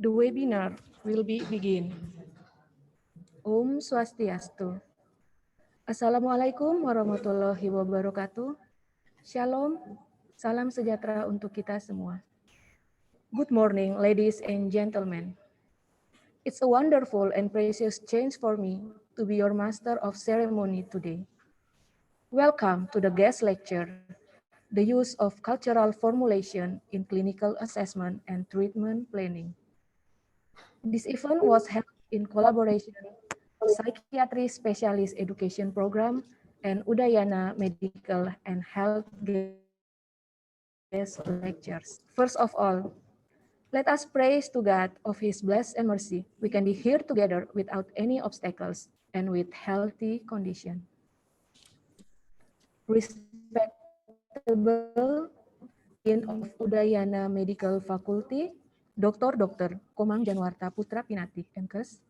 The webinar will begin. Om Swastiastu. Assalamualaikum warahmatullahi wabarakatuh. Shalom, salam sejahtera untuk kita semua. Good morning, ladies and gentlemen. It's a wonderful and precious change for me to be your master of ceremony today. Welcome to the guest lecture, The Use of Cultural Formulation in Clinical Assessment and Treatment Planning. This event was held in collaboration with Psychiatry Specialist Education Program and Udayana Medical and Health Guest Lectures. First of all, let us praise to God of His blessed and mercy. We can be here together without any obstacles and with healthy condition. Respectable Dean of Udayana Medical Faculty, Dr. Komang Janwarta Putra Pinati, MKes.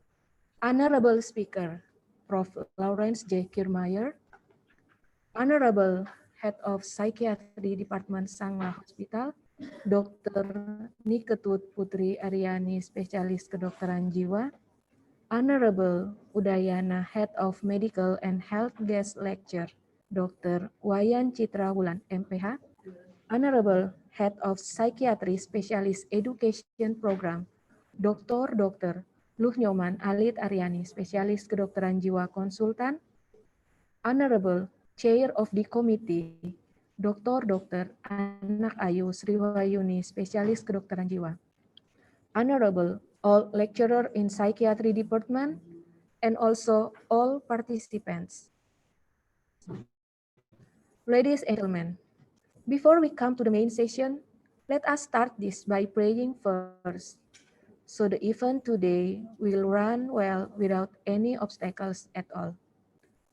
Honorable Speaker, Prof. Lawrence J. Kiermaier, Honorable Head of Psychiatry Department Sangla Hospital, Dr. Niketut Putri Aryani, Spesialis Kedokteran Jiwa, Honorable Udayana Head of Medical and Health Guest Lecture, Dr. Wayan Citra Wulan, MPH, Honorable Head of Psychiatry Specialist Education Program, Dr. Luh Nyoman Alit Aryani, Spesialis Kedokteran Jiwa Konsultan, Honorable Chair of the Committee, Dr. Anak Ayu Sriwayuni, Spesialis Kedokteran Jiwa, Honorable all lecturer in Psychiatry Department, and also all participants. Ladies and gentlemen, before we come to the main session, let us start this by praying first. So the event today will run well without any obstacles at all.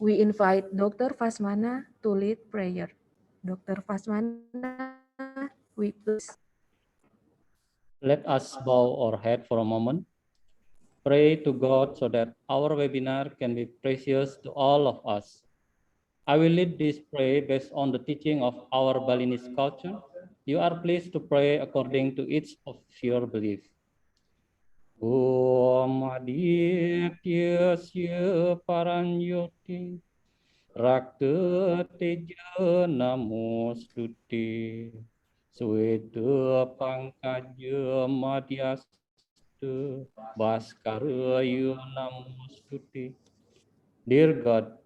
We invite Dr. Fasmana to lead prayer. Dr. Fasmana, we please. Let us bow our head for a moment. Pray to God so that our webinar can be precious to all of us. I will lead this prayer based on the teaching of our Balinese culture. You are pleased to pray according to each of your belief. Om Aditya Sya Paranyoti Rakta Teja Namostuti Sweta Pangkaja Madhyastu Bhaskara Namostuti. Dear God,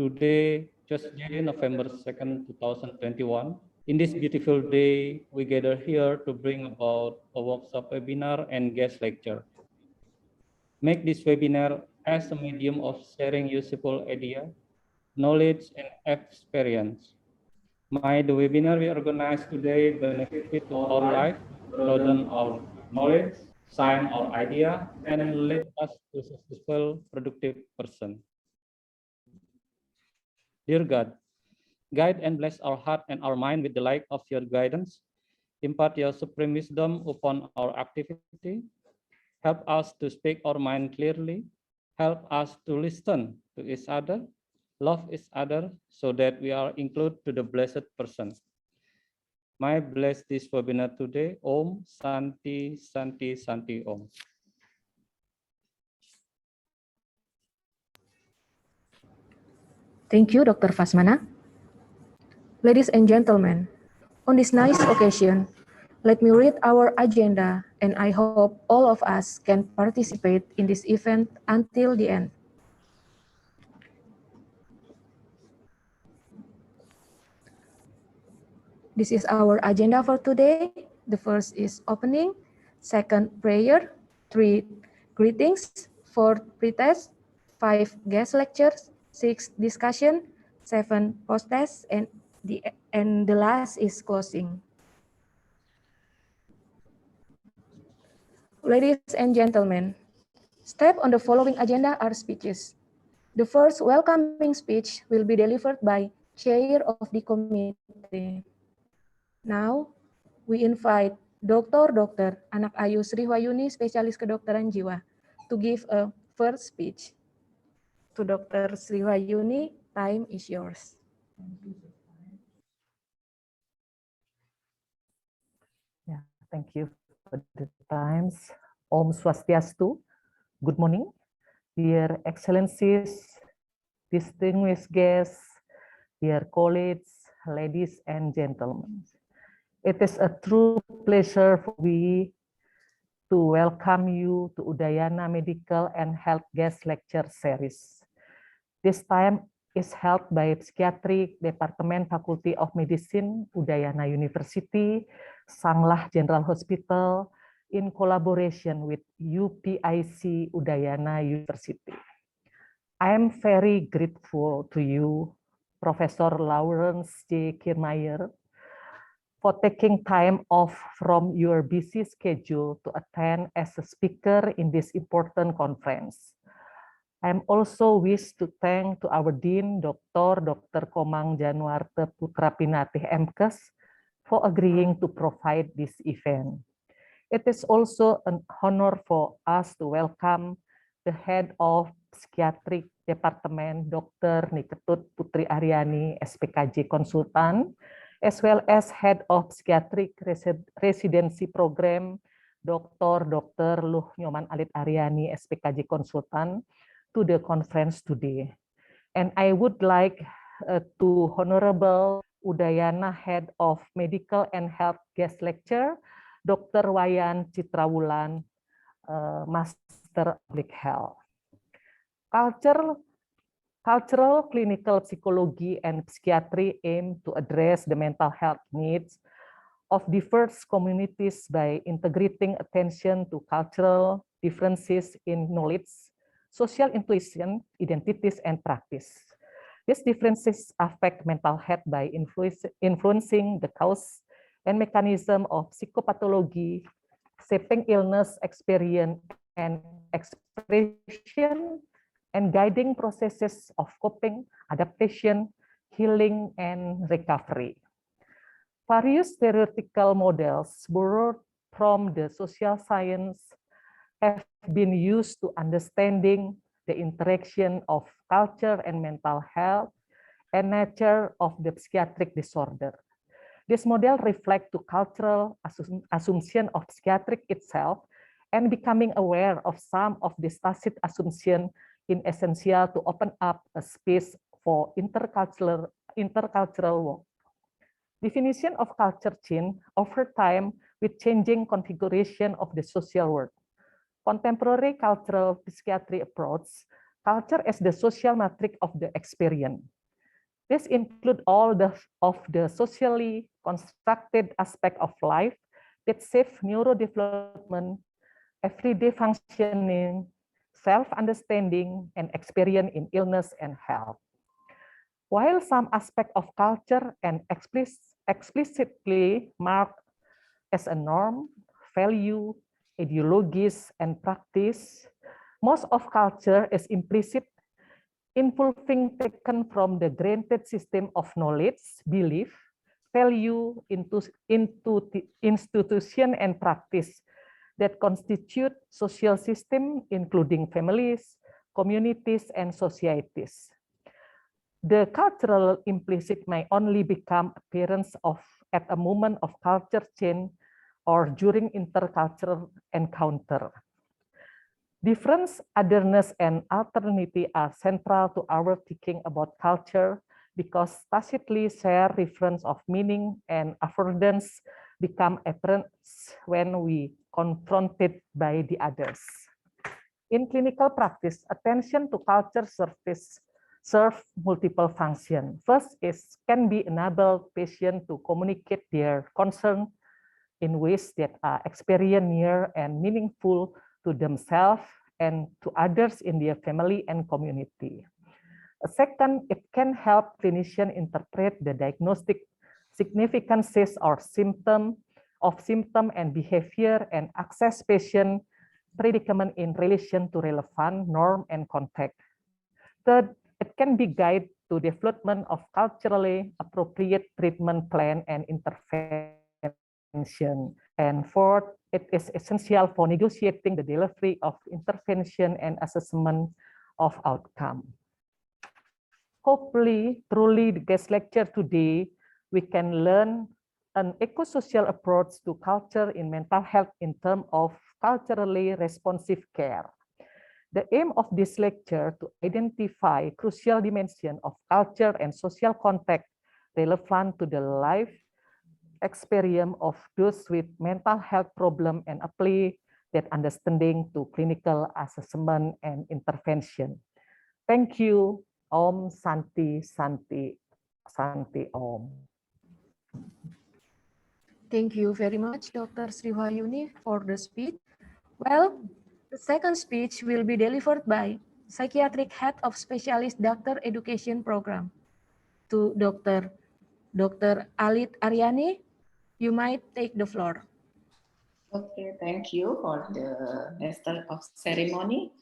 today, Tuesday, November 2nd, 2021, in this beautiful day, we gather here to bring about a workshop webinar and guest lecture. Make this webinar as a medium of sharing useful idea, knowledge, and experience. May the webinar we organize today benefit to our life, broaden our knowledge, shine our idea, and lead us to a successful, productive person. Dear God, guide and bless our heart and our mind with the light of your guidance. Impart your supreme wisdom upon our activity. Help us to speak our mind clearly. Help us to listen to each other, love each other, so that we are included to the blessed person. May I bless this webinar today. Om Santi Santi Santi Om. Thank you, Dr. Fasmana. Ladies and gentlemen, on this nice occasion, let me read our agenda, and I hope all of us can participate in this event until the end. This is our agenda for today. The first is opening, second prayer, 3 greetings, 4 pretest, 5 guest lectures, 6 discussion, 7 post-test, and the last is closing. Ladies and gentlemen, steps on the following agenda are speeches. The first welcoming speech will be delivered by Chair of the Committee. Now, we invite Dr. Anak Ayu Sriwayuni, Spesialis Kedokteran Jiwa, to give a first speech. To Dr. Sriwayuni, time is yours. Yeah, thank you, the times. Om Swastiastu. Good morning, dear excellencies, distinguished guests, dear colleagues, ladies and gentlemen. It is a true pleasure for me to welcome you to Udayana Medical and Health Guest Lecture Series. This time is held by Psychiatric Department Faculty of Medicine, Udayana University, Sanglah General Hospital, in collaboration with UPIC Udayana University. I am very grateful to you, Professor Lawrence J. Kiermaier, for taking time off from your busy schedule to attend as a speaker in this important conference. I am also wish to thank to our Dean, Dr. Komang Januarte Putra Pinatih MKes, for agreeing to provide this event. It is also an honor for us to welcome the head of Psychiatric Department, Dr. Niketut Putri Aryani, SPKJ Konsultan, as well as head of Psychiatric Residency Program, Dr. Luh Nyoman Alit Aryani, SPKJ Konsultan, to the conference today. And I would like to Honorable Udayana Head of Medical and Health Guest Lecture, Dr. Wayan Citrawulan, Master Public Health. Cultural clinical psychology and psychiatry aim to address the mental health needs of diverse communities by integrating attention to cultural differences in knowledge, social intuition, identities, and practice. These differences affect mental health by influencing the cause and mechanism of psychopathology, shaping illness experience and expression, and guiding processes of coping, adaptation, healing, and recovery. Various theoretical models borrowed from the social science have been used to understanding the interaction of culture and mental health and nature of the psychiatric disorder. This model reflects the cultural assumption of psychiatric itself and becoming aware of some of the tacit assumptions is essential to open up a space for intercultural work. Definition of culture change over time with changing configuration of the social world. Contemporary cultural psychiatry approach culture as the social matrix of the experience. This includes all of the socially constructed aspect of life that shape neurodevelopment, everyday functioning, self-understanding, and experience in illness and health. While some aspects of culture and explicitly marked as a norm, value, ideologies, and practice, most of culture is implicit, involving taken from the granted system of knowledge, belief, value into institution and practice that constitute social system, including families, communities, and societies. The cultural implicit may only become appearance of at a moment of culture change or during intercultural encounter. Difference, otherness, and alternity are central to our thinking about culture because tacitly shared reference of meaning and affordance become apparent when we confronted by the others. In clinical practice, attention to culture serve multiple functions. First is can be enable patients to communicate their concern in ways that are experienced near and meaningful to themselves and to others in their family and community. Second, it can help clinicians interpret the diagnostic significances or symptom and behavior and assess patient predicament in relation to relevant norm and context. Third, it can be guide to development of culturally appropriate treatment plan and intervention. And fourth, it is essential for negotiating the delivery of intervention and assessment of outcome. Hopefully, truly, the guest lecture today, we can learn an eco-social approach to culture in mental health in terms of culturally responsive care. The aim of this lecture to identify crucial dimension of culture and social context relevant to the life experience of those with mental health problem and apply that understanding to clinical assessment and intervention. Thank you. Om Santi Santi Santi Om. Thank you very much, Dr. Sriwayuni, for the speech. Well, the second speech will be delivered by Psychiatric Head of Specialist Doctor Education Program to Dr. Alit Aryani. You might take the floor. Okay, thank you for the master of ceremony.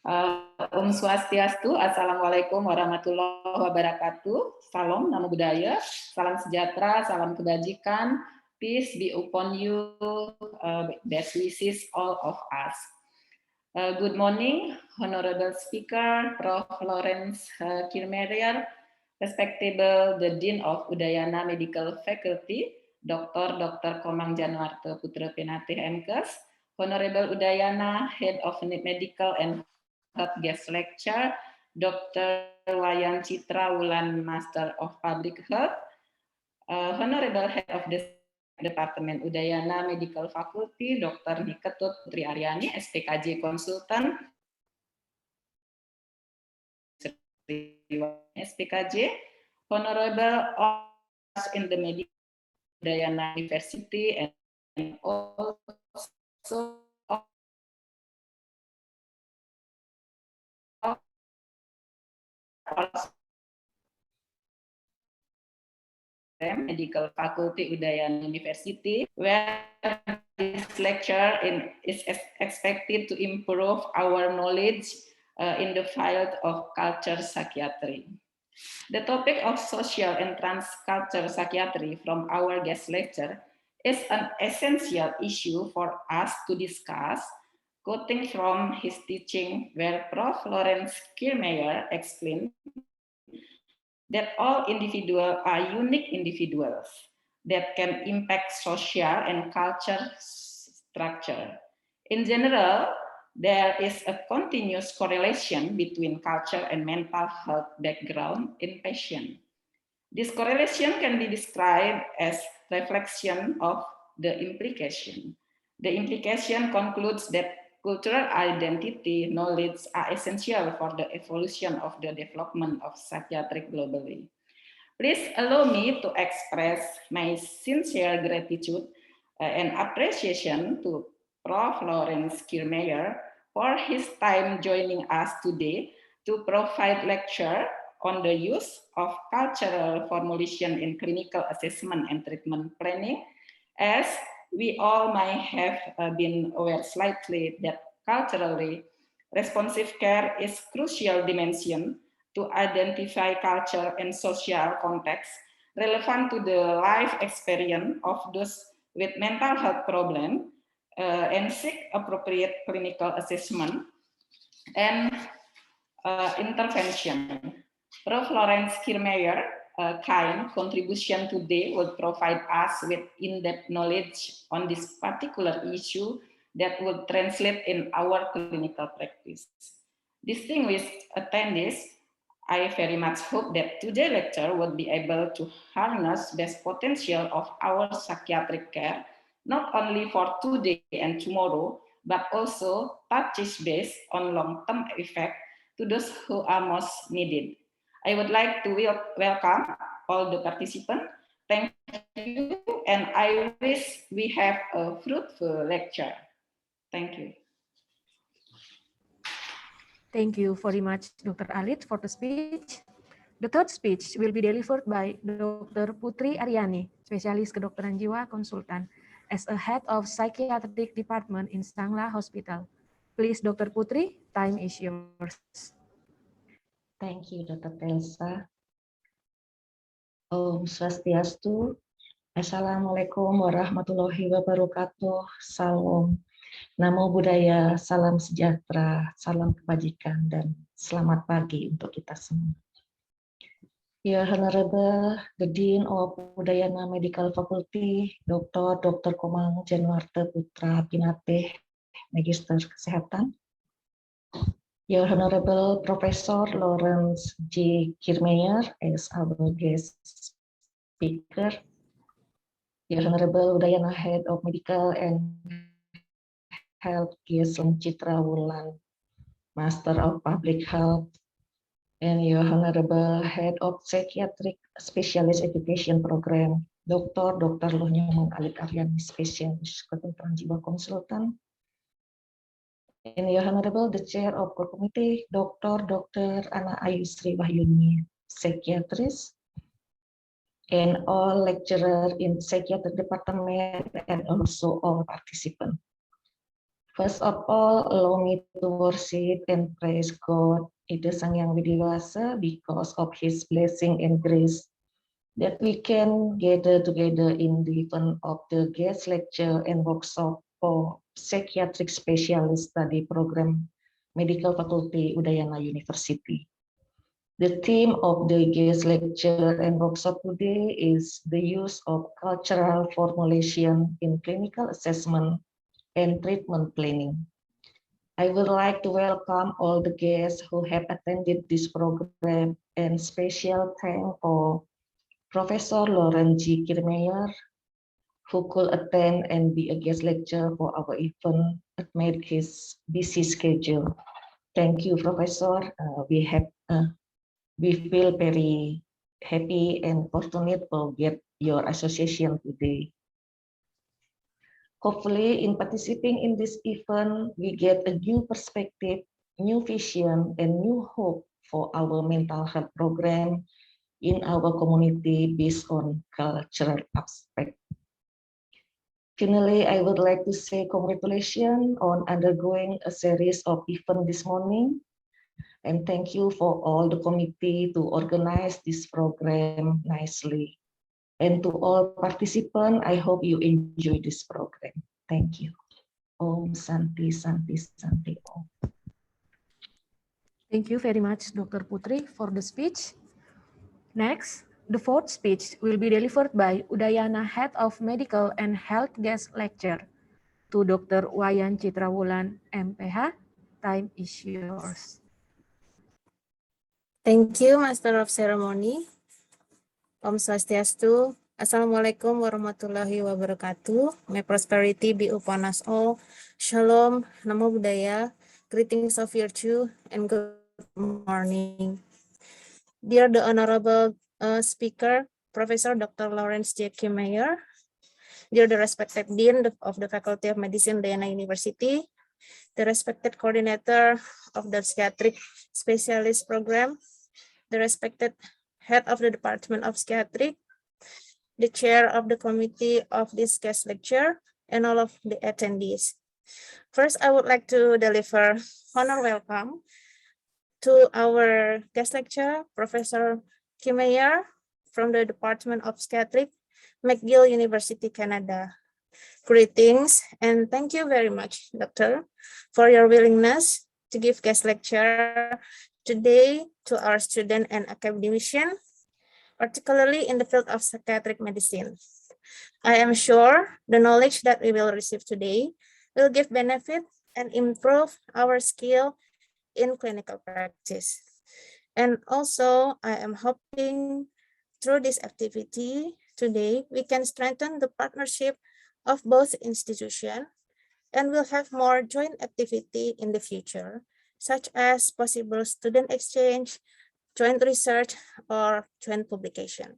Om Swastiastu, Assalamualaikum warahmatullahi wabarakatuh. Salam, namo buddhaya, salam sejahtera, salam kebajikan. Peace be upon you, best wishes all of us. Good morning, Honorable Speaker, Prof. Lawrence Kirmerier, respectable the Dean of Udayana Medical Faculty, Dr. Komang Janwarta Putra Pinatih MKes, Honorable Udayana, Head of Medical and Health Guest Lecture, Dr. Wayan Citra Wulan, Master of Public Health, Honorable Head of the Departemen Udayana Medical Faculty, Dr. Niketut Putri Aryani, SPKJ Konsultan, SPKJ, Honorable Officers in the Medical Udayana University, and also Medical Faculty Udayana University, where this lecture is expected to improve our knowledge in the field of culture psychiatry. The topic of social and transcultural psychiatry from our guest lecture is an essential issue for us to discuss, quoting from his teaching where Prof. Lawrence Kirmerier explained that all individuals are unique individuals that can impact social and culture structure. In general, there is a continuous correlation between culture and mental health background in patients. This correlation can be described as reflection of the implication. The implication concludes that cultural identity knowledge are essential for the evolution of the development of psychiatry globally. Please allow me to express my sincere gratitude and appreciation to Prof. Lawrence Kirmerier for his time joining us today to provide lecture on the use of cultural formulation in clinical assessment and treatment planning, as we all might have been aware slightly that culturally responsive care is crucial dimension to identify culture and social context relevant to the life experience of those with mental health problem and seek appropriate clinical assessment and intervention. Prof. Lawrence Kirmerier kind contribution today will provide us with in-depth knowledge on this particular issue that will translate in our clinical practice. Distinguished attendees, I very much hope that today's lecture will be able to harness best potential of our psychiatric care, not only for today and tomorrow, but also touches base on long-term effect to those who are most needed. I would like to welcome all the participants. Thank you, and I wish we have a fruitful lecture. Thank you. Thank you very much, Dr. Alit, for the speech. The third speech will be delivered by Dr. Putri Aryani, spesialis kedokteran jiwa konsultan, as a head of psychiatric department in Sangla Hospital. Please, Dr. Putri, time is yours. Thank you, Dr. Telsa. Om Swastiastu. Assalamualaikum warahmatullahi wabarakatuh. Salam. Namo Buddhaya, salam sejahtera, salam kebajikan, dan selamat pagi untuk kita semua. Your Honorable, the Dean of Udayana Medical Faculty, Dr. Komang Januarta Putra Pinate, Magister Kesehatan. Your Honorable Professor Lawrence J. Kirmeyer as our guest speaker. Your Honorable Udayana Head of Medical and Health Giesling Citra Wulan, Master of Public Health, and your Honorable Head of Psychiatric Specialist Education Program, Dr. Loh Nyoman Alik Aryani, Specialist Kedokteran Jiwa Konsultan, and your Honorable the Chair of Core Committee, Dr. Ana Ayu Sri Wahyuni, Psychiatrist, and all lecturers in Psychiatric Department and also all participants. First of all, allow me to worship and praise God, Ida Sang Yang Widiwasa, because of His blessing and grace that we can gather together in the event of the guest lecture and workshop for Psychiatric Specialist Study Program, Medical Faculty, Udayana University. The theme of the guest lecture and workshop today is the use of cultural formulation in clinical assessment and treatment planning. I would like to welcome all the guests who have attended this program and special thank for Professor Lawrence G. Kirmeyer, who could attend and be a guest lecturer for our event amid his busy schedule. Thank you, Professor. We feel very happy and fortunate to get your association today. Hopefully, in participating in this event, we get a new perspective, new vision, and new hope for our mental health program in our community based on cultural aspect. Finally, I would like to say congratulations on undergoing a series of events this morning. And thank you for all the committee to organize this program nicely. And to all participants, I hope you enjoy this program. Thank you. Om Santi Santi Santi Om. Thank you very much, Dr. Putri, for the speech. Next, the fourth speech will be delivered by Udayana Head of Medical and Health Guest Lecture to Dr. Wayan Citrawulan, MPH. Time is yours. Thank you, Master of Ceremony. Om Swastiastu. Assalamualaikum warahmatullahi wabarakatuh. May prosperity be upon us all. Shalom, Namo Buddhaya, greetings of virtue, and good morning. Dear the Honorable Speaker, Professor Dr. Lawrence J. Kirmeyer, dear the respected Dean of the Faculty of Medicine, Udayana University, the respected Coordinator of the Psychiatric Specialist Program, the respected Head of the Department of Psychiatry, the Chair of the Committee of this guest lecture, and all of the attendees. First, I would like to deliver honor welcome to our guest lecturer, Professor Kirmeyer from the Department of Psychiatry, McGill University, Canada. Greetings, and thank you very much, Doctor, for your willingness to give guest lecture today to our student and academician, particularly in the field of psychiatric medicine. I am sure the knowledge that we will receive today will give benefit and improve our skill in clinical practice. And also, I am hoping through this activity today, we can strengthen the partnership of both institutions and will have more joint activity in the future, such as possible student exchange, joint research, or joint publication.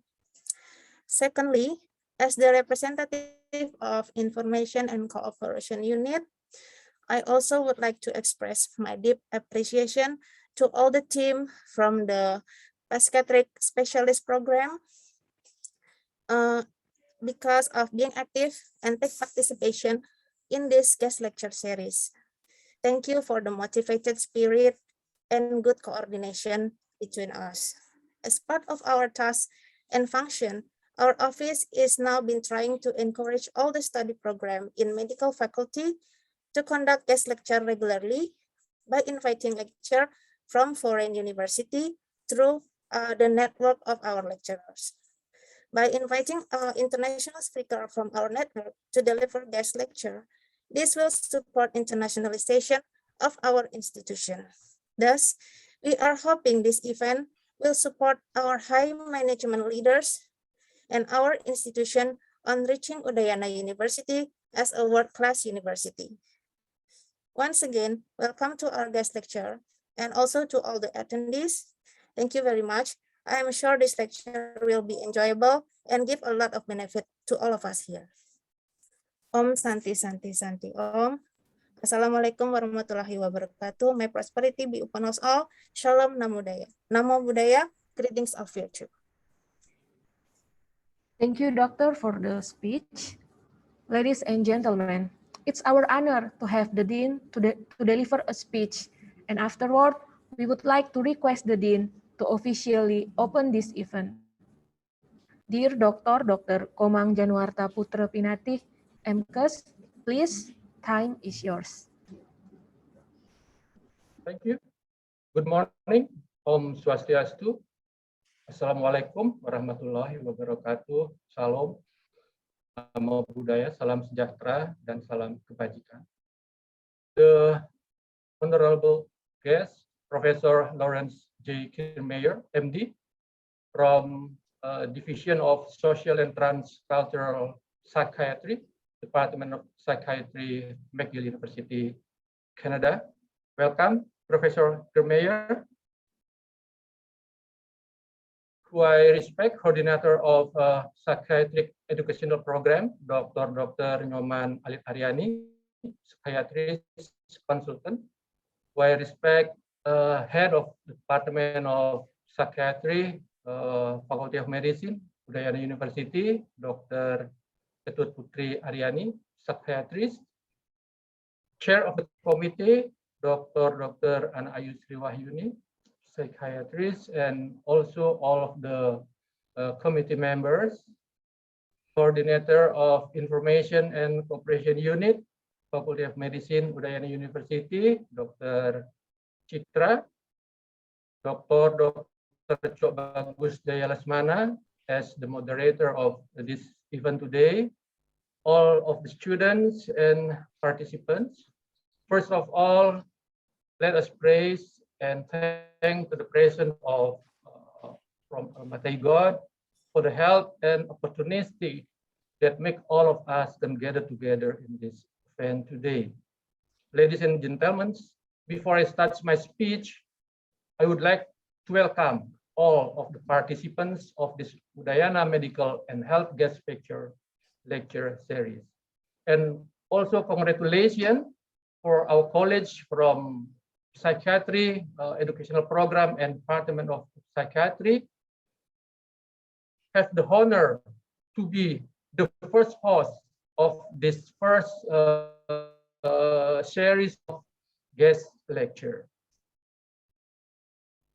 Secondly, as the representative of Information and Cooperation Unit, I also would like to express my deep appreciation to all the team from the Psychiatric Specialist Program because of being active and take participation in this guest lecture series. Thank you for the motivated spirit and good coordination between us. As part of our task and function, our office is now been trying to encourage all the study program in medical faculty to conduct guest lecture regularly by inviting lecture from foreign university through the network of our lecturers. By inviting an international speaker from our network to deliver guest lecture, this will support internationalization of our institution. Thus, we are hoping this event will support our high management leaders and our institution on reaching Udayana University as a world-class university. Once again, welcome to our guest lecture and also to all the attendees. Thank you very much. I am sure this lecture will be enjoyable and give a lot of benefit to all of us here. Om Santi Santi Santi Om. Assalamualaikum warahmatullahi wabarakatuh. May prosperity be upon us all. Shalom Namo Buddhaya. Namo Buddhaya, greetings of virtue. Thank you, Doctor, for the speech. Ladies and gentlemen, it's our honor to have the Dean to deliver a speech. And afterward, we would like to request the Dean to officially open this event. Dear Dr. Komang Januarta Putra Pinatih, MKes, please, time is yours. Thank you. Good morning. Om Swastiastu. Assalamualaikum warahmatullahi wabarakatuh. Salam. Namo Buddhaya, salam sejahtera, dan salam kebajikan. The Honorable guest, Professor Lawrence J. Kiermaier, MD, from Division of Social and Transcultural Psychiatry, Department of Psychiatry, McGill University, Canada. Welcome, Professor Kiermaier, who I respect, coordinator of psychiatric educational program, Dr. Nyoman Alit Aryani, psychiatrist consultant, who I respect, head of Department of Psychiatry, Faculty of Medicine, Udayana University, Dr. Ketut Putri Aryani, psychiatrist, chair of the committee, Dr. Ana Ayu Sriwahyuni, psychiatrist, and also all of the committee members, coordinator of Information and Cooperation Unit, Faculty of Medicine, Udayana University, Dr. Citra, Dr. Cok Bagus Jaya Lasmana as the moderator of this event today, all of the students and participants. First of all, let us praise and thank to the presence of from Almighty God for the help and opportunity that make all of us can gather together in this event today. Ladies and gentlemen, before I start my speech, I would like to welcome all of the participants of this Udayana Medical and Health Guest Lecture Series. And also congratulations for our college from Psychiatry Educational Program and Department of Psychiatry have the honor to be the first host of this first series of guest lecture.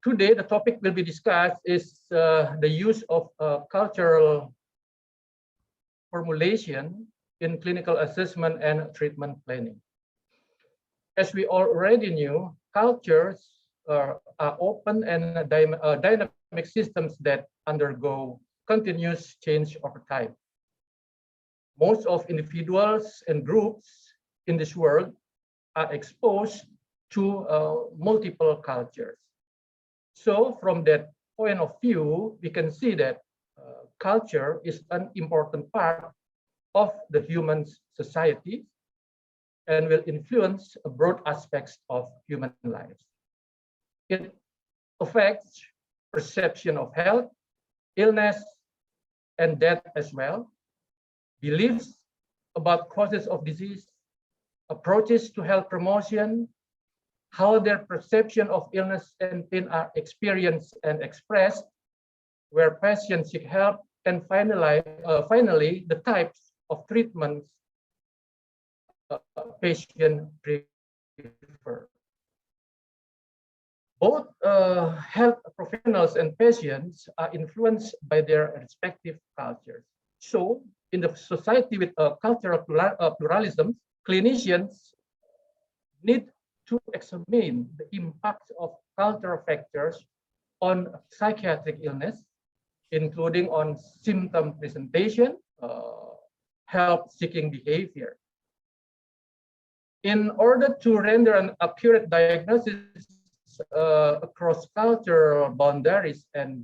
Today, the topic will be discussed is the use of cultural formulation in clinical assessment and treatment planning. As we already knew, cultures are open and dynamic systems that undergo continuous change over time. Most of individuals and groups in this world are exposed to multiple cultures. So from that point of view, we can see that culture is an important part of the human society and will influence broad aspects of human lives. It affects perception of health, illness, and death as well, beliefs about causes of disease, approaches to health promotion, how their perception of illness and pain are experienced and expressed, where patients seek help, and finally, the types of treatments patient prefer. Both health professionals and patients are influenced by their respective cultures. So, in the society with cultural pluralism, clinicians need to examine the impact of cultural factors on psychiatric illness, including on symptom presentation, help-seeking behavior. In order to render an accurate diagnosis across cultural boundaries and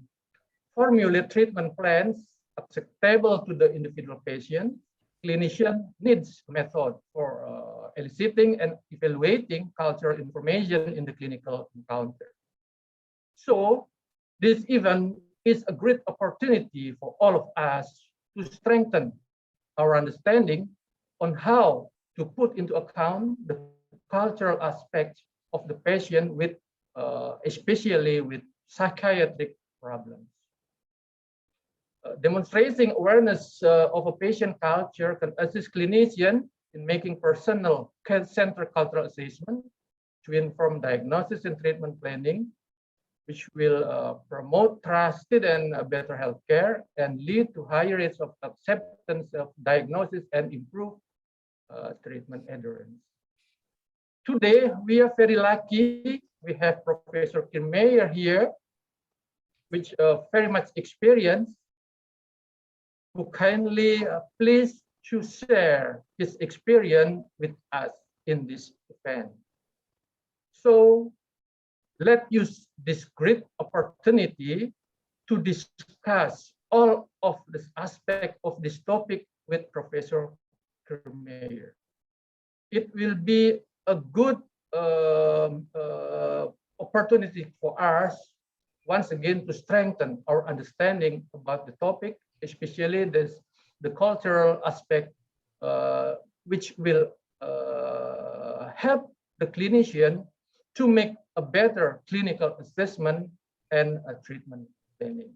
formulate treatment plans acceptable to the individual patient, clinician needs a method for eliciting and evaluating cultural information in the clinical encounter. So this event is a great opportunity for all of us to strengthen our understanding on how to put into account the cultural aspects of the patient with, especially with psychiatric problems. Demonstrating awareness of a patient culture can assist clinicians in making personal care-centered cultural assessment to inform diagnosis and treatment planning, which will promote trusted and better healthcare and lead to higher rates of acceptance of diagnosis and improve treatment adherence. Today, we are very lucky. We have Professor Kirmeyer here, which very much experienced, who kindly pleased to share his experience with us in this event. So let's use this great opportunity to discuss all of this aspect of this topic with Professor Kirmeyer. It will be a good opportunity for us once again to strengthen our understanding about the topic, especially the cultural aspect, which will help the clinician to make a better clinical assessment and treatment planning.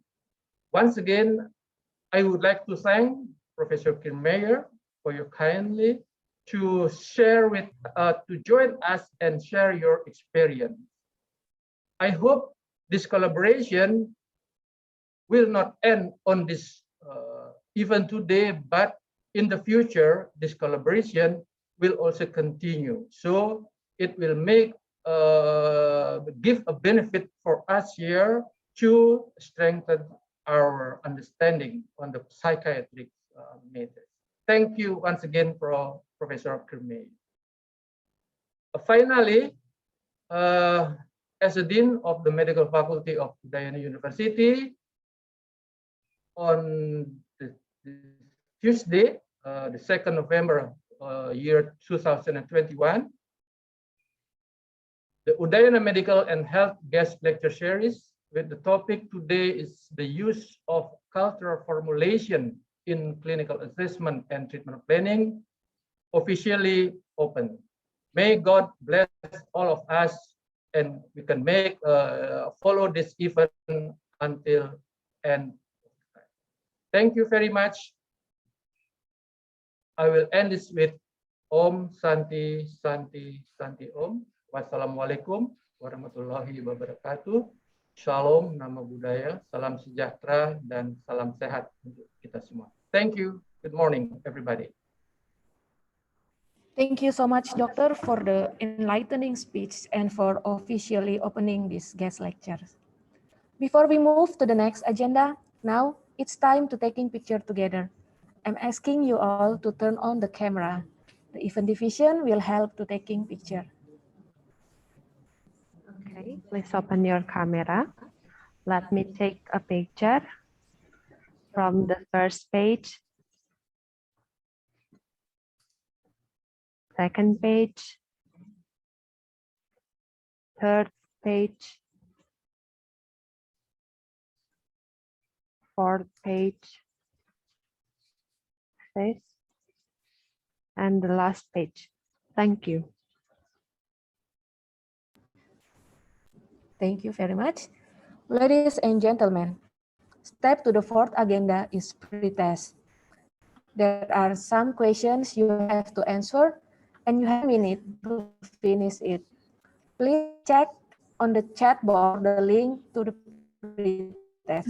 Once again, I would like to thank Professor Kirmeyer for your kindly to share with, to join us and share your experience. I hope this collaboration will not end on this event today, but in the future, this collaboration will also continue. So it will make give a benefit for us here to strengthen our understanding on the psychiatric matters. Thank you once again, Professor Kirmeyer. Finally, as a Dean of the Medical Faculty of Udayana University, on Tuesday, the 2nd November, year 2021, the Udayana Medical and Health Guest Lecture Series with the topic today is the use of cultural formulation in clinical assessment and treatment planning, officially open. May God bless all of us, and we can make follow this event until end. Thank you very much. I will end this with Om Santi Santi Santi Om. Wassalamualaikum warahmatullahi wabarakatuh. Shalom, nama budaya, salam sejahtera, dan salam sehat untuk kita semua. Thank you. Good morning, everybody. Thank you so much, Doctor, for the enlightening speech and for officially opening this guest lecture. Before we move to the next agenda, now it's time to taking picture together. I'm asking you all to turn on the camera. The event division will help to taking picture. Okay, please open your camera. Let me take a picture from the first page, second page, third page, fourth page, fifth, and the last page. Thank you. Thank you very much. Ladies and gentlemen, step to the fourth agenda is pre-test. There are some questions you have to answer and you have a minute to finish it. Please check on the chat box the link to the pre-test.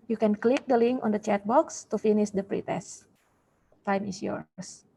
You can click the link on the chat box to finish the pre-test. Time is yours.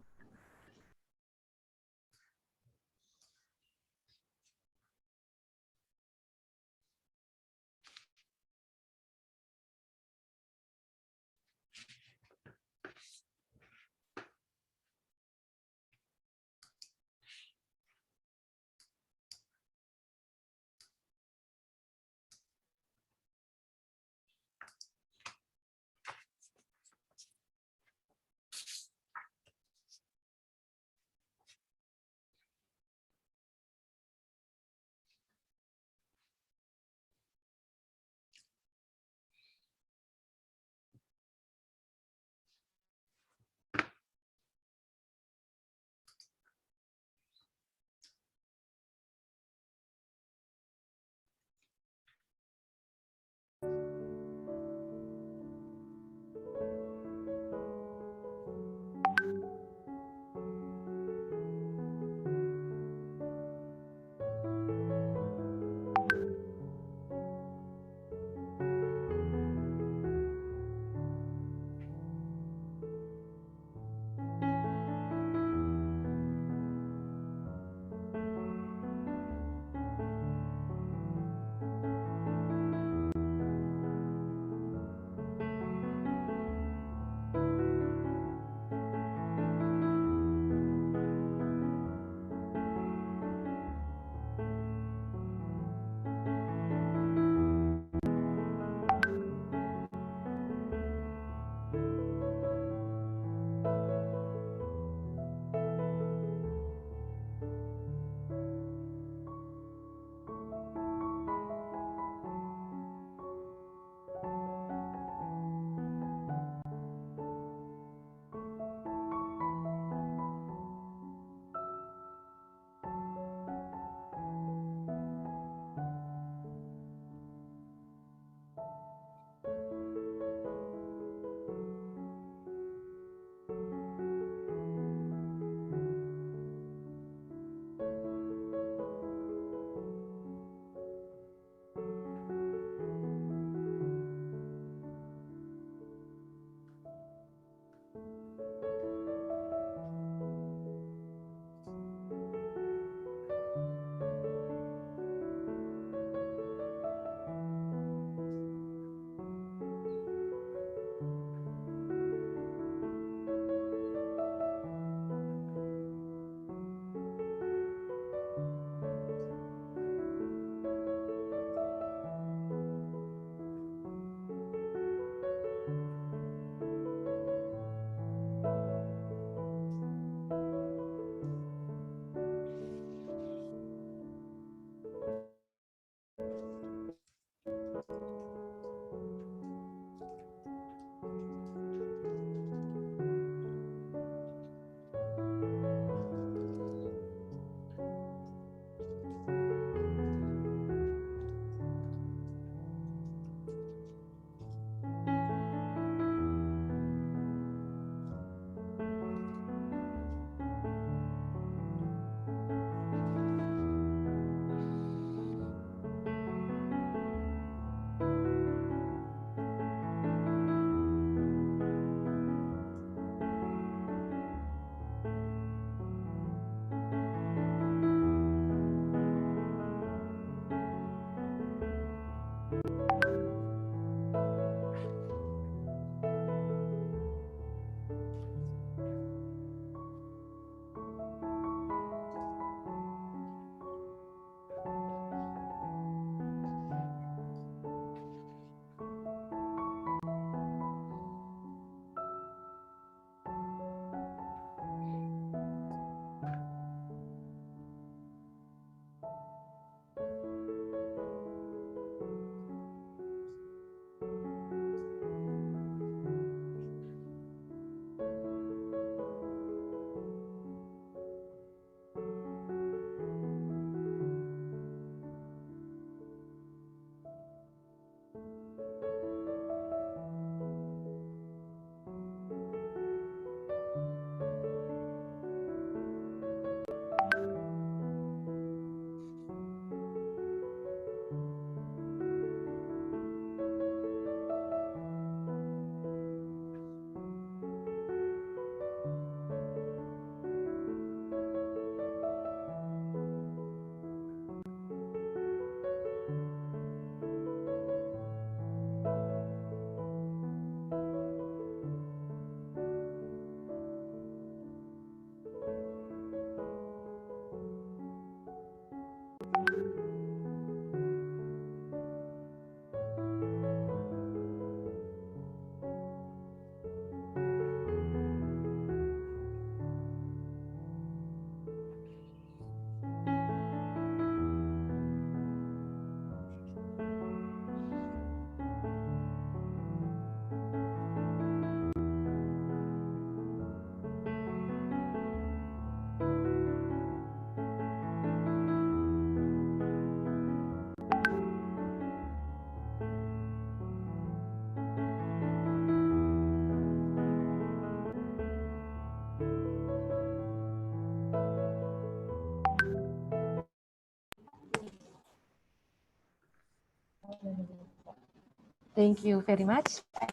Thank you very much. I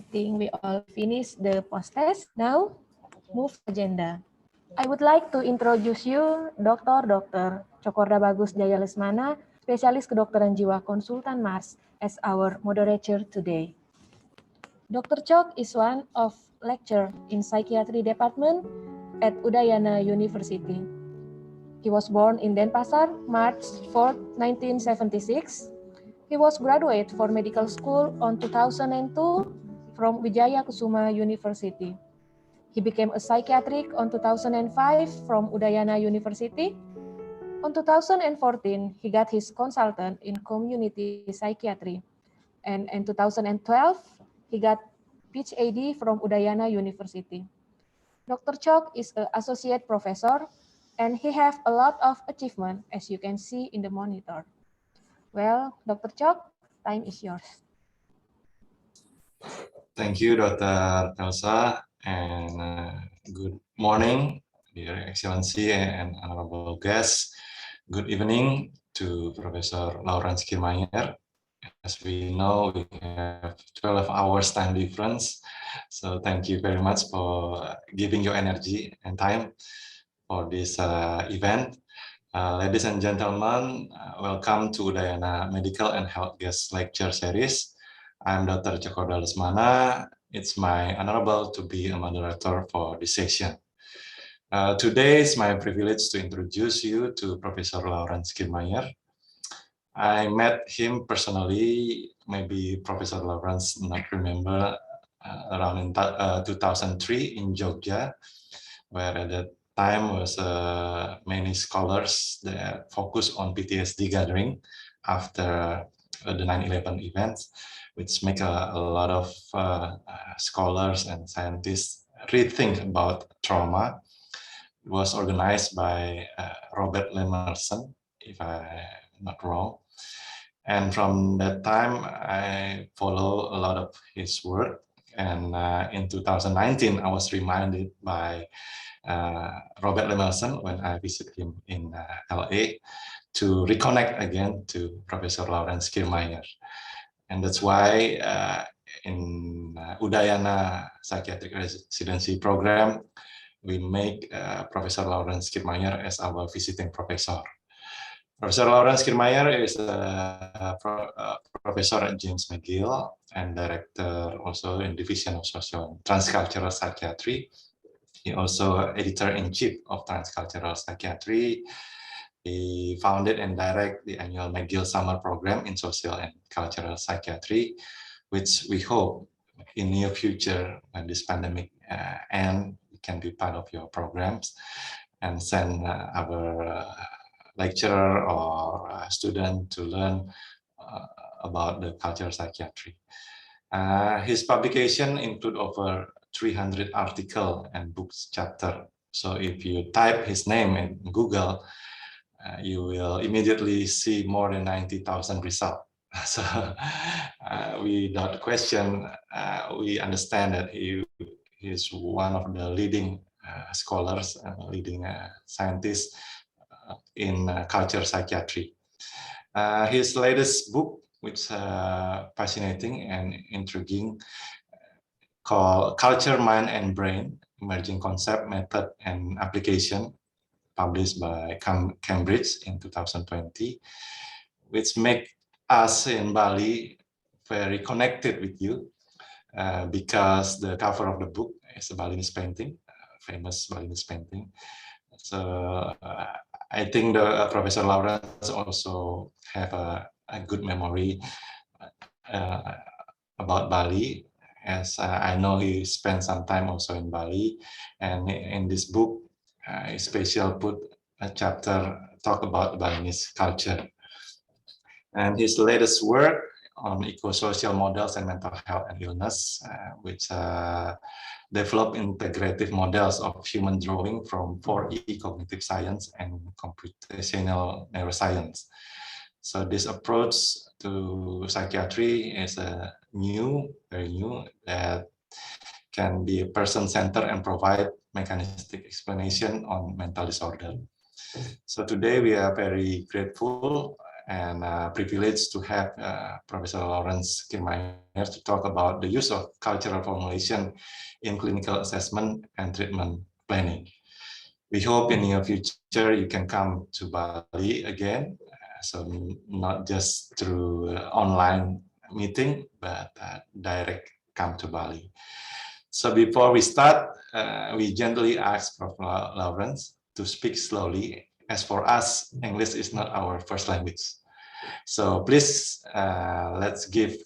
think we all finished the post-test. Now, move to agenda. I would like to introduce you Dr. Cokorda Bagus Jaya Lesmana, Spesialis Kedokteran Jiwa Konsultan Mars, as our moderator today. Dr. Chok is one of lecturer in Psychiatry Department at Udayana University. He was born in Denpasar, March 4, 1976. He was graduate for medical school on 2002 from Wijaya Kusuma University. He became a psychiatric on 2005 from Udayana University. On 2014, he got his consultant in community psychiatry. And in 2012, he got PhD from Udayana University. Dr. Chok is an associate professor, and he has a lot of achievement, as you can see in the monitor. Well, Dr. Chok, time is yours. Thank you, Dr. Elsa, and good morning, dear Excellency and honorable guests. Good evening to Professor Lawrence Kirmayer. As we know, we have 12 hours time difference, so thank you very much for giving your energy and time for this event. Ladies and gentlemen, welcome to Udayana Medical and Health Guest Lecture Series. I'm Dr. Cokorda Lesmana. It's my honorable to be a moderator for this session. Today it's my privilege to introduce you to Professor Lawrence Kirmayer. I met him personally, maybe Professor Lawrence not remember, around in 2003 in Jogja, where at that time was many scholars that focus on PTSD gathering after the 9/11 events, which make a lot of scholars and scientists rethink about trauma. It was organized by Robert Lemerson, if I'm not wrong. And from that time, I follow a lot of his work. And in 2019, I was reminded by Robert Lemerson when I visited him in LA to reconnect again to Professor Lawrence Kirmayer. And that's why in Udayana Psychiatric Residency Program, we make Professor Lawrence Kirmayer as our visiting professor. Professor Lawrence Kirmayer is a professor at James McGill and director also in Division of Social and Transcultural Psychiatry. He also editor-in-chief of Transcultural Psychiatry. He founded and directed the annual McGill Summer Program in Social and Cultural Psychiatry, which we hope in near future when this pandemic ends, we can be part of your programs and send our lecturer or student to learn about the cultural psychiatry. His publication include over 300 articles and books chapter. So if you type his name in Google, you will immediately see more than 90,000 results. So without question, we understand that he is one of the leading scholars and leading scientists in culture psychiatry. His latest book, which is fascinating and intriguing, called Culture, Mind, and Brain, Emerging Concept, Method, and Application, published by Cambridge in 2020, which make us in Bali very connected with you because the cover of the book is a Balinese painting, famous Balinese painting. So I think the Professor Lawrence also have a good memory about Bali, as I know he spent some time also in Bali, and in this book, he special put a chapter talk about Balinese culture. And his latest work on eco-social models and mental health and illness, which develop integrative models of human drawing from 4E cognitive science and computational neuroscience. So this approach to psychiatry is very new, that can be person-centered and provide mechanistic explanation on mental disorder. So today we are very grateful and privileged to have Professor Lawrence Kirmayer to talk about the use of cultural formulation in clinical assessment and treatment planning. We hope in the near future you can come to Bali again, so not just through online meeting, but direct come to Bali. So before we start, we gently ask Prof. Lawrence to speak slowly. As for us, English is not our first language. So please, let's give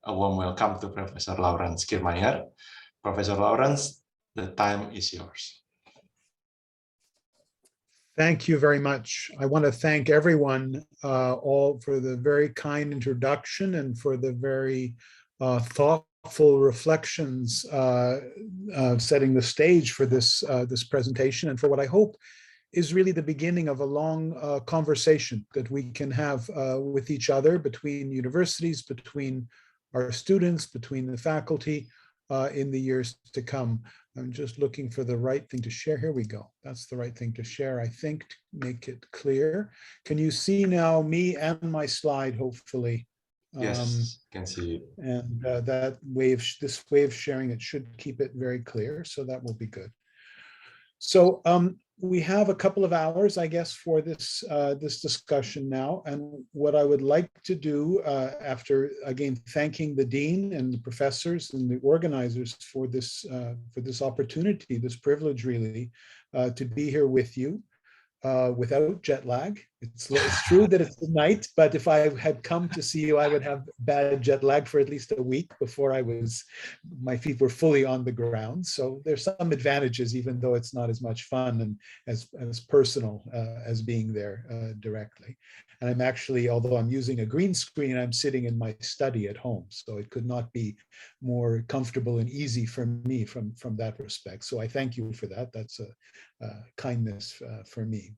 a warm welcome to Professor Lawrence Kirmayer. Professor Lawrence, the time is yours. Thank you very much. I want to thank everyone all for the very kind introduction and for the very thoughtful reflections setting the stage for this this presentation, and for what I hope is really the beginning of a long conversation that we can have with each other, between universities, between our students, between the faculty in the years to come. I'm just looking for the right thing to share. Here we go. That's the right thing to share, I think, to make it clear. Can you see now me and my slide, hopefully? Yes, can see. And that way of this way of sharing it should keep it very clear, so that will be good. So we have a couple of hours, I guess, for this this discussion now. And what I would like to do, after again thanking the dean and the professors and the organizers for this opportunity, this privilege, really, to be here with you without jet lag. It's true that it's the night, but if I had come to see you, I would have bad jet lag for at least a week before my feet were fully on the ground. So there's some advantages, even though it's not as much fun and as personal as being there directly. And I'm actually, although I'm using a green screen, I'm sitting in my study at home. So it could not be more comfortable and easy for me from that respect. So I thank you for that. That's a kindness for me.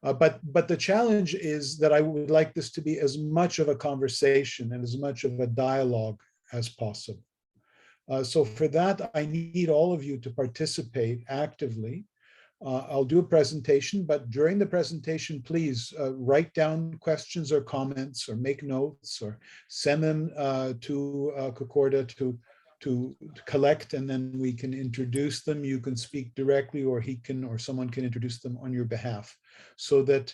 But the challenge is that I would like this to be as much of a conversation and as much of a dialogue as possible. So for that, I need all of you to participate actively. I'll do a presentation, but during the presentation, please write down questions or comments, or make notes, or send them to Kokorda to collect, and then we can introduce them. You can speak directly, or someone can introduce them on your behalf, so that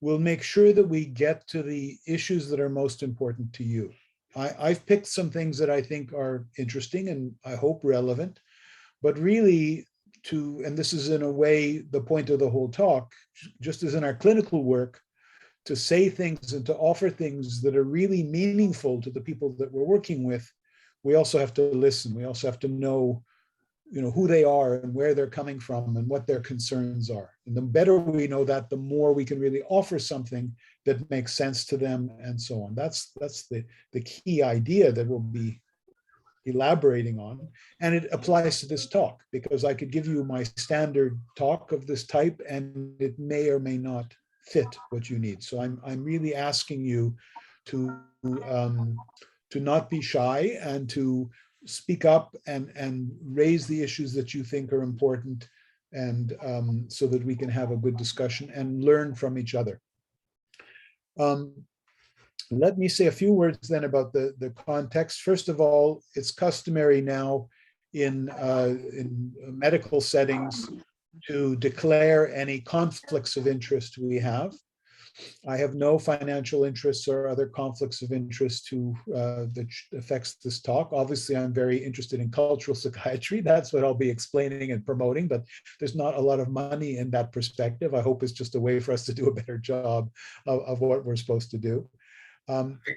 we'll make sure that we get to the issues that are most important to you. I've picked some things that I think are interesting and I hope relevant, but really and this is in a way the point of the whole talk, just as in our clinical work, to say things and to offer things that are really meaningful to the people that we're working with, we also have to listen. We also have to know, who they are and where they're coming from and what their concerns are. And the better we know that, the more we can really offer something that makes sense to them, and so on. That's the key idea that we'll be elaborating on, and it applies to this talk, because I could give you my standard talk of this type and it may or may not fit what you need. So I'm really asking you to not be shy and to speak up and raise the issues that you think are important, and so that we can have a good discussion and learn from each other. Let me say a few words then about the context. First of all, it's customary now in medical settings to declare any conflicts of interest we have. I have no financial interests or other conflicts of interest that affects this talk. Obviously, I'm very interested in cultural psychiatry. That's what I'll be explaining and promoting, but there's not a lot of money in that perspective. I hope it's just a way for us to do a better job of what we're supposed to do.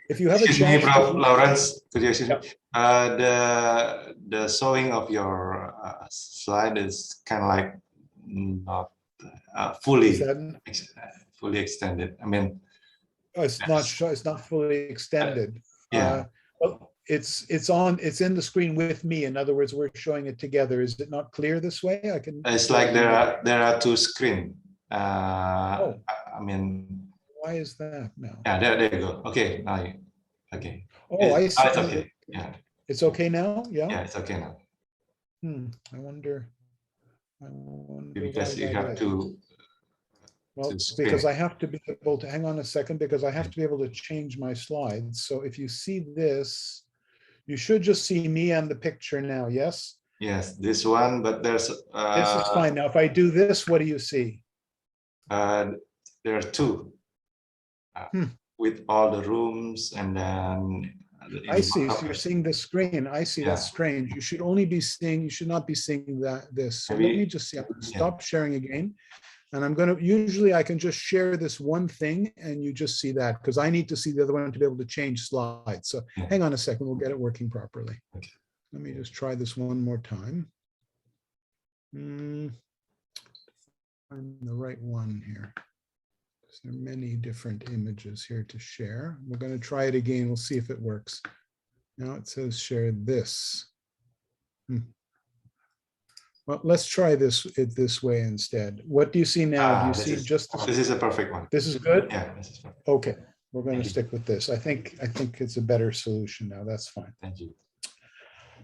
If you have a chance, Prof. Lawrence, could you excuse me? The showing of your slide is kind of like not fully extended. I mean, it's not fully extended. Yeah. Well, it's in the screen with me. In other words, we're showing it together. Is it not clear this way? I can. It's like there are two screens. I mean. Why is that now? Yeah, there you go. Okay, now okay. Oh, I see. It's okay. Yeah. It's okay now. Yeah. Yeah, it's okay now. I wonder because you have to Well, to screen because it. I have to be able to, hang on a second, because I have to be able to change my slides. So if you see this, you should just see me and the picture now, yes? Yes, this one, but there's This is fine. Now, if I do this, what do you see? there are two with all the rooms, and then I see. So you're seeing the screen. I see. That's Yeah. strange. You should only be seeing, you should not be seeing this. So let Maybe- me just see. I'm going to stop sharing again. And I'm going to, usually I can just share this one thing and you just see that, because I need to see the other one to be able to change slides. So Yeah. hang on a second, we'll get it working properly. Okay. Let me just try this one more time. Find the right one here. There are many different images here to share. We're going to try it again. We'll see if it works. Now it says share this. Well, let's try this way instead. What do you see now? Do you see just this is a perfect one. this is good? Yeah, this is perfect. Okay, we're going to Thank you. stick with this. I think it's a better solution now. That's fine. Thank you.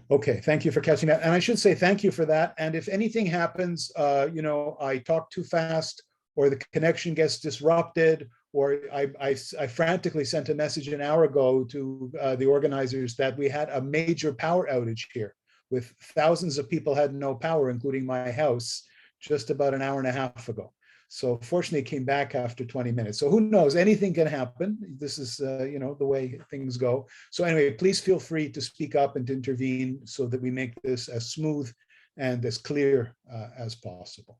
Okay, thank you for catching that. And I should say thank you for that. And if anything happens, I talk too fast, or the connection gets disrupted, or I frantically sent a message an hour ago to the organizers that we had a major power outage here, with thousands of people had no power, including my house, just about an hour and a half ago. So fortunately, it came back after 20 minutes. So who knows, anything can happen. This is, the way things go. So anyway, please feel free to speak up and to intervene so that we make this as smooth and as clear as possible.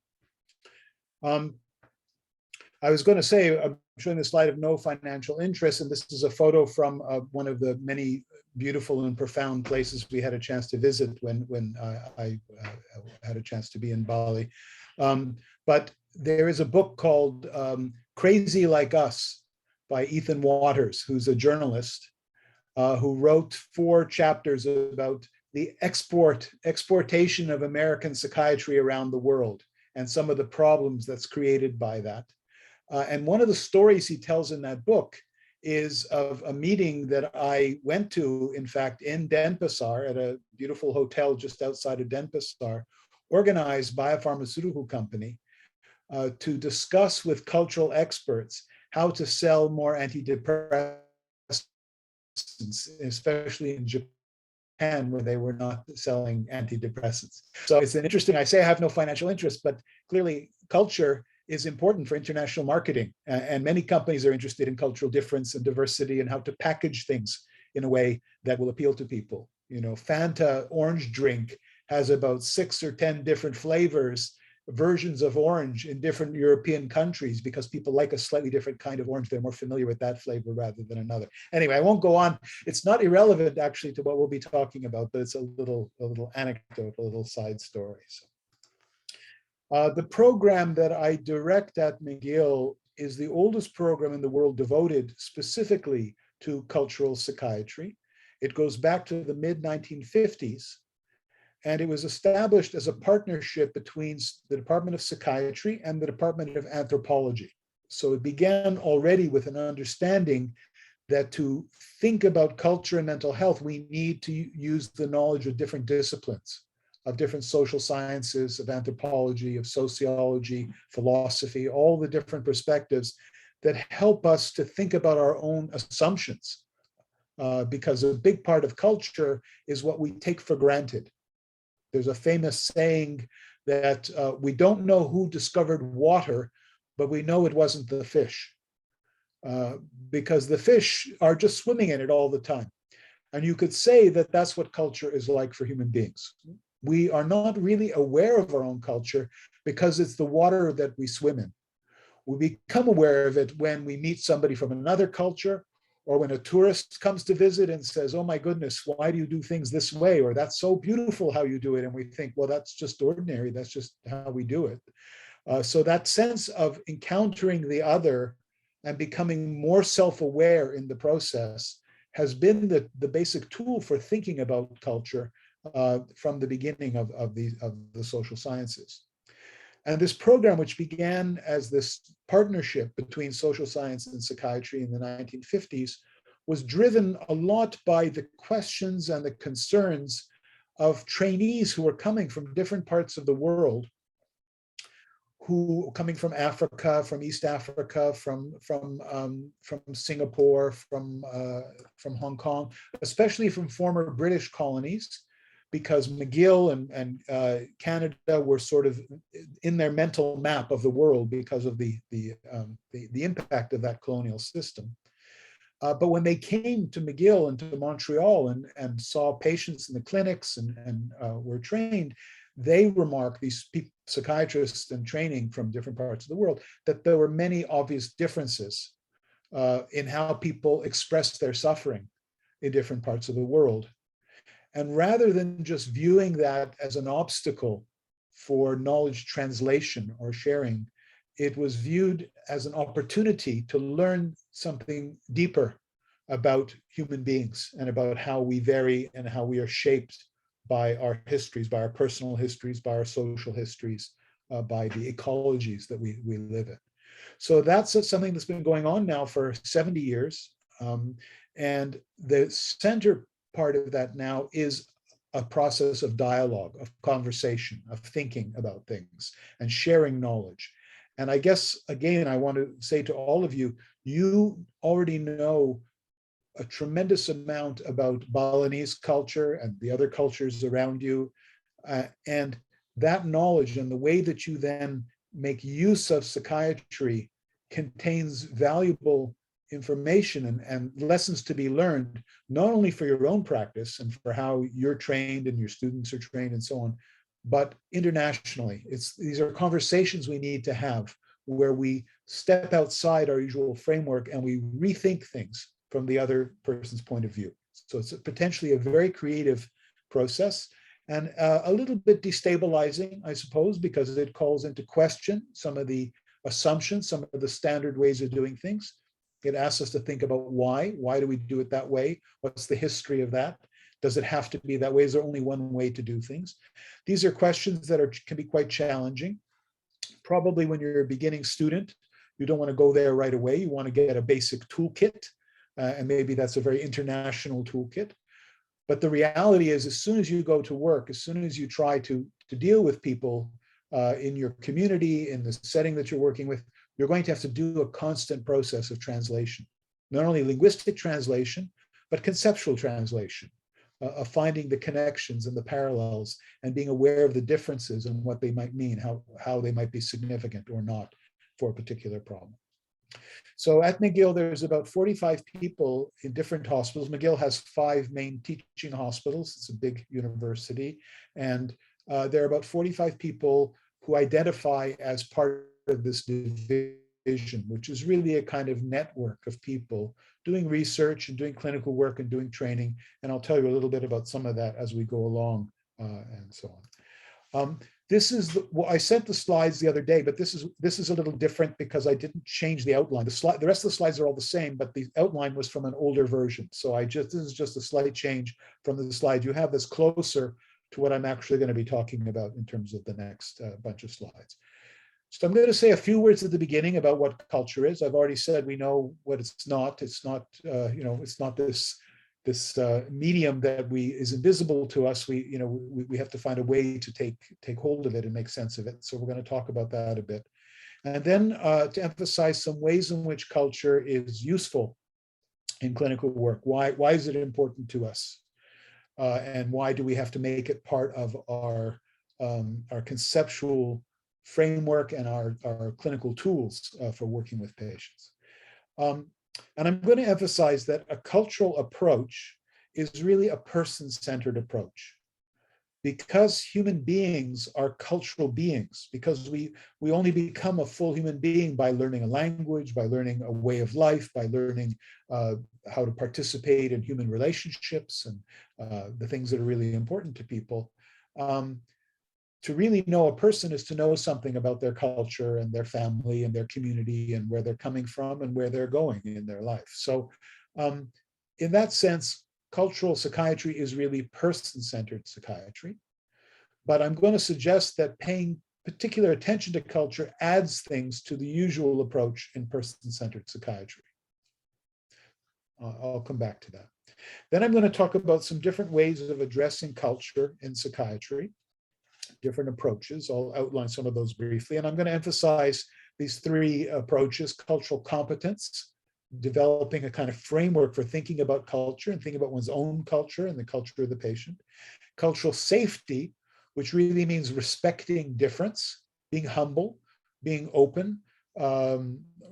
I was going to say, I'm showing the slide of no financial interest, and this is a photo from one of the many beautiful and profound places we had a chance to visit when I had a chance to be in Bali. But there is a book called Crazy Like Us by Ethan Waters, who's a journalist who wrote 4 chapters about the exportation of American psychiatry around the world and some of the problems that's created by that. And one of the stories he tells in that book is of a meeting that I went to, in fact, in Denpasar at a beautiful hotel just outside of Denpasar, organized by a pharmaceutical company to discuss with cultural experts how to sell more antidepressants, especially in Japan, where they were not selling antidepressants. So it's an interesting, I say I have no financial interest, but clearly culture is important for international marketing. And many companies are interested in cultural difference and diversity and how to package things in a way that will appeal to people. Fanta orange drink has about 6 or 10 different flavors, versions of orange in different European countries, because people like a slightly different kind of orange. They're more familiar with that flavor rather than another. Anyway, I won't go on. It's not irrelevant actually to what we'll be talking about, but it's a little anecdote, a little side story. So. The program that I direct at McGill is the oldest program in the world devoted specifically to cultural psychiatry. It goes back to the mid-1950s, and it was established as a partnership between the Department of Psychiatry and the Department of Anthropology. So it began already with an understanding that to think about culture and mental health, we need to use the knowledge of different disciplines, of different social sciences, of anthropology, of sociology, philosophy, all the different perspectives that help us to think about our own assumptions. Because a big part of culture is what we take for granted. There's a famous saying that we don't know who discovered water, but we know it wasn't the fish. Because the fish are just swimming in it all the time. And you could say that that's what culture is like for human beings. We are not really aware of our own culture because it's the water that we swim in. We become aware of it when we meet somebody from another culture, or when a tourist comes to visit and says, oh my goodness, why do you do things this way? Or that's so beautiful how you do it. And we think, well, that's just ordinary. That's just how we do it. So that sense of encountering the other and becoming more self-aware in the process has been the basic tool for thinking about culture from the beginning of the social sciences. And this program, which began as this partnership between social science and psychiatry in the 1950s, was driven a lot by the questions and the concerns of trainees who were coming from different parts of the world, who coming from Africa, from East Africa, from Singapore, from Hong Kong, especially from former British colonies, because McGill and Canada were sort of in their mental map of the world because of the impact of that colonial system. But when they came to McGill and to Montreal and saw patients in the clinics and were trained, they remarked, these psychiatrists in training from different parts of the world, that there were many obvious differences in how people express their suffering in different parts of the world. And rather than just viewing that as an obstacle for knowledge translation or sharing, it was viewed as an opportunity to learn something deeper about human beings and about how we vary and how we are shaped by our histories, by our personal histories, by our social histories, by the ecologies that we live in. So that's something that's been going on now for 70 years. And the center part of that now is a process of dialogue, of conversation, of thinking about things and sharing knowledge. And I guess, again, I want to say to all of you, you already know a tremendous amount about Balinese culture and the other cultures around you. And that knowledge and the way that you then make use of psychiatry contains valuable information and lessons to be learned, not only for your own practice and for how you're trained and your students are trained and so on, but internationally. These are conversations we need to have where we step outside our usual framework and we rethink things from the other person's point of view. So it's potentially a very creative process and a little bit destabilizing, I suppose, because it calls into question some of the assumptions, some of the standard ways of doing things. It asks us to think about why do we do it that way? What's the history of that? Does it have to be that way? Is there only one way to do things? These are questions that can be quite challenging. Probably when you're a beginning student, you don't want to go there right away. You want to get a basic toolkit, and maybe that's a very international toolkit. But the reality is, as soon as you go to work, as soon as you try to deal with people in your community, in the setting that you're working with, you're going to have to do a constant process of translation, not only linguistic translation, but conceptual translation, of finding the connections and the parallels and being aware of the differences and what they might mean, how they might be significant or not for a particular problem. So at McGill, there's about 45 people in different hospitals. McGill has 5 main teaching hospitals. It's a big university. And there are about 45 people who identify as part of this division, which is really a kind of network of people doing research and doing clinical work and doing training. And I'll tell you a little bit about some of that as we go along and so on. This is I sent the slides the other day, but this is a little different because I didn't change the outline. The rest of the slides are all the same, but the outline was from an older version. So this is just a slight change from the slide. You have this closer to what I'm actually going to be talking about in terms of the next bunch of slides. So I'm going to say a few words at the beginning about what culture is. I've already said we know what it's not. It's not, it's not this medium that is invisible to us. We have to find a way to take hold of it and make sense of it. So we're going to talk about that a bit. And then to emphasize some ways in which culture is useful in clinical work. Why is it important to us? And why do we have to make it part of our conceptual framework and our clinical tools for working with patients? And I'm going to emphasize that a cultural approach is really a person-centered approach. Because human beings are cultural beings, because we only become a full human being by learning a language, by learning a way of life, by learning how to participate in human relationships and the things that are really important to people. To really know a person is to know something about their culture and their family and their community and where they're coming from and where they're going in their life. So in that sense, cultural psychiatry is really person-centered psychiatry. But I'm going to suggest that paying particular attention to culture adds things to the usual approach in person-centered psychiatry. I'll come back to that. Then I'm going to talk about some different ways of addressing culture in psychiatry. different approaches. I'll outline some of those briefly, and I'm going to emphasize these three approaches: cultural competence, developing a kind of framework for thinking about culture and thinking about one's own culture and the culture of the patient; cultural safety, which really means respecting difference, being humble, being open,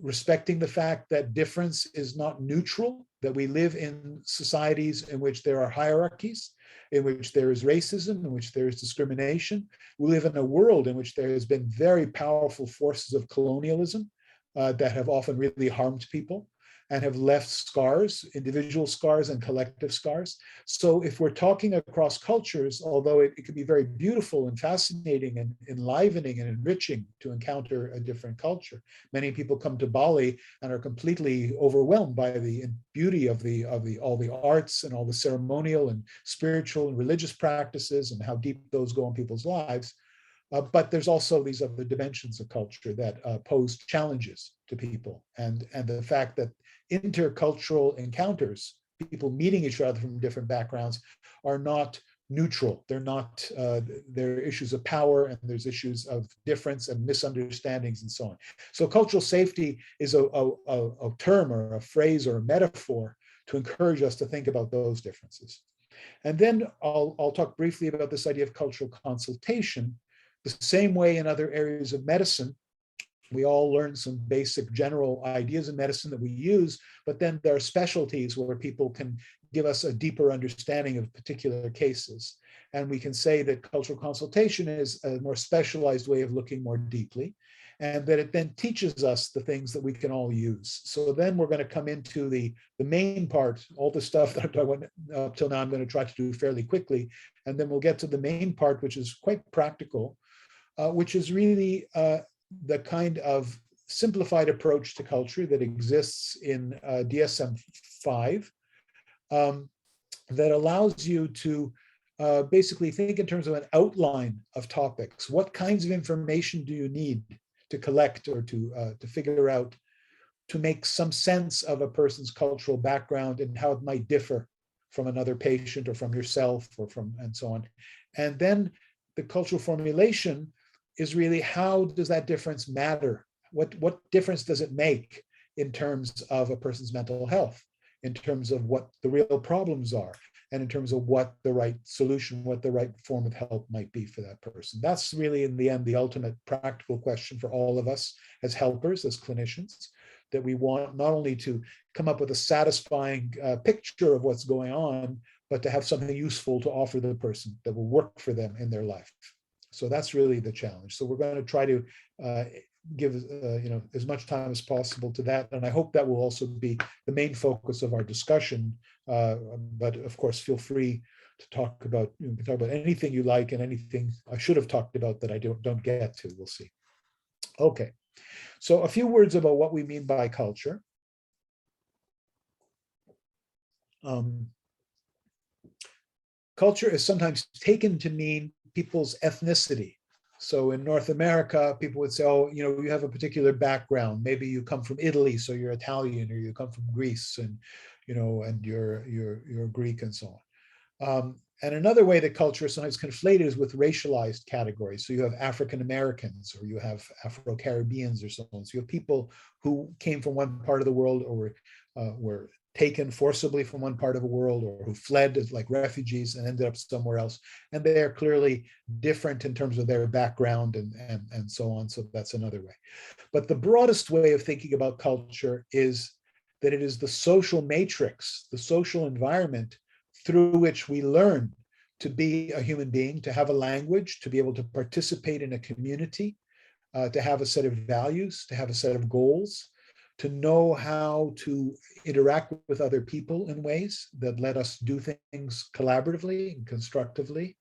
respecting the fact that difference is not neutral, that we live in societies in which there are hierarchies, in which there is racism, in which there is discrimination. We live in a world in which there has been very powerful forces of colonialism that have often really harmed people and have left scars, individual scars and collective scars. So if we're talking across cultures, although it can be very beautiful and fascinating and enlivening and enriching to encounter a different culture, many people come to Bali and are completely overwhelmed by the beauty of all the arts and all the ceremonial and spiritual and religious practices and how deep those go in people's lives. But there's also these other dimensions of culture that pose challenges to people, and the fact that intercultural encounters, people meeting each other from different backgrounds, are not neutral. They're not. There are issues of power, and there's issues of difference and misunderstandings and so on. So cultural safety is a term or a phrase or a metaphor to encourage us to think about those differences. And then I'll talk briefly about this idea of cultural consultation. The same way in other areas of medicine, we all learn some basic general ideas in medicine that we use, but then there are specialties where people can give us a deeper understanding of particular cases. And we can say that cultural consultation is a more specialized way of looking more deeply, and that it then teaches us the things that we can all use. So then we're going to come into the main part, all the stuff that I've done up till now, I'm going to try to do fairly quickly. And then we'll get to the main part, which is quite practical, which is really the kind of simplified approach to culture that exists in DSM-5 that allows you to basically think in terms of an outline of topics. What kinds of information do you need to collect or to figure out to make some sense of a person's cultural background and how it might differ from another patient or from yourself or from, and so on. And then the cultural formulation is really, how does that difference matter? What difference does it make in terms of a person's mental health, in terms of what the real problems are, and in terms of what the right solution, what the right form of help might be for that person? That's really, in the end, the ultimate practical question for all of us as helpers, as clinicians, that we want not only to come up with a satisfying picture of what's going on, but to have something useful to offer the person that will work for them in their life. So that's really the challenge. So we're going to try to give as much time as possible to that, and I hope that will also be the main focus of our discussion. But of course, feel free to talk about anything you like and anything I should have talked about that I don't get to. We'll see. Okay, so a few words about what we mean by culture. Culture is sometimes taken to mean people's ethnicity. So in North America, people would say, oh, you have a particular background. Maybe you come from Italy, so you're Italian, or you come from Greece, and and you're Greek, and so on. And another way that culture is sometimes conflated is with racialized categories. So you have African Americans, or you have Afro-Caribbeans, or so on. So you have people who came from one part of the world, or were taken forcibly from one part of the world, or who fled as like refugees and ended up somewhere else. And they are clearly different in terms of their background and so on. So that's another way. But the broadest way of thinking about culture is that it is the social matrix, the social environment through which we learn to be a human being, to have a language, to be able to participate in a community, to have a set of values, to have a set of goals, to know how to interact with other people in ways that let us do things collaboratively and constructively.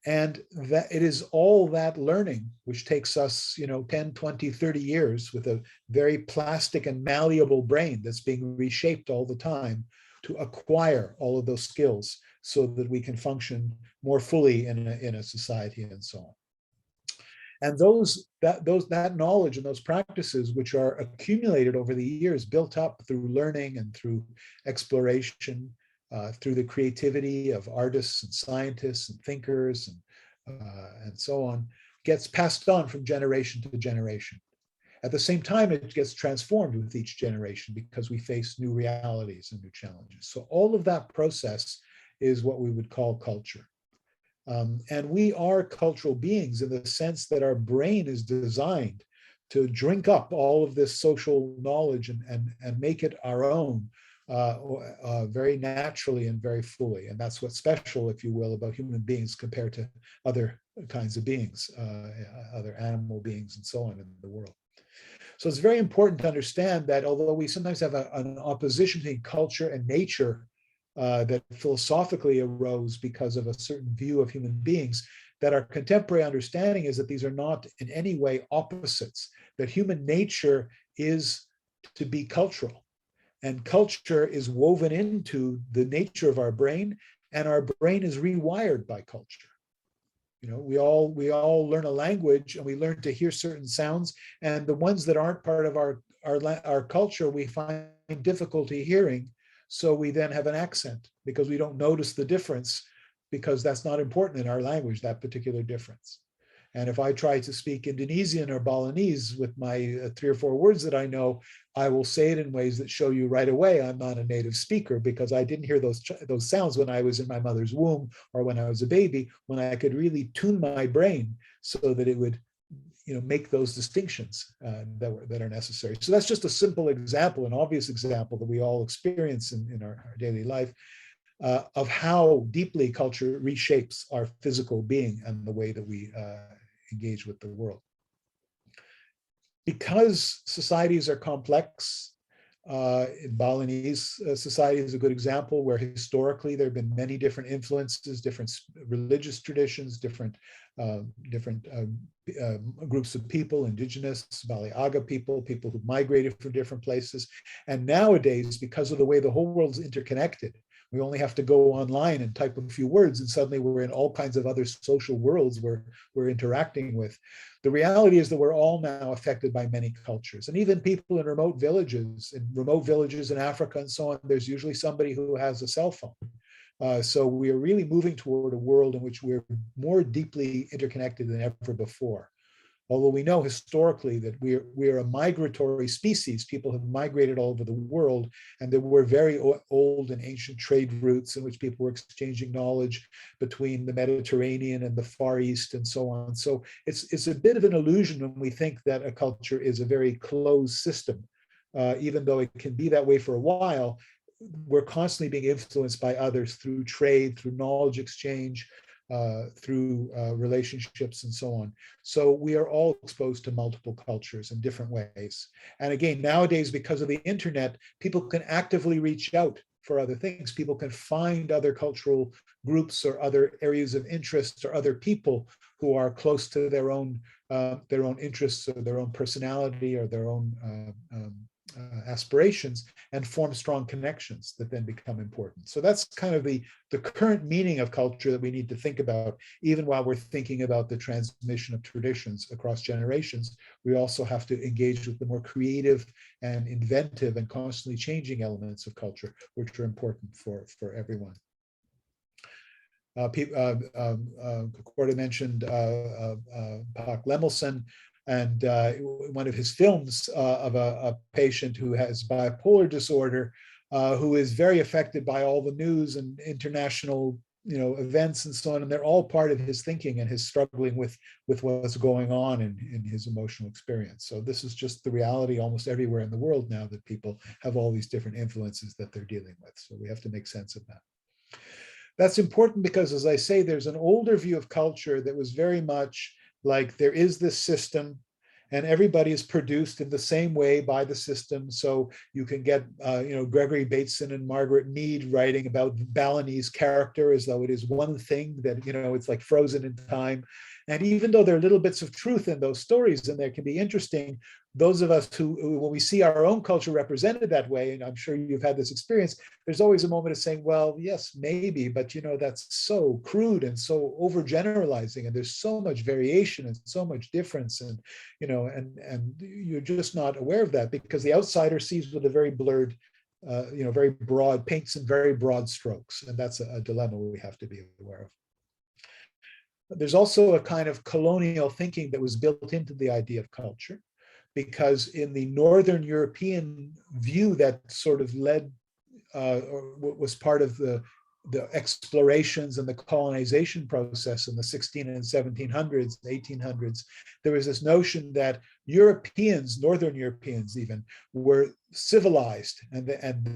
And that it is all that learning, which takes us 10, 20, 30 years with a very plastic and malleable brain that's being reshaped all the time, to acquire all of those skills so that we can function more fully in a society and so on. And that knowledge and those practices, which are accumulated over the years, built up through learning and through exploration, through the creativity of artists and scientists and thinkers and so on, gets passed on from generation to generation. At the same time, it gets transformed with each generation because we face new realities and new challenges. So all of that process is what we would call culture. And we are cultural beings in the sense that our brain is designed to drink up all of this social knowledge and make it our own very naturally and very fully. And that's what's special, if you will, about human beings compared to other kinds of beings, other animal beings and so on in the world. So it's very important to understand that although we sometimes have an opposition between culture and nature that philosophically arose because of a certain view of human beings, that our contemporary understanding is that these are not in any way opposites, that human nature is to be cultural. And culture is woven into the nature of our brain, and our brain is rewired by culture. You know, we all learn a language and we learn to hear certain sounds, and the ones that aren't part of our culture, we find difficulty hearing. So we then have an accent because we don't notice the difference, because that's not important in our language, that particular difference. And if I try to speak Indonesian or Balinese with my 3 or 4 words that I know, I will say it in ways that show you right away I'm not a native speaker, because I didn't hear those sounds when I was in my mother's womb or when I was a baby, when I could really tune my brain so that it would, you know, make those distinctions that are necessary. So that's just a simple example, an obvious example that we all experience in our daily life of how deeply culture reshapes our physical being and the way that we engage with the world. Because societies are complex, Balinese society is a good example where historically there have been many different influences, different religious traditions, different groups of people, indigenous, Bali Aga people who migrated from different places. And nowadays, because of the way the whole world is interconnected, we only have to go online and type a few words, and suddenly we're in all kinds of other social worlds we're interacting with. The reality is that we're all now affected by many cultures. And even people in remote villages in Africa and so on, there's usually somebody who has a cell phone. So we are really moving toward a world in which we're more deeply interconnected than ever before. Although we know historically that we're a migratory species, people have migrated all over the world, and there were very old and ancient trade routes in which people were exchanging knowledge between the Mediterranean and the Far East and so on. So it's a bit of an illusion when we think that a culture is a very closed system, even though it can be that way for a while. We're constantly being influenced by others through trade, through knowledge exchange, through relationships and so on. So we are all exposed to multiple cultures in different ways. And again, nowadays, because of the internet, people can actively reach out for other things. People can find other cultural groups or other areas of interest or other people who are close to their own interests or their own personality or their own aspirations, and form strong connections that then become important. So that's kind of the current meaning of culture that we need to think about, even while we're thinking about the transmission of traditions across generations. We also have to engage with the more creative and inventive and constantly changing elements of culture, which are important for everyone. Corey mentioned Pak Lemelson, and one of his films of a patient who has bipolar disorder, who is very affected by all the news and international, events and so on, and they're all part of his thinking and his struggling with what's going on in his emotional experience. So this is just the reality almost everywhere in the world now, that people have all these different influences that they're dealing with. So we have to make sense of that. That's important because, as I say, there's an older view of culture that was very much like there is this system and everybody is produced in the same way by the system. So you can get, Gregory Bateson and Margaret Mead writing about Balinese character as though it is one thing that, it's like frozen in time. And even though there are little bits of truth in those stories and they can be interesting, those of us who, when we see our own culture represented that way, and I'm sure you've had this experience, there's always a moment of saying, well, yes, maybe, but that's so crude and so overgeneralizing, and there's so much variation and so much difference, and and you're just not aware of that because the outsider sees with a very blurred, very broad, paints in very broad strokes, and that's a dilemma we have to be aware of. There's also a kind of colonial thinking that was built into the idea of culture, because in the Northern European view that sort of led or was part of the explorations and the colonization process in the 16 and 1700s, 1800s, there was this notion that Europeans, Northern Europeans even, were civilized, and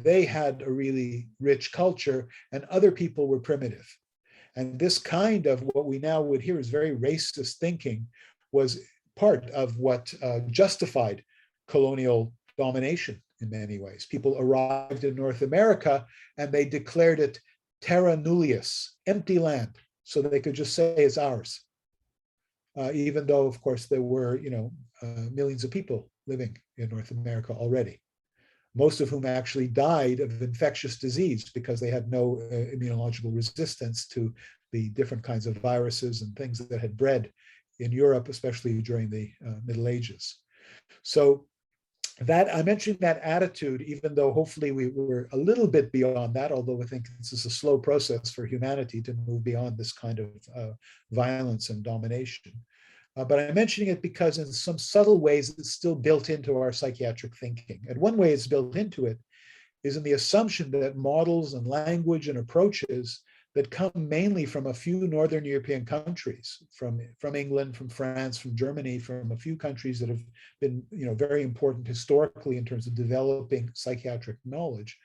they had a really rich culture, and other people were primitive. And this kind of what we now would hear is very racist thinking was part of what justified colonial domination in many ways. People arrived in North America and they declared it terra nullius, empty land, so that they could just say it's ours. Even though, of course, there were, millions of people living in North America already, most of whom actually died of infectious disease because they had no immunological resistance to the different kinds of viruses and things that had bred in Europe, especially during the Middle Ages. So that I mentioned that attitude, even though hopefully we were a little bit beyond that, although I think this is a slow process for humanity to move beyond this kind of violence and domination. But I'm mentioning it because in some subtle ways, it's still built into our psychiatric thinking. And one way it's built into it is in the assumption that models and language and approaches that come mainly from a few Northern European countries, from England, from France, from Germany, from a few countries that have been very important historically in terms of developing psychiatric knowledge,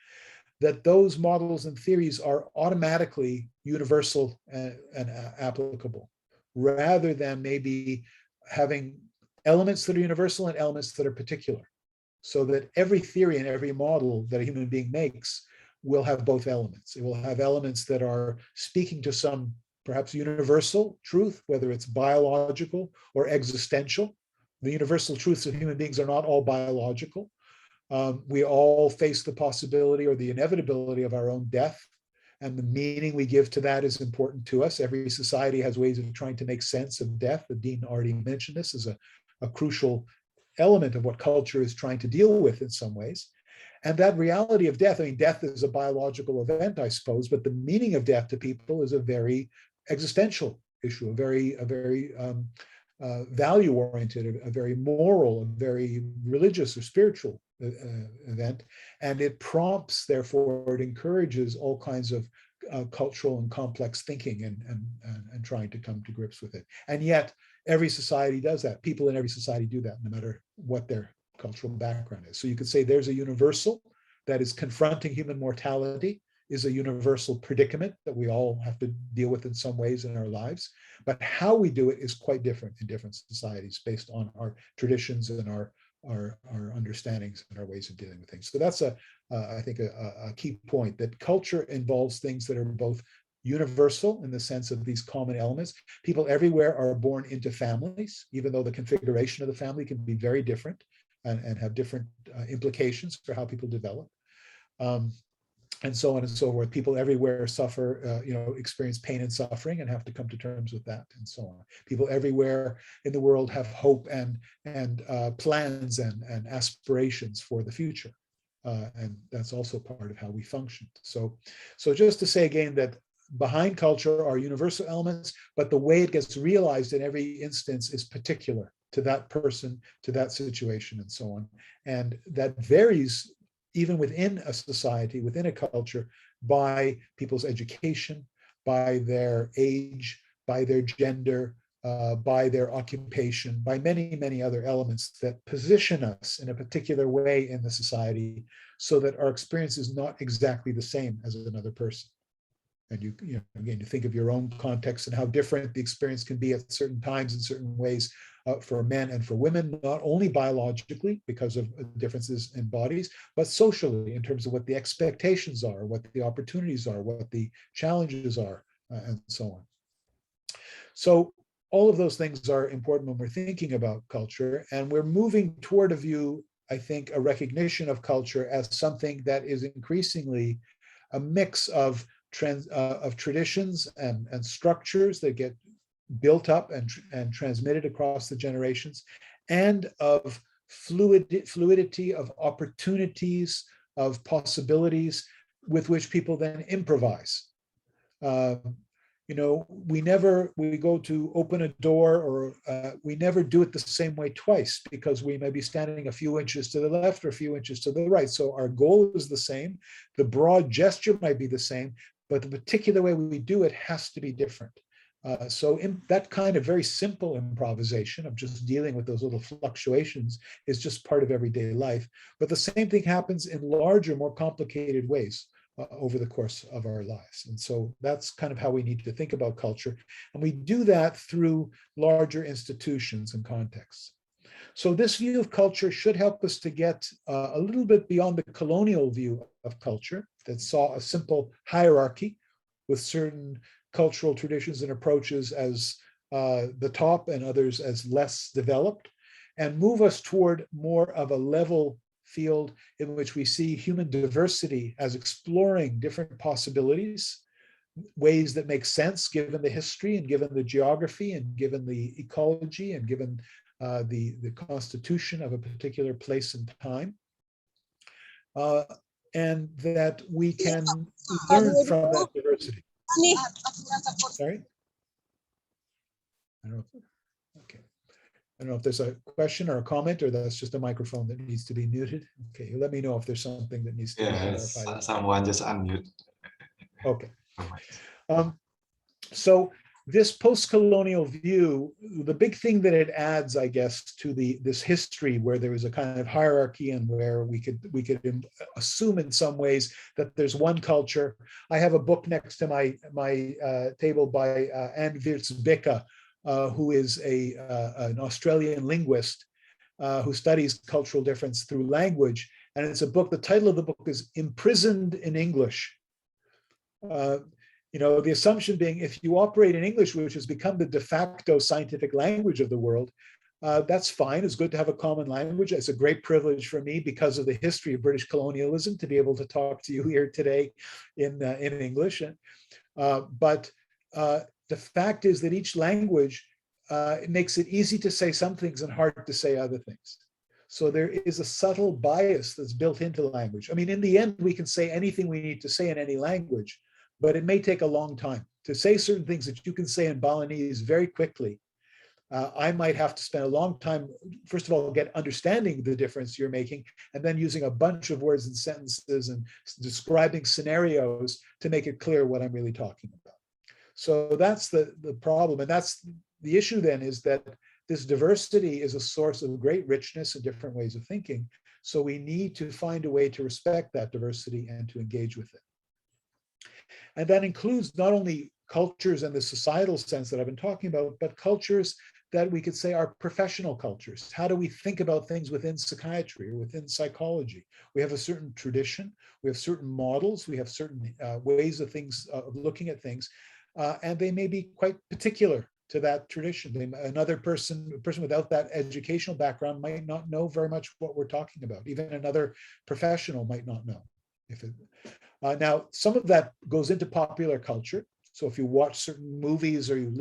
that those models and theories are automatically universal and applicable, rather than maybe having elements that are universal and elements that are particular. So that every theory and every model that a human being makes will have both elements. It will have elements that are speaking to some perhaps universal truth, whether it's biological or existential. The universal truths of human beings are not all biological. We all face the possibility or the inevitability of our own death, and the meaning we give to that is important to us. Every society has ways of trying to make sense of death. The Dean already mentioned this as a crucial element of what culture is trying to deal with in some ways. And that reality of death, death is a biological event, I suppose, but the meaning of death to people is a very existential issue, a very value-oriented, a very moral, a very religious or spiritual event. And it prompts, therefore, it encourages all kinds of cultural and complex thinking and trying to come to grips with it. And yet, every society does that. People in every society do that, no matter what their cultural background is. So you could say there's a universal that is confronting human mortality, is a universal predicament that we all have to deal with in some ways in our lives. But how we do it is quite different in different societies based on our traditions and our understandings and our ways of dealing with things. So that's I think a key point, that culture involves things that are both universal in the sense of these common elements. People everywhere are born into families, even though the configuration of the family can be very different and have different implications for how people develop. And so on and so forth. People everywhere suffer, experience pain and suffering and have to come to terms with that, and so on. People everywhere in the world have hope and plans and aspirations for the future. And that's also part of how we function. So just to say again that behind culture are universal elements, but the way it gets realized in every instance is particular to that person, to that situation, and so on. And that varies even within a society, within a culture, by people's education, by their age, by their gender, by their occupation, by many, many other elements that position us in a particular way in the society so that our experience is not exactly the same as another person. And again, you think of your own context and how different the experience can be at certain times in certain ways for men and for women, not only biologically because of differences in bodies, but socially in terms of what the expectations are, what the opportunities are, what the challenges are, and so on. So all of those things are important when we're thinking about culture, and we're moving toward a view, I think, a recognition of culture as something that is increasingly a mix of traditions and structures that get built up and transmitted across the generations, and of fluidity, of opportunities, of possibilities with which people then improvise. we go to open a door, or we never do it the same way twice, because we may be standing a few inches to the left or a few inches to the right. So our goal is the same. The broad gesture might be the same, but the particular way we do it has to be different. So in that kind of very simple improvisation of just dealing with those little fluctuations is just part of everyday life. But the same thing happens in larger, more complicated ways over the course of our lives. And so that's kind of how we need to think about culture. And we do that through larger institutions and contexts. So this view of culture should help us to get a little bit beyond the colonial view of culture that saw a simple hierarchy with certain cultural traditions and approaches as the top and others as less developed, and move us toward more of a level field in which we see human diversity as exploring different possibilities, ways that make sense given the history and given the geography and given the ecology and given the constitution of a particular place and time. And that we can learn from that diversity. Sorry? I don't know. Okay. I don't know if there's a question or a comment, or that's just a microphone that needs to be muted. Okay, let me know if there's something that needs to be clarified. Someone just unmute. Okay. So this post-colonial view, the big thing that it adds, I guess, to this history where there was a kind of hierarchy and where we could assume in some ways that there's one culture. I have a book next to my table by Anne Wiertz-Becker, who is an Australian linguist who studies cultural difference through language. And it's a book, the title of the book is Imprisoned in English. The assumption being if you operate in English, which has become the de facto scientific language of the world, that's fine. It's good to have a common language. It's a great privilege for me because of the history of British colonialism to be able to talk to you here today in English. But the fact is that each language it makes it easy to say some things and hard to say other things. So there is a subtle bias that's built into language. I mean, in the end, we can say anything we need to say in any language, but it may take a long time. To say certain things that you can say in Balinese very quickly, I might have to spend a long time, first of all, understanding the difference you're making, and then using a bunch of words and sentences and describing scenarios to make it clear what I'm really talking about. So that's the problem. And that's the issue then, is that this diversity is a source of great richness and different ways of thinking. So we need to find a way to respect that diversity and to engage with it. And that includes not only cultures in the societal sense that I've been talking about, but cultures that we could say are professional cultures. How do we think about things within psychiatry or within psychology? We have a certain tradition, we have certain models, we have certain ways of looking at things, and they may be quite particular to that tradition. A person without that educational background might not know very much what we're talking about. Even another professional might not know. Now, some of that goes into popular culture. So if you watch certain movies or you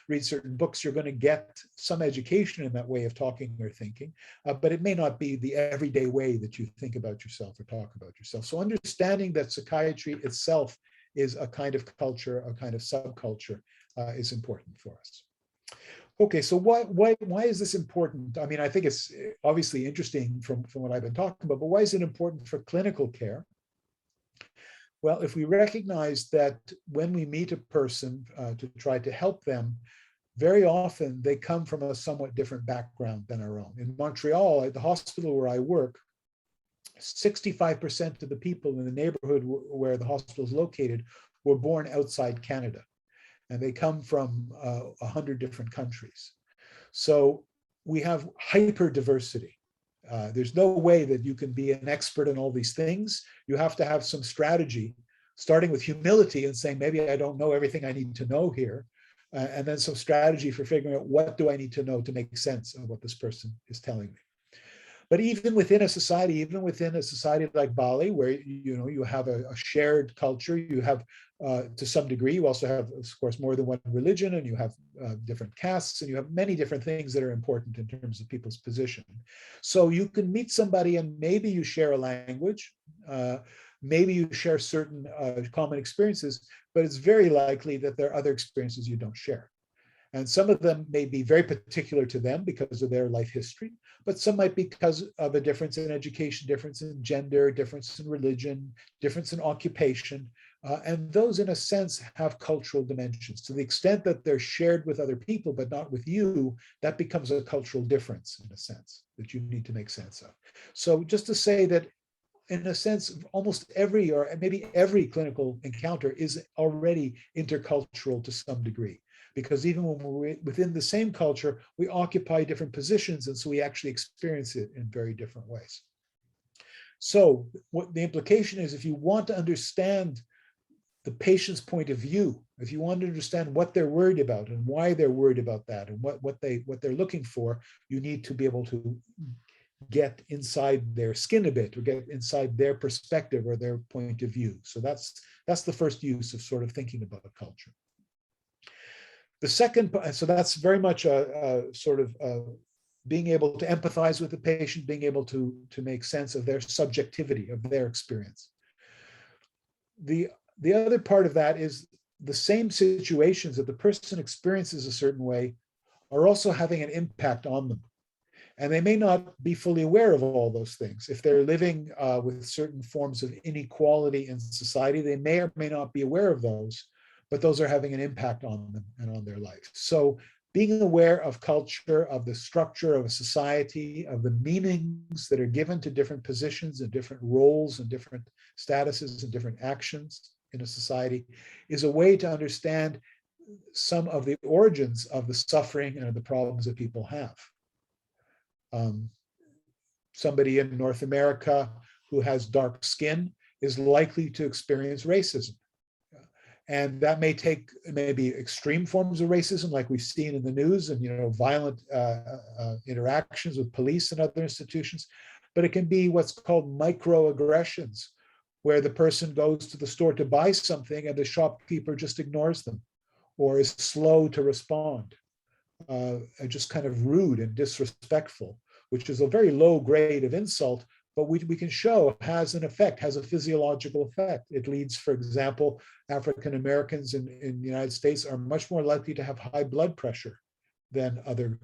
read certain books, you're going to get some education in that way of talking or thinking, but it may not be the everyday way that you think about yourself or talk about yourself. So understanding that psychiatry itself is a kind of culture, a kind of subculture, is important for us. Okay, so why is this important? I mean, I think it's obviously interesting from what I've been talking about, but why is it important for clinical care? Well, if we recognize that when we meet a person to try to help them, very often they come from a somewhat different background than our own. In Montreal, at the hospital where I work, 65% of the people in the neighborhood where the hospital is located were born outside Canada, and they come from 100 different countries. So we have hyper diversity. There's no way that you can be an expert in all these things. You have to have some strategy, starting with humility and saying, maybe I don't know everything I need to know here. And then some strategy for figuring out what do I need to know to make sense of what this person is telling me. But even within a society like Bali, where you have a shared culture, you have to some degree, you also have, of course, more than one religion, and you have different castes, and you have many different things that are important in terms of people's position. So you can meet somebody and maybe you share a language, maybe you share certain common experiences, but it's very likely that there are other experiences you don't share. And some of them may be very particular to them because of their life history, but some might be because of a difference in education, difference in gender, difference in religion, difference in occupation. And those, in a sense, have cultural dimensions. To the extent that they're shared with other people, but not with you, that becomes a cultural difference, in a sense, that you need to make sense of. So just to say that, in a sense, almost every, or maybe every clinical encounter is already intercultural to some degree. Because even when we're within the same culture, we occupy different positions, and so we actually experience it in very different ways. So what the implication is, if you want to understand the patient's point of view, if you want to understand what they're worried about and why they're worried about that and what they're looking for, you need to be able to get inside their skin a bit, or get inside their perspective or their point of view. So that's the first use of sort of thinking about culture. The second, so that's very much a sort of being able to empathize with the patient, being able to make sense of their subjectivity, of their experience. The other part of that is the same situations that the person experiences a certain way are also having an impact on them. And they may not be fully aware of all those things. If they're living with certain forms of inequality in society, they may or may not be aware of those, but those are having an impact on them and on their life. So being aware of culture, of the structure of a society, of the meanings that are given to different positions and different roles and different statuses and different actions in a society is a way to understand some of the origins of the suffering and of the problems that people have. Somebody in North America who has dark skin is likely to experience racism. And that may take maybe extreme forms of racism, like we've seen in the news, and violent interactions with police and other institutions. But it can be what's called microaggressions, where the person goes to the store to buy something and the shopkeeper just ignores them, or is slow to respond, and just kind of rude and disrespectful, which is a very low grade of insult, but we can show has an effect, has a physiological effect. It leads, for example, African Americans in the United States are much more likely to have high blood pressure than other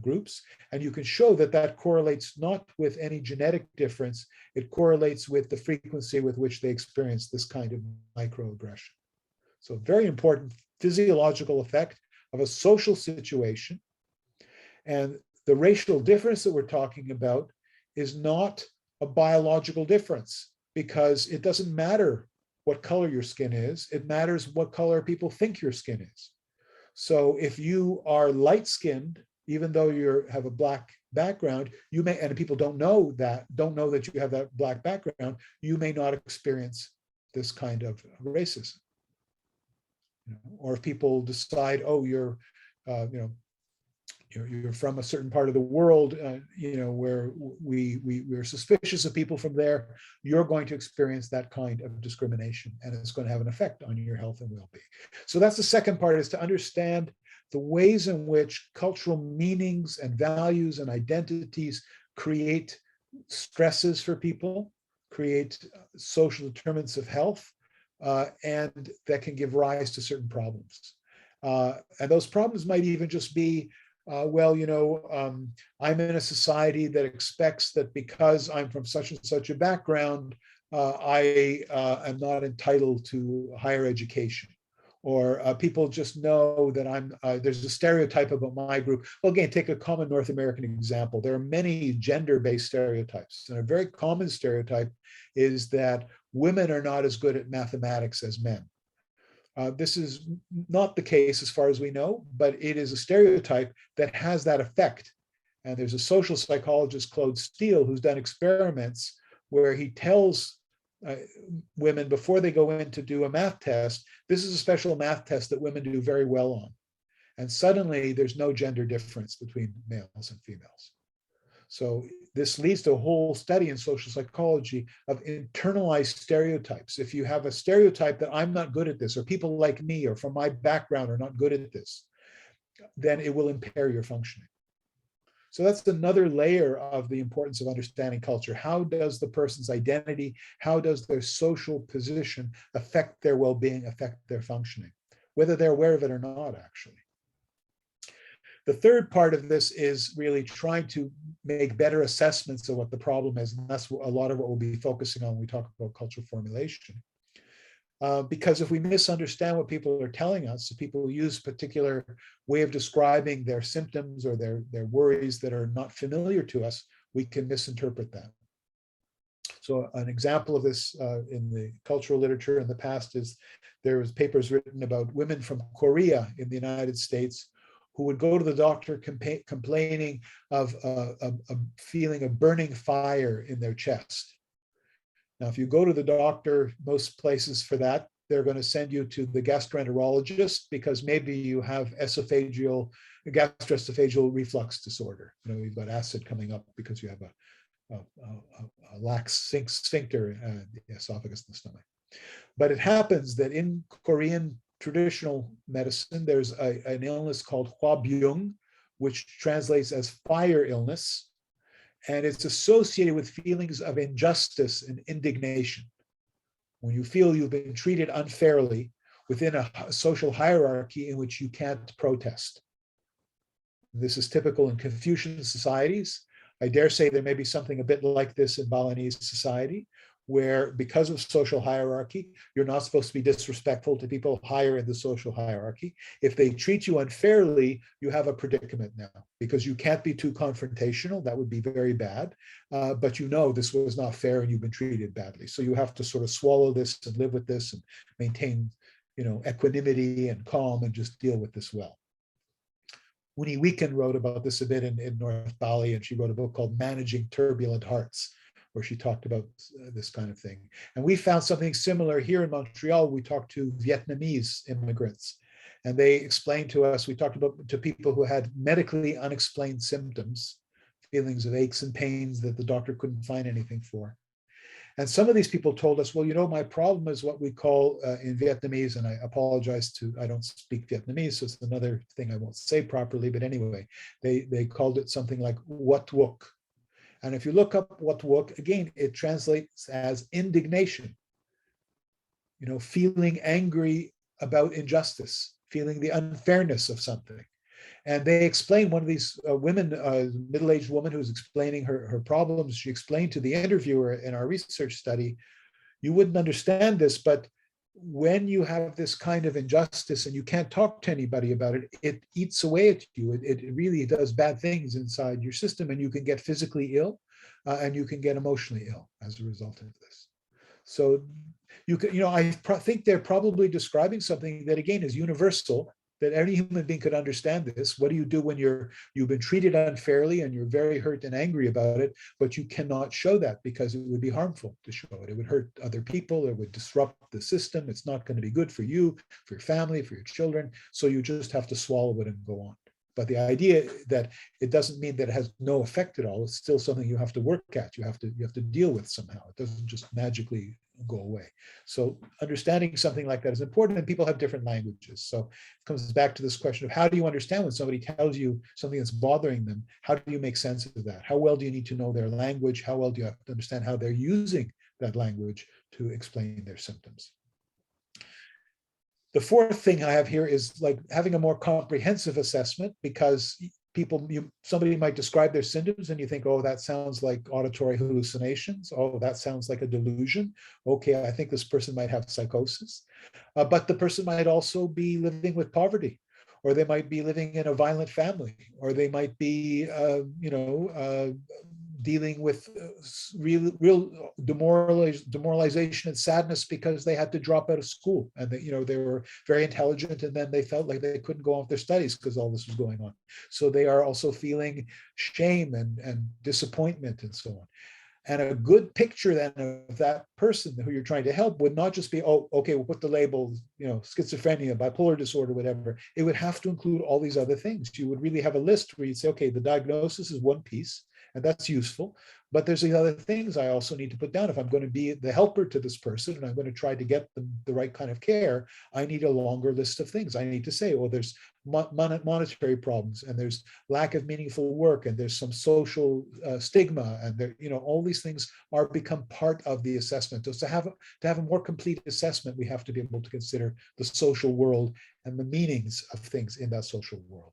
groups. And you can show that that correlates not with any genetic difference, it correlates with the frequency with which they experience this kind of microaggression. So very important physiological effect of a social situation. And the racial difference that we're talking about is not a biological difference, because it doesn't matter what color your skin is, it matters what color people think your skin is. So if you are light-skinned, even though you have a black background, you may, and people don't know that you have that black background, you may not experience this kind of racism. Or if people decide, oh, you're from a certain part of the world, where we're suspicious of people from there, you're going to experience that kind of discrimination, and it's going to have an effect on your health and well-being. So that's the second part, is to understand the ways in which cultural meanings and values and identities create stresses for people, create social determinants of health, and that can give rise to certain problems. And those problems might even just be, I'm in a society that expects that because I'm from such and such a background, I am not entitled to higher education. Or people just know that there's a stereotype about my group. Well, again, take a common North American example. There are many gender-based stereotypes. And a very common stereotype is that women are not as good at mathematics as men. This is not the case as far as we know, but it is a stereotype that has that effect. And there's a social psychologist, Claude Steele, who's done experiments where he tells women before they go in to do a math test, this is a special math test that women do very well on. And suddenly there's no gender difference between males and females. So this leads to a whole study in social psychology of internalized stereotypes. If you have a stereotype that I'm not good at this, or people like me or from my background are not good at this, then it will impair your functioning. So that's another layer of the importance of understanding culture. How does the person's identity, how does their social position affect their well-being, affect their functioning, whether they're aware of it or not, actually. The third part of this is really trying to make better assessments of what the problem is, and that's a lot of what we'll be focusing on when we talk about cultural formulation. Because if we misunderstand what people are telling us, if people use a particular way of describing their symptoms or their worries that are not familiar to us, we can misinterpret that. So an example of this in the cultural literature in the past is there was papers written about women from Korea in the United States who would go to the doctor complaining of a feeling of burning fire in their chest. Now, if you go to the doctor, most places for that, they're going to send you to the gastroenterologist because maybe you have gastroesophageal reflux disorder. You know, you've got acid coming up because you have a lax sphincter, the esophagus and the stomach. But it happens that in Korean traditional medicine, there's an illness called hwabyung, which translates as fire illness. And it's associated with feelings of injustice and indignation. When you feel you've been treated unfairly within a social hierarchy in which you can't protest. This is typical in Confucian societies. I dare say there may be something a bit like this in Balinese society, where because of social hierarchy, you're not supposed to be disrespectful to people higher in the social hierarchy. If they treat you unfairly, you have a predicament now because you can't be too confrontational. That would be very bad. But you know this was not fair and you've been treated badly. So you have to sort of swallow this and live with this and maintain, you know, equanimity and calm and just deal with this well. Winnie Weekend wrote about this a bit in North Bali, and she wrote a book called Managing Turbulent Hearts, where she talked about this kind of thing. And we found something similar here in Montreal. We talked to Vietnamese immigrants, and they explained to us, we talked to people who had medically unexplained symptoms, feelings of aches and pains that the doctor couldn't find anything for. And some of these people told us, well, you know, my problem is what we call in Vietnamese, and I apologize I don't speak Vietnamese, so it's another thing I won't say properly, but anyway, they called it something like what wook. And if you look up what wook, again, it translates as indignation, you know, feeling angry about injustice, feeling the unfairness of something. And they explained, one of these women, middle-aged woman who's explaining her problems, she explained to the interviewer in our research study, you wouldn't understand this, but when you have this kind of injustice and you can't talk to anybody about it, it eats away at you. It really does bad things inside your system, and you can get physically ill and you can get emotionally ill as a result of this. So you can, you know, I think they're probably describing something that again is universal, that every human being could understand this. What do you do when you've been treated unfairly and you're very hurt and angry about it, but you cannot show that because it would be harmful to show it. It would hurt other people, it would disrupt the system. It's not going to be good for you, for your family, for your children. So you just have to swallow it and go on. But the idea that it doesn't mean that it has no effect at all. It's still something you have to work at. You have to deal with somehow. It doesn't just magically go away. So understanding something like that is important, and people have different languages. So it comes back to this question of how do you understand when somebody tells you something that's bothering them? How do you make sense of that? How well do you need to know their language? How well do you have to understand how they're using that language to explain their symptoms? The fourth thing I have here is like having a more comprehensive assessment, because somebody might describe their symptoms and you think, oh, that sounds like auditory hallucinations. Oh, that sounds like a delusion. Okay, I think this person might have psychosis. But the person might also be living with poverty, or they might be living in a violent family, or they might be, dealing with real demoralization and sadness because they had to drop out of school, and they were very intelligent, and then they felt like they couldn't go on with their studies because all this was going on. So they are also feeling shame and disappointment and so on. And a good picture then of that person who you're trying to help would not just be, oh, okay, we'll put the label, schizophrenia, bipolar disorder, whatever. It would have to include all these other things. You would really have a list where you'd say, okay, the diagnosis is one piece, and that's useful. But there's the other things I also need to put down. If I'm going to be the helper to this person and I'm going to try to get them the right kind of care, I need a longer list of things. I need to say, well, there's monetary problems, and there's lack of meaningful work, and there's some social stigma, and there, all these things are become part of the assessment. So to have a more complete assessment, we have to be able to consider the social world and the meanings of things in that social world.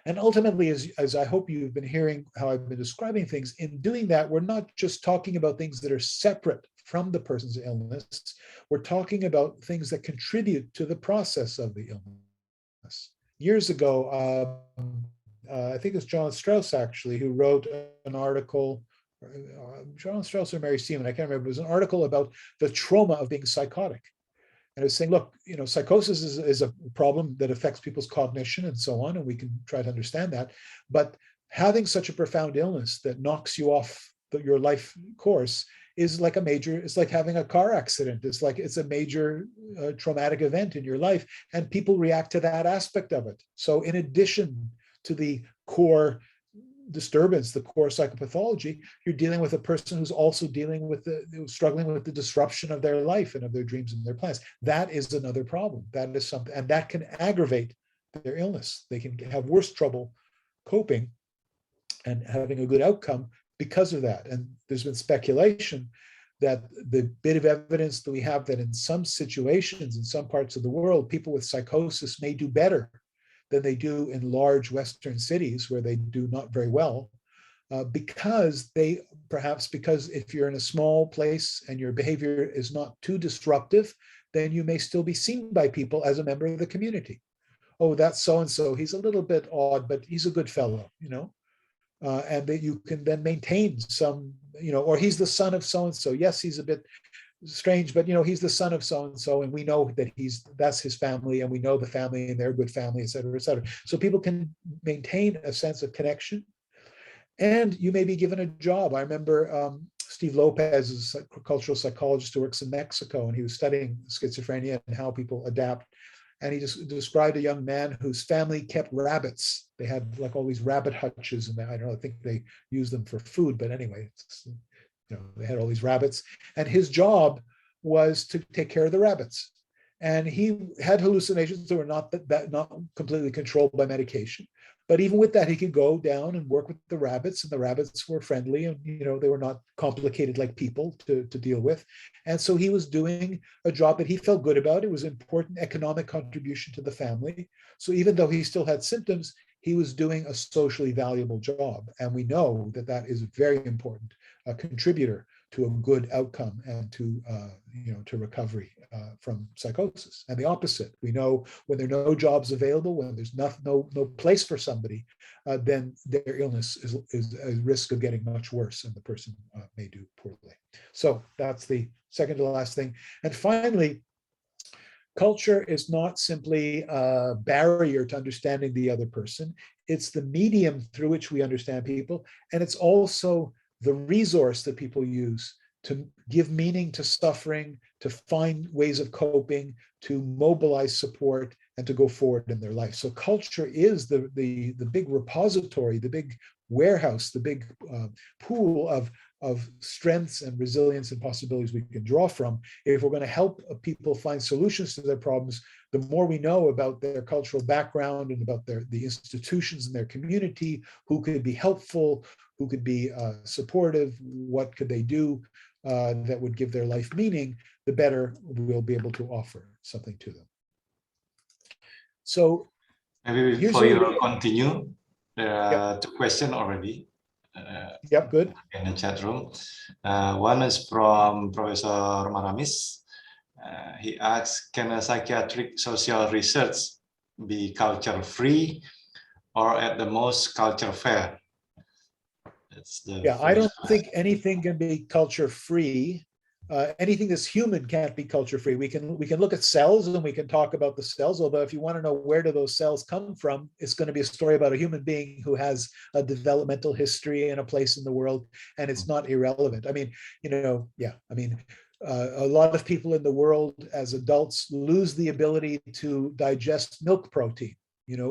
And ultimately, as I hope you've been hearing how I've been describing things, in doing that, we're not just talking about things that are separate from the person's illness. We're talking about things that contribute to the process of the illness. Years ago, I think it's John Strauss actually, who wrote an article, John Strauss or Mary Seaman, I can't remember, it was an article about the trauma of being psychotic. And it's saying, look, psychosis is a problem that affects people's cognition and so on, and we can try to understand that. But having such a profound illness that knocks you off your life course is like it's like having a car accident. It's a major traumatic event in your life, and people react to that aspect of it. So in addition to the core disturbance, the core psychopathology, you're dealing with a person who's also struggling with the disruption of their life and of their dreams and their plans. That is another problem. That is something, and that can aggravate their illness. They can have worse trouble coping and having a good outcome because of that. And there's been speculation that the bit of evidence that we have that in some situations, in some parts of the world, people with psychosis may do better than they do in large Western cities where they do not very well, because if you're in a small place and your behavior is not too disruptive, then you may still be seen by people as a member of the community. Oh, that's so-and-so, he's a little bit odd, but he's a good fellow, and that you can then maintain some, or he's the son of so-and-so. Yes, he's a bit strange, but he's the son of so-and-so, and we know that that's his family, and we know the family and they're a good family, et cetera, et cetera. So people can maintain a sense of connection, and you may be given a job. I remember Steve Lopez is a cultural psychologist who works in Mexico, and he was studying schizophrenia and how people adapt. And he just described a young man whose family kept rabbits. They had like all these rabbit hutches, and I don't know, I think they use them for food, but anyway, they had all these rabbits, and his job was to take care of the rabbits. And he had hallucinations that were not completely controlled by medication. But even with that, he could go down and work with the rabbits, and the rabbits were friendly, and they were not complicated like people to deal with. And so he was doing a job that he felt good about. It was an important economic contribution to the family. So even though he still had symptoms, he was doing a socially valuable job. And we know that that is very important. A contributor to a good outcome and to recovery from psychosis. And the opposite, we know when there are no jobs available, when there's no place for somebody, then their illness is a risk of getting much worse, and the person may do poorly. So that's the second to last thing. And finally, culture is not simply a barrier to understanding the other person. It's the medium through which we understand people, and it's also the resource that people use to give meaning to suffering, to find ways of coping, to mobilize support, and to go forward in their life. So culture is the big repository, the big warehouse, the big pool of strengths and resilience and possibilities we can draw from. If we're going to help people find solutions to their problems, the more we know about their cultural background and about the institutions in their community, who could be helpful, who could be supportive, what could they do that would give their life meaning, the better we'll be able to offer something to them. So maybe before you continue, there are two questions already. Yep, good. In the chat room. One is from Professor Maramis. He asks, can a psychiatric social research be culture-free or at the most culture-fair? I don't think anything can be culture-free. Anything that's human can't be culture-free. We can look at cells and we can talk about the cells, although if you want to know where do those cells come from, it's going to be a story about a human being who has a developmental history and a place in the world, and it's not irrelevant. I mean, a lot of people in the world as adults lose the ability to digest milk protein.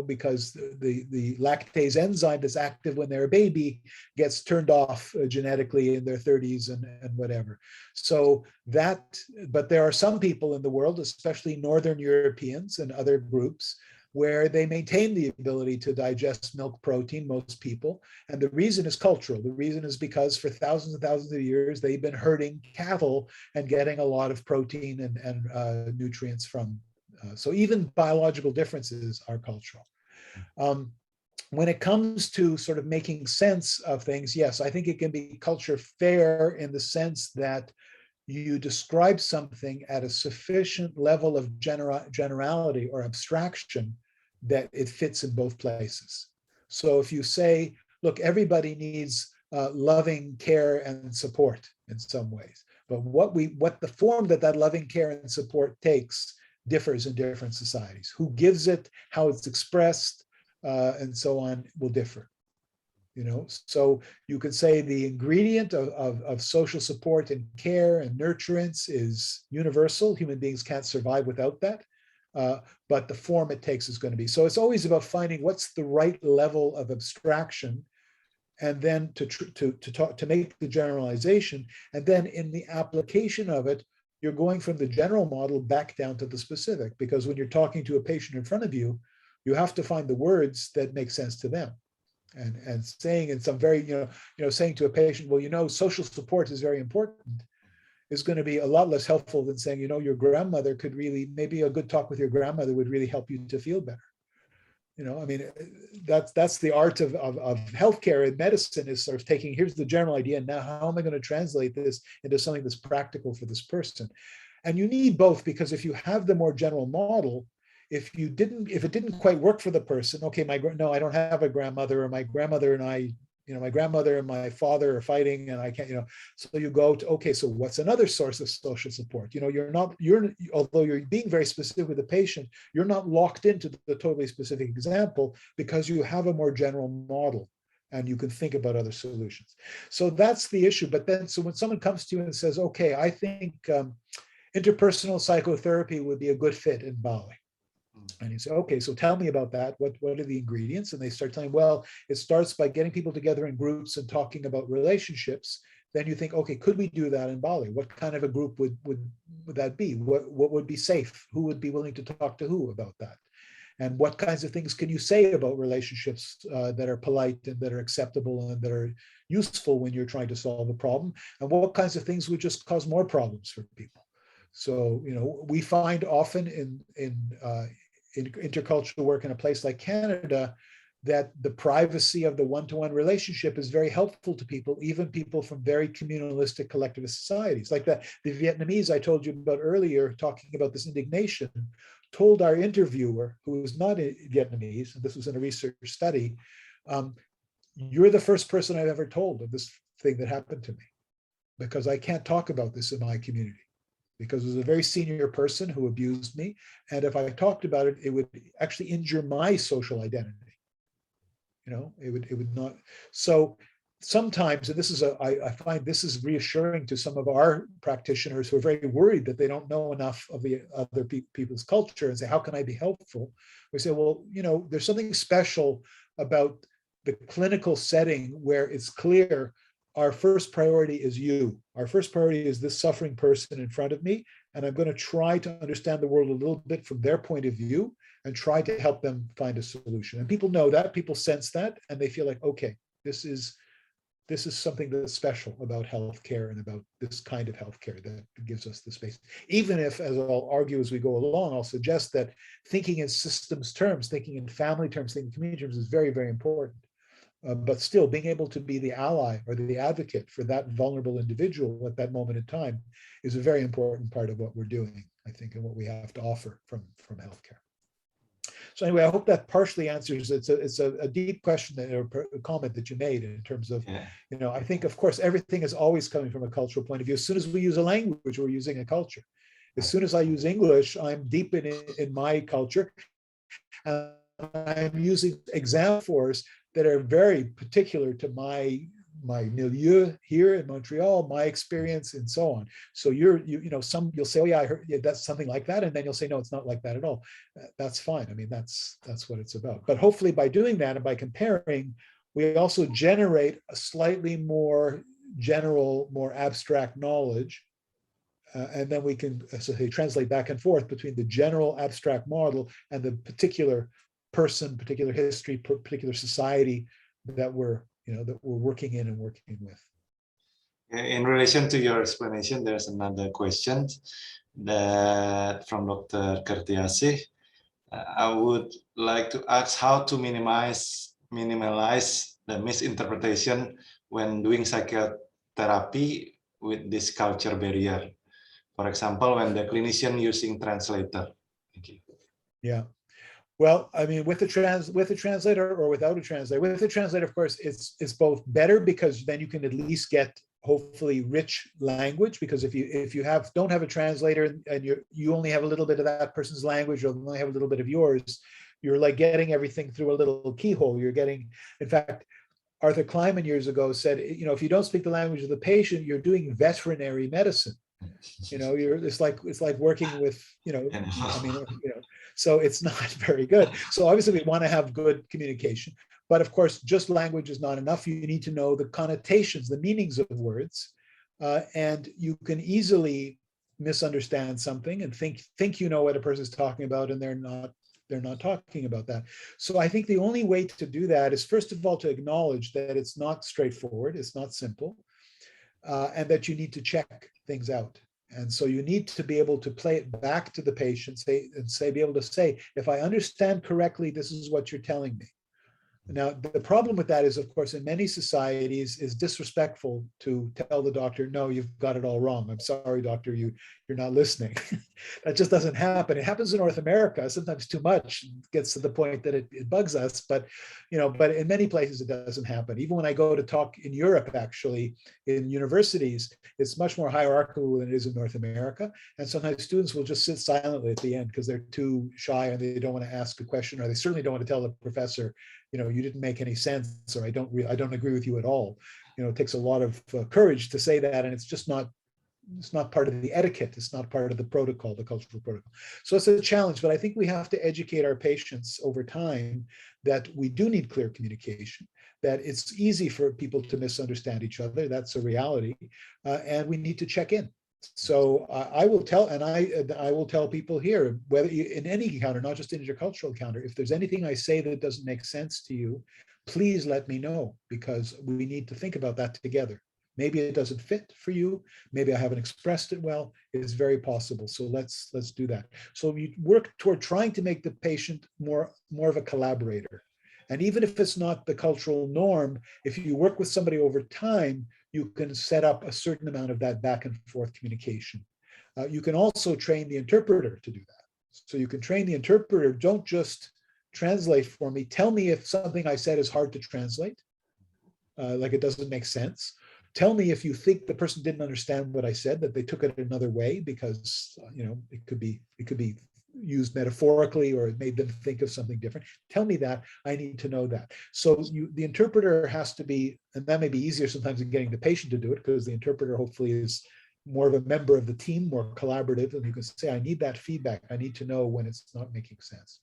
because the lactase enzyme that's active when they're a baby gets turned off genetically in their 30s and whatever. So but there are some people in the world, especially Northern Europeans and other groups, where they maintain the ability to digest milk protein, most people. And the reason is cultural. The reason is because for thousands and thousands of years, they've been herding cattle and getting a lot of protein and nutrients from. So even biological differences are cultural. When it comes to sort of making sense of things, yes, I think it can be culture fair in the sense that you describe something at a sufficient level of generality or abstraction that it fits in both places. So if you say, look, everybody needs loving care and support in some ways, but what the form that loving care and support takes differs in different societies. Who gives it, how it's expressed, and so on will differ. So you could say the ingredient of social support and care and nurturance is universal. Human beings can't survive without that. But the form it takes is going to be. So it's always about finding what's the right level of abstraction, and then to make the generalization. And then in the application of it, you're going from the general model back down to the specific, because when you're talking to a patient in front of you, you have to find the words that make sense to them. And saying in some very, saying to a patient, well, social support is very important, is going to be a lot less helpful than saying, your grandmother could really, maybe a good talk with your grandmother would really help you to feel better. That's the art of healthcare and medicine, is sort of taking, here's the general idea, and now how am I going to translate this into something that's practical for this person? And you need both, because if you have the more general model, if it didn't quite work for the person, okay, no, I don't have a grandmother, or my grandmother and I, my grandmother and my father are fighting and I can't, so you go to, okay, so what's another source of social support? Although you're being very specific with the patient, you're not locked into the totally specific example, because you have a more general model and you can think about other solutions. So that's the issue. But then, so when someone comes to you and says, okay, I think interpersonal psychotherapy would be a good fit in Bali. And you say, okay, so tell me about that. What are the ingredients? And they start telling, well, it starts by getting people together in groups and talking about relationships. Then you think, okay, could we do that in Bali? What kind of a group would that be? What would be safe? Who would be willing to talk to who about that? And what kinds of things can you say about relationships that are polite and that are acceptable and that are useful when you're trying to solve a problem? And what kinds of things would just cause more problems for people? So, we find often in intercultural work in a place like Canada, that the privacy of the one-to-one relationship is very helpful to people, even people from very communalistic collectivist societies. Like the Vietnamese I told you about earlier, talking about this indignation, told our interviewer, who was not Vietnamese, and this was in a research study, you're the first person I've ever told of this thing that happened to me, because I can't talk about this in my community, because it was a very senior person who abused me. And if I talked about it, it would actually injure my social identity. It would not. So sometimes, and this is I find this is reassuring to some of our practitioners who are very worried that they don't know enough of the other people's culture, and say, how can I be helpful? We say, well, there's something special about the clinical setting where it's clear our first priority is you. Our first priority is this suffering person in front of me, and I'm going to try to understand the world a little bit from their point of view and try to help them find a solution. And people know that, people sense that, and they feel like, okay, this is something that's special about healthcare and about this kind of healthcare that gives us the space. Even if, as I'll argue as we go along, I'll suggest that thinking in systems terms, thinking in family terms, thinking in community terms is very, very important. But still, being able to be the ally or the advocate for that vulnerable individual at that moment in time is a very important part of what we're doing, I think, and what we have to offer from healthcare. So anyway, I hope that partially answers. It's a deep question or a comment that you made in terms of, I think, of course, everything is always coming from a cultural point of view. As soon as we use a language, we're using a culture. As soon as I use English, I'm deep in my culture. And I'm using examples that are very particular to my milieu here in Montreal, my experience, and so on. So you'll say, oh yeah, I heard that's something like that, and then you'll say, no, it's not like that at all. That's fine. I mean, that's what it's about. But hopefully by doing that and by comparing, we also generate a slightly more general, more abstract knowledge. And then we can translate back and forth between the general abstract model and the particular person, particular history, particular society that we're working in and working with. In relation to your explanation, there's another question that from Dr. Kartiasih. I would like to ask how to minimize the misinterpretation when doing psychotherapy with this culture barrier. For example, when the clinician using translator. Thank you. Yeah. Well, I mean, with a translator or without a translator. With a translator, of course, it's both better because then you can at least get hopefully rich language, because if you don't have a translator and you only have a little bit of that person's language or only have a little bit of yours, you're like getting everything through a little keyhole. You're getting, in fact, Arthur Kleinman years ago said, if you don't speak the language of the patient, you're doing veterinary medicine. It's like working with, so it's not very good. So obviously we want to have good communication, but of course, just language is not enough. You need to know the connotations, the meanings of words, and you can easily misunderstand something and think you know what a person is talking about, and they're not talking about that. So I think the only way to do that is, first of all, to acknowledge that it's not straightforward, it's not simple, and that you need to check things out. And so you need to be able to play it back to the patient, be able to say, if I understand correctly, this is what you're telling me. Now, the problem with that is, of course, in many societies, is disrespectful to tell the doctor, no, you've got it all wrong. I'm sorry, doctor, you're not listening. That just doesn't happen. It happens in North America, sometimes too much. It gets to the point that it bugs us, but in many places it doesn't happen. Even when I go to talk in Europe, actually, in universities, it's much more hierarchical than it is in North America. And sometimes students will just sit silently at the end because they're too shy and they don't want to ask a question, or they certainly don't want to tell the professor, you didn't make any sense, or I don't agree with you at all. It takes a lot of courage to say that, and it's not part of the etiquette. It's not part of the protocol, the cultural protocol. So it's a challenge, but I think we have to educate our patients over time that we do need clear communication, that it's easy for people to misunderstand each other. That's a reality, and we need to check in. So I will tell people here, whether in any encounter, not just in intercultural encounter, if there's anything I say that doesn't make sense to you, please let me know, because we need to think about that together. Maybe it doesn't fit for you. Maybe I haven't expressed it well. It's very possible. So let's do that. So you work toward trying to make the patient more of a collaborator. And even if it's not the cultural norm, if you work with somebody over time, you can set up a certain amount of that back and forth communication. You can also train the interpreter to do that. So you can train the interpreter, don't just translate for me. Tell me if something I said is hard to translate, like it doesn't make sense. Tell me if you think the person didn't understand what I said, that they took it another way, because it could be used metaphorically, or it made them think of something different. Tell me that. I need to know that. So the interpreter has to be, and that may be easier sometimes than getting the patient to do it, because the interpreter hopefully is more of a member of the team, more collaborative, and you can say, I need that feedback. I need to know when it's not making sense.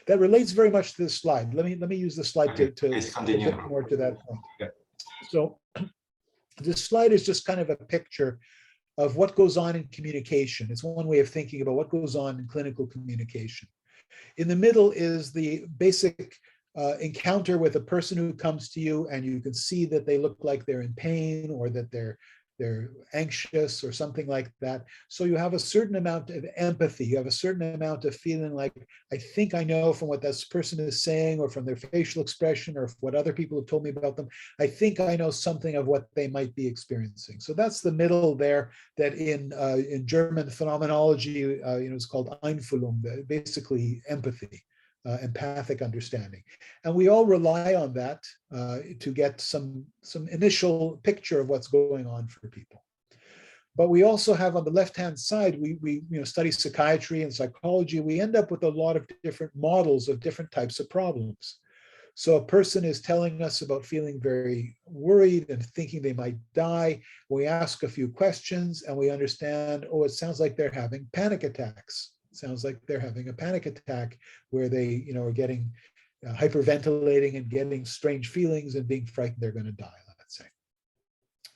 That relates very much to this slide. Let me use the slide to get more to that point. Yeah. So this slide is just kind of a picture of what goes on in communication. It's one way of thinking about what goes on in clinical communication. In the middle is the basic encounter with a person who comes to you, and you can see that they look like they're in pain, or that they're anxious or something like that. So you have a certain amount of empathy. You have a certain amount of feeling like, I think I know from what this person is saying, or from their facial expression, or what other people have told me about them, I think I know something of what they might be experiencing. So that's the middle there, that in German phenomenology, it's called Einfühlung, basically empathy. Empathic understanding, and we all rely on that to get some initial picture of what's going on for people. But we also have, on the left-hand side, we study psychiatry and psychology. We end up with a lot of different models of different types of problems. So a person is telling us about feeling very worried and thinking they might die. We ask a few questions and we understand, oh, it sounds like they're having panic attacks. It sounds like they're having a panic attack where they, are getting hyperventilating and getting strange feelings and being frightened they're going to die, let's say.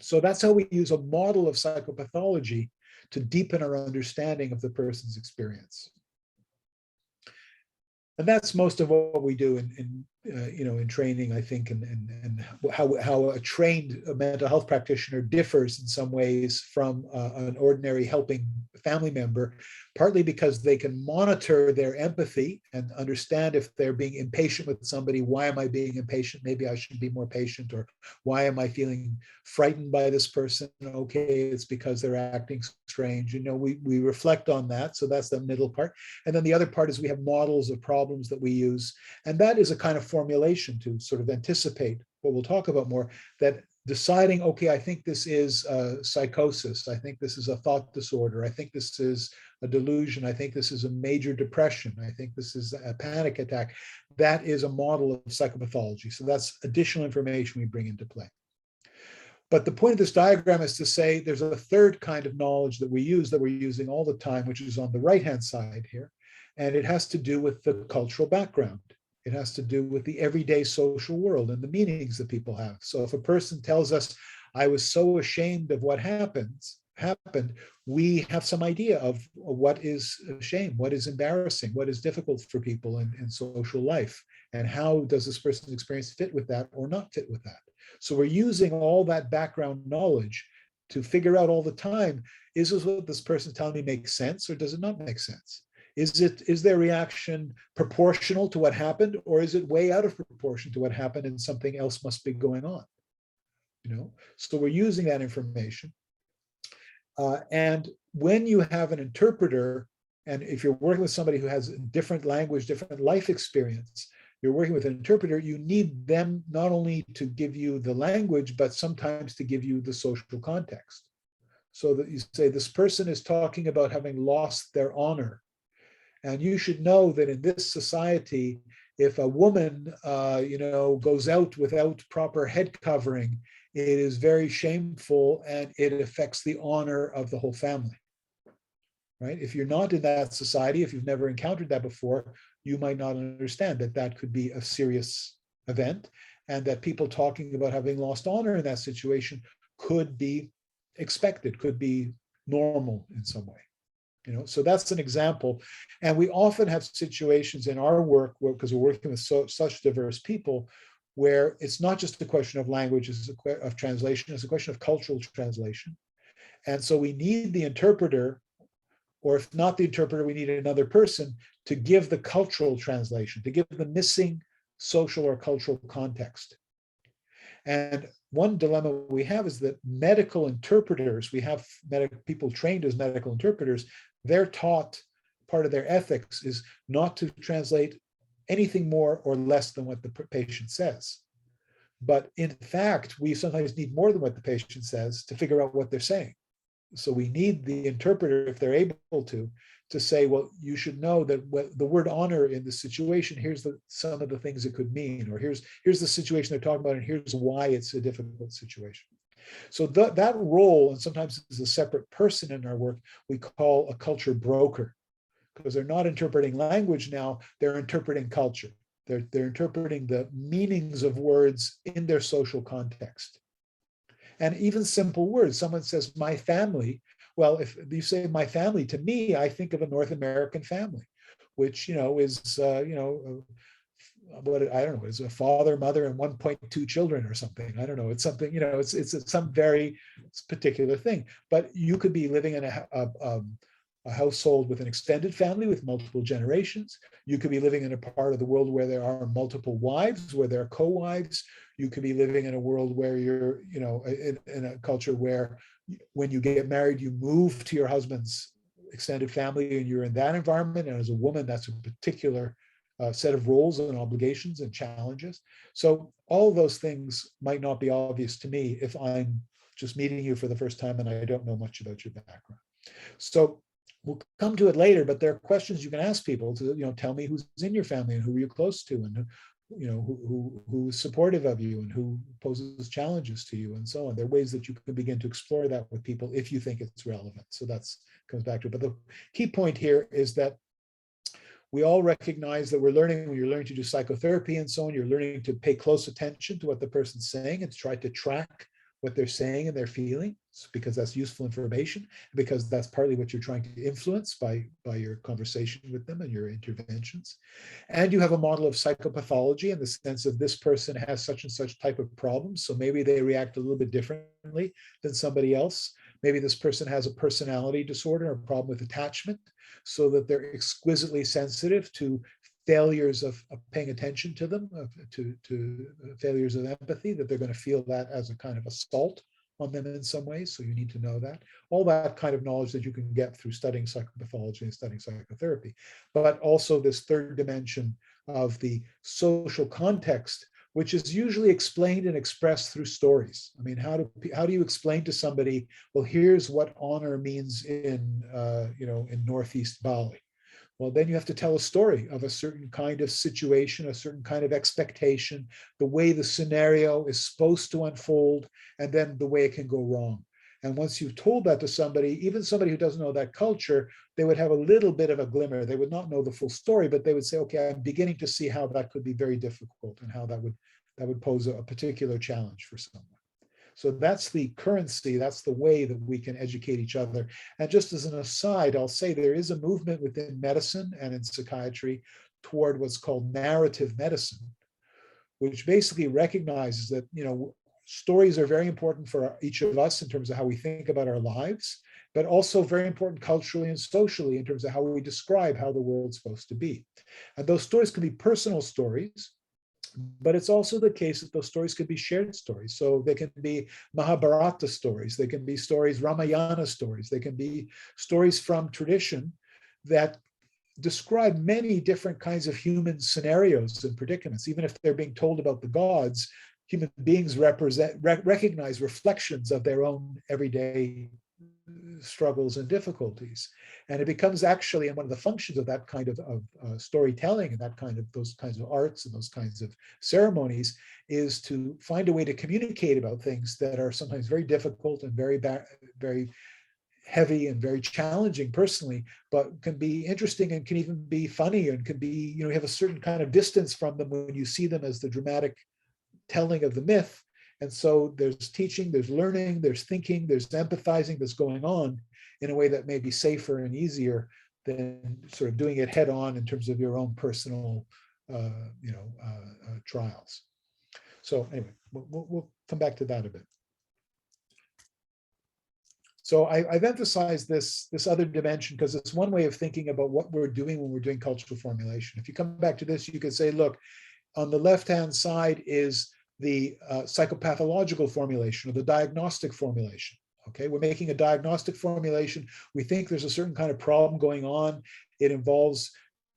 So that's how we use a model of psychopathology to deepen our understanding of the person's experience. And that's most of what we do in training, I think, and how a trained mental health practitioner differs in some ways from an ordinary helping family member, partly because they can monitor their empathy and understand if they're being impatient with somebody. Why am I being impatient? Maybe I should be more patient. Or why am I feeling frightened by this person? Okay, it's because they're acting strange. We reflect on that. So that's the middle part. And then the other part is we have models of problems that we use. And that is a kind of formulation to sort of anticipate what we'll talk about more, that deciding, okay, I think this is psychosis. I think this is a thought disorder. I think this is a delusion. I think this is a major depression. I think this is a panic attack. That is a model of psychopathology. So that's additional information we bring into play. But the point of this diagram is to say there's a third kind of knowledge that we use, that we're using all the time, which is on the right-hand side here. And it has to do with the cultural background. It has to do with the everyday social world and the meanings that people have. So if a person tells us, I was so ashamed of what happened, we have some idea of what is shame, what is embarrassing, what is difficult for people in social life, and how does this person's experience fit with that or not fit with that. So we're using all that background knowledge to figure out all the time, is this what this person is telling me makes sense or does it not make sense? Is their reaction proportional to what happened, or is it way out of proportion to what happened and something else must be going on? So we're using that information. And when you have an interpreter, and if you're working with somebody who has different language, different life experience, you're working with an interpreter, you need them not only to give you the language, but sometimes to give you the social context. So that you say, this person is talking about having lost their honor. And you should know that in this society, if a woman, goes out without proper head covering, it is very shameful and it affects the honor of the whole family, right? If you're not in that society, if you've never encountered that before, you might not understand that that could be a serious event, and that people talking about having lost honor in that situation could be expected, could be normal in some way. So that's an example. And we often have situations in our work where, because we're working with such diverse people, where it's not just a question of language, it's of translation, it's a question of cultural translation. And so we need the interpreter, or if not the interpreter, we need another person to give the cultural translation, to give the missing social or cultural context. And one dilemma we have is that medical interpreters, we have people trained as medical interpreters, they're taught, part of their ethics is not to translate anything more or less than what the patient says. But in fact, we sometimes need more than what the patient says to figure out what they're saying. So we need the interpreter, if they're able to say, well, you should know that the word honor in this situation, here's some of the things it could mean, or here's the situation they're talking about, and here's why it's a difficult situation. So that role, and sometimes as a separate person in our work, we call a culture broker, because they're not interpreting language now, they're interpreting culture. They're interpreting the meanings of words in their social context. And even simple words, someone says, my family. Well, if you say my family, to me, I think of a North American family, which, is, what, I don't know, is a father, mother, and 1.2 children or something. I don't know. It's something, it's some very particular thing. But you could be living in a household with an extended family with multiple generations. You could be living in a part of the world where there are multiple wives, where there are co-wives. You could be living in a world where you're, in a culture where when you get married, you move to your husband's extended family and you're in that environment. And as a woman, that's a particular set of roles and obligations and challenges. So all of those things might not be obvious to me if I'm just meeting you for the first time and I don't know much about your background. So we'll come to it later, but there are questions you can ask people to, tell me who's in your family and who are you close to, and who is supportive of you and who poses challenges to you and so on. There are ways that you can begin to explore that with people if you think it's relevant. So that's comes back to it. But the key point here is that we all recognize that we're learning, when you're learning to do psychotherapy and so on, you're learning to pay close attention to what the person's saying and to try to track what they're saying and their feelings, because that's useful information, because that's partly what you're trying to influence by your conversation with them and your interventions. And you have a model of psychopathology in the sense of this person has such and such type of problems, so maybe they react a little bit differently than somebody else. Maybe this person has a personality disorder or a problem with attachment, so that they're exquisitely sensitive to failures of paying attention to them, to failures of empathy, that they're going to feel that as a kind of assault on them in some ways. So you need to know that. All that kind of knowledge that you can get through studying psychopathology and studying psychotherapy. But also this third dimension of the social context, which is usually explained and expressed through stories. I mean, how do you explain to somebody, well, here's what honor means in in Northeast Bali? Well, then you have to tell a story of a certain kind of situation, a certain kind of expectation, the way the scenario is supposed to unfold, and then the way it can go wrong. And once you've told that to somebody, even somebody who doesn't know that culture, they would have a little bit of a glimmer. They would not know the full story, but they would say, okay, I'm beginning to see how that could be very difficult and how that would pose a particular challenge for someone. So that's the currency, that's the way that we can educate each other. And just as an aside, I'll say there is a movement within medicine and in psychiatry toward what's called narrative medicine, which basically recognizes that, stories are very important for each of us in terms of how we think about our lives, but also very important culturally and socially in terms of how we describe how the world's supposed to be. And those stories can be personal stories, but it's also the case that those stories could be shared stories. So they can be Mahabharata stories, they can be stories, Ramayana stories, they can be stories from tradition that describe many different kinds of human scenarios and predicaments. Even if they're being told about the gods, human beings recognize reflections of their own everyday struggles and difficulties. And it becomes actually, and one of the functions of that kind of storytelling and those kinds of arts and those kinds of ceremonies is to find a way to communicate about things that are sometimes very difficult and very heavy and very challenging personally, but can be interesting and can even be funny and can be, you have a certain kind of distance from them when you see them as the dramatic telling of the myth. And so there's teaching, there's learning, there's thinking, there's empathizing that's going on in a way that may be safer and easier than sort of doing it head on in terms of your own personal, trials. So anyway, we'll come back to that a bit. So I've emphasized this other dimension because it's one way of thinking about what we're doing when we're doing cultural formulation. If you come back to this, you could say, look, on the left-hand side is the psychopathological formulation or the diagnostic formulation. Okay, we're making a diagnostic formulation. We think there's a certain kind of problem going on. It involves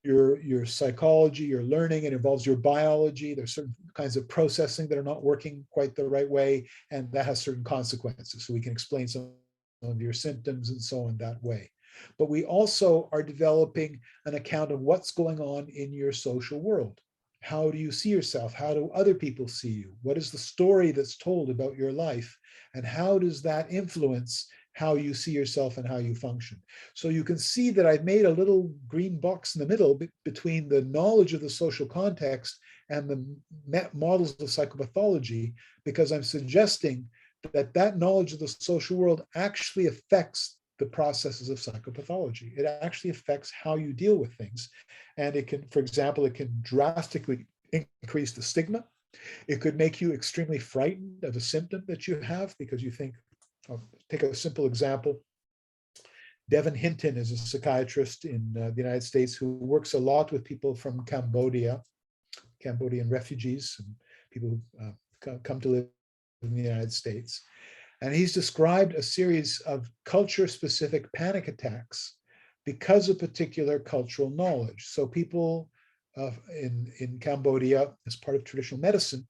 your psychology, your learning, it involves your biology. There's certain kinds of processing that are not working quite the right way, and that has certain consequences. So we can explain some of your symptoms and so on that way. But we also are developing an account of what's going on in your social world. How do you see yourself? How do other people see you? What is the story that's told about your life? And how does that influence how you see yourself and how you function? So you can see that I've made a little green box in the middle between the knowledge of the social context and the models of psychopathology, because I'm suggesting that knowledge of the social world actually affects the processes of psychopathology. It actually affects how you deal with things. And it can, for example, it can drastically increase the stigma. It could make you extremely frightened of a symptom that you have because you think, I'll take a simple example. Devin Hinton is a psychiatrist in the United States who works a lot with people from Cambodia, Cambodian refugees and people who come to live in the United States. And he's described a series of culture-specific panic attacks because of particular cultural knowledge. So people in Cambodia, as part of traditional medicine,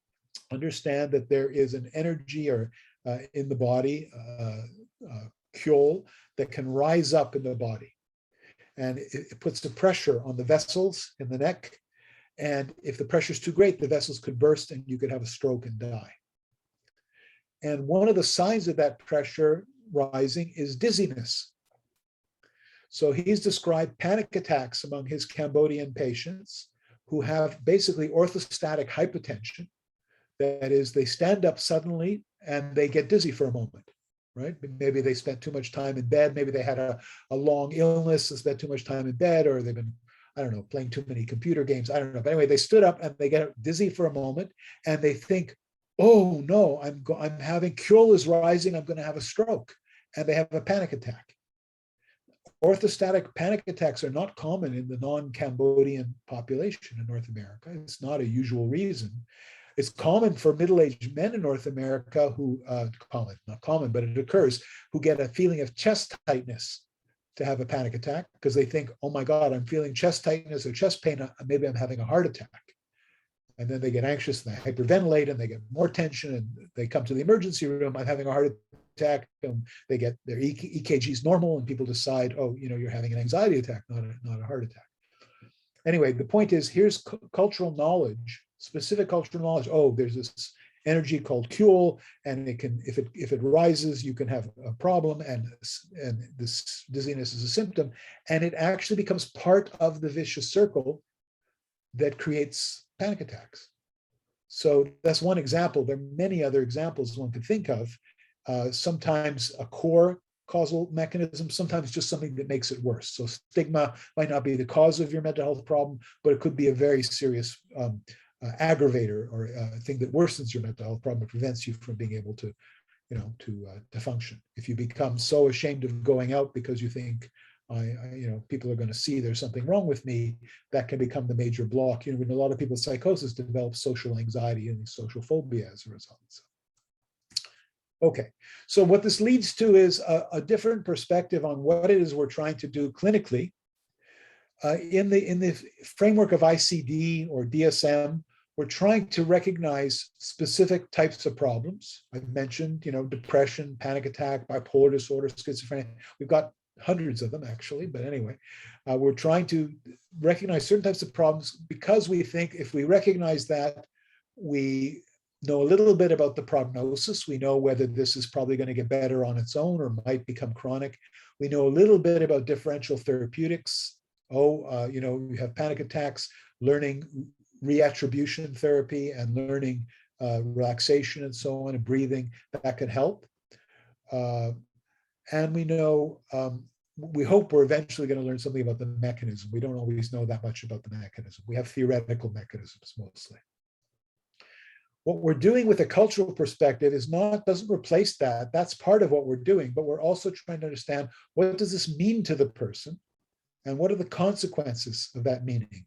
understand that there is an energy or in the body, kyol, that can rise up in the body. And it puts the pressure on the vessels in the neck And if the pressure is too great, the vessels could burst and you could have a stroke and die. And one of the signs of that pressure rising is dizziness. So he's described panic attacks among his Cambodian patients who have basically orthostatic hypotension. That is, they stand up suddenly and they get dizzy for a moment, right? Maybe they spent too much time in bed. Maybe they had a long illness and spent too much time in bed, or they've been, I don't know, playing too many computer games. I don't know. But anyway, they stood up and they get dizzy for a moment and they think, oh no, I'm having Kyul is rising. I'm going to have a stroke. And they have a panic attack. Orthostatic panic attacks are not common in the non-Cambodian population in North America. It's not a usual reason. It's common for middle-aged men in North America who, not common, but it occurs, who get a feeling of chest tightness to have a panic attack because they think, oh my God, I'm feeling chest tightness or chest pain, maybe I'm having a heart attack. And then they get anxious and they hyperventilate and they get more tension and they come to the emergency room, I'm having a heart attack, and they get their EKGs normal and people decide, oh, you're having an anxiety attack, not a heart attack. Anyway, the point is, here's cultural knowledge, specific cultural knowledge. Oh, there's this energy called Kyul, and it can, if it rises, you can have a problem, and this dizziness is a symptom, and it actually becomes part of the vicious circle that creates panic attacks. So that's one example. There are many other examples one could think of. Sometimes a core causal mechanism, sometimes just something that makes it worse. So stigma might not be the cause of your mental health problem, but it could be a very serious aggravator or a thing that worsens your mental health problem and prevents you from being able to, to function. If you become so ashamed of going out because you think, people are going to see there's something wrong with me, that can become the major block. When a lot of people with psychosis develop social anxiety and social phobia as a result. So. Okay, so what this leads to is a different perspective on what it is we're trying to do clinically. In the framework of ICD or DSM, we're trying to recognize specific types of problems. I've mentioned, depression, panic attack, bipolar disorder, schizophrenia. We've got hundreds of them actually, but anyway, we're trying to recognize certain types of problems because we think if we recognize that, we know a little bit about the prognosis. We know whether this is probably going to get better on its own or might become chronic. We know a little bit about differential therapeutics. You have panic attacks, learning reattribution therapy and learning relaxation and so on, and breathing, that can help. And we know, we hope we're eventually going to learn something about the mechanism. We don't always know that much about the mechanism. We have theoretical mechanisms mostly. What we're doing with a cultural perspective doesn't replace that. That's part of what we're doing, but we're also trying to understand, what does this mean to the person? And what are the consequences of that meaning?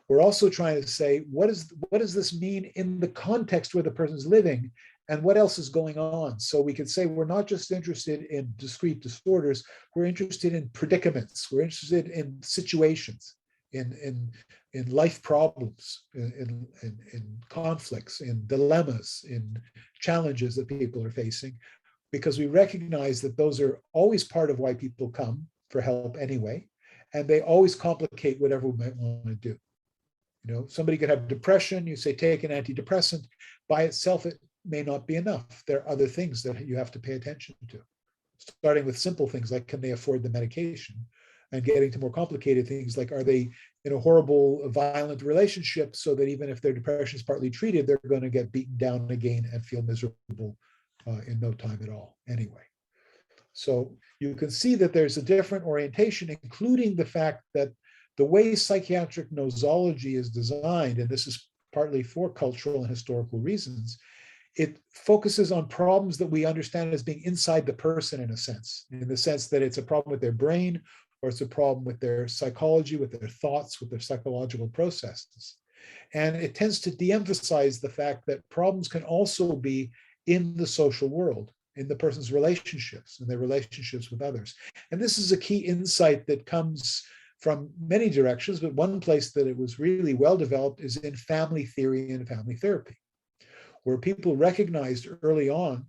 We're also trying to say, what does this mean in the context where the person's living, and what else is going on? So we could say we're not just interested in discrete disorders, we're interested in predicaments, we're interested in situations, in life problems, in conflicts, in dilemmas, in challenges that people are facing, because we recognize that those are always part of why people come for help anyway, and they always complicate whatever we might want to do. Somebody could have depression, you say take an antidepressant. By itself, it may not be enough. There are other things that you have to pay attention to, starting with simple things like, can they afford the medication? And getting to more complicated things like, are they in a horrible, violent relationship so that even if their depression is partly treated, they're going to get beaten down again and feel miserable in no time at all anyway. So you can see that there's a different orientation, including the fact that the way psychiatric nosology is designed, and this is partly for cultural and historical reasons, it focuses on problems that we understand as being inside the person in the sense that it's a problem with their brain, or it's a problem with their psychology, with their thoughts, with their psychological processes. And it tends to de-emphasize the fact that problems can also be in the social world, in the person's relationships and their relationships with others. And this is a key insight that comes from many directions, but one place that it was really well developed is in family theory and family therapy, where people recognized early on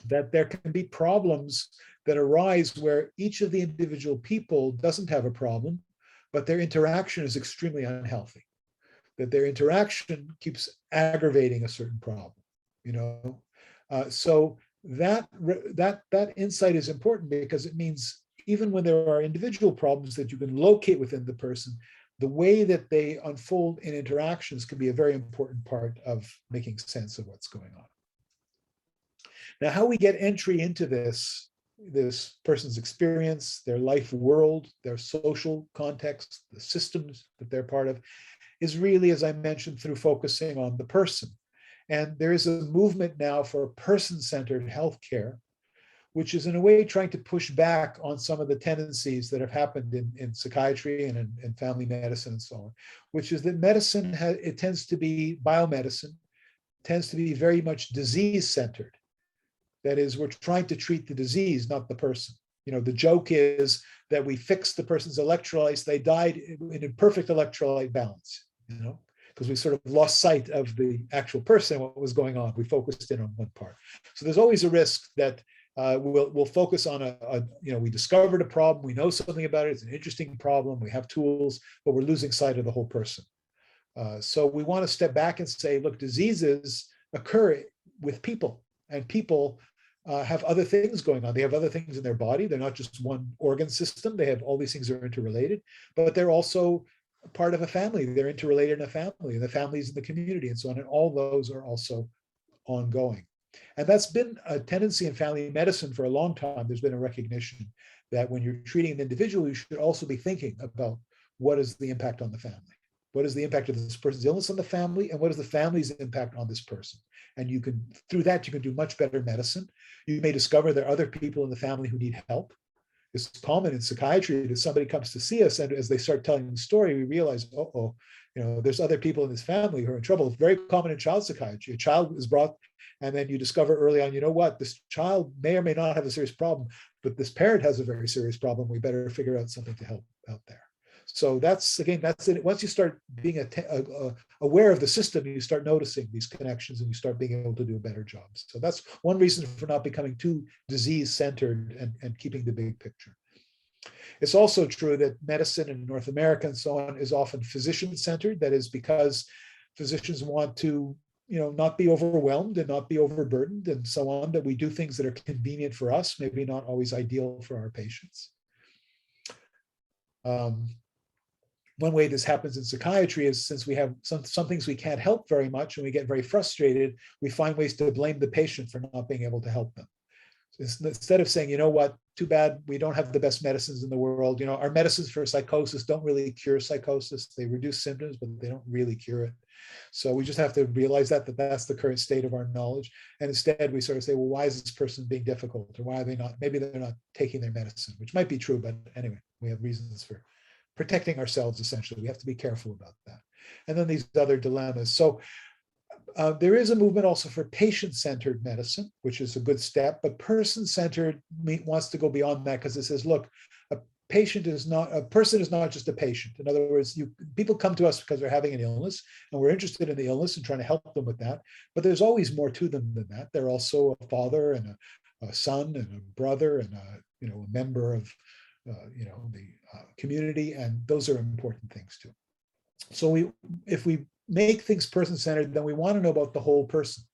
that there can be problems that arise where each of the individual people doesn't have a problem, but their interaction is extremely unhealthy. that their interaction keeps aggravating a certain problem, so that insight is important because it means even when there are individual problems that you can locate within the person, the way that they unfold in interactions can be a very important part of making sense of what's going on. Now, how we get entry into this person's experience, their life world, their social context, the systems that they're part of, is really, as I mentioned, through focusing on the person. And there is a movement now for person-centered healthcare, which is in a way trying to push back on some of the tendencies that have happened in psychiatry and in family medicine and so on, which is that medicine, it tends to be biomedicine, tends to be very much disease-centered. That is, we're trying to treat the disease, not the person. The joke is that we fixed the person's electrolytes, they died in a perfect electrolyte balance, because we sort of lost sight of the actual person, what was going on. We focused in on one part. So there's always a risk that we'll focus on we discovered a problem, we know something about it, it's an interesting problem, we have tools, but we're losing sight of the whole person. So we want to step back and say, look, diseases occur with people, and people have other things going on. They have other things in their body. They're not just one organ system. They have all these things that are interrelated, but they're also part of a family. They're interrelated in a family, and the families in the community, and so on. And all those are also ongoing. And that's been a tendency in family medicine for a long time. There's been a recognition that when you're treating an individual, you should also be thinking about what is the impact on the family? What is the impact of this person's illness on the family? And what is the family's impact on this person? And you can, through that, you can do much better medicine. You may discover there are other people in the family who need help. It's common in psychiatry that somebody comes to see us, and as they start telling the story, we realize, there's other people in this family who are in trouble. It's very common in child psychiatry. A child is brought, and then you discover early on, this child may or may not have a serious problem, but this parent has a very serious problem. We better figure out something to help out there. So that's it. Once you start being aware of the system, you start noticing these connections, and you start being able to do a better job. So that's one reason for not becoming too disease-centered and keeping the big picture. It's also true that medicine in North America and so on is often physician-centered. That is because physicians want to, not be overwhelmed and not be overburdened and so on, that we do things that are convenient for us, maybe not always ideal for our patients. One way this happens in psychiatry is, since we have some things we can't help very much and we get very frustrated, we find ways to blame the patient for not being able to help them. Instead of saying, too bad we don't have the best medicines in the world. Our medicines for psychosis don't really cure psychosis. They reduce symptoms, but they don't really cure it. So we just have to realize that that's the current state of our knowledge. And instead we sort of say, well, why is this person being difficult? Or why are they not, maybe they're not taking their medicine, which might be true, but anyway, we have reasons for protecting ourselves, essentially. We have to be careful about that. And then these other dilemmas. So there is a movement also for patient-centered medicine, which is a good step, but person-centered wants to go beyond that, because it says, look, a person is not just a patient. In other words, people come to us because they're having an illness, and we're interested in the illness and trying to help them with that. But there's always more to them than that. They're also a father and a son and a brother and a member of the community, and those are important things too. So if we make things person-centered, then we want to know about the whole person.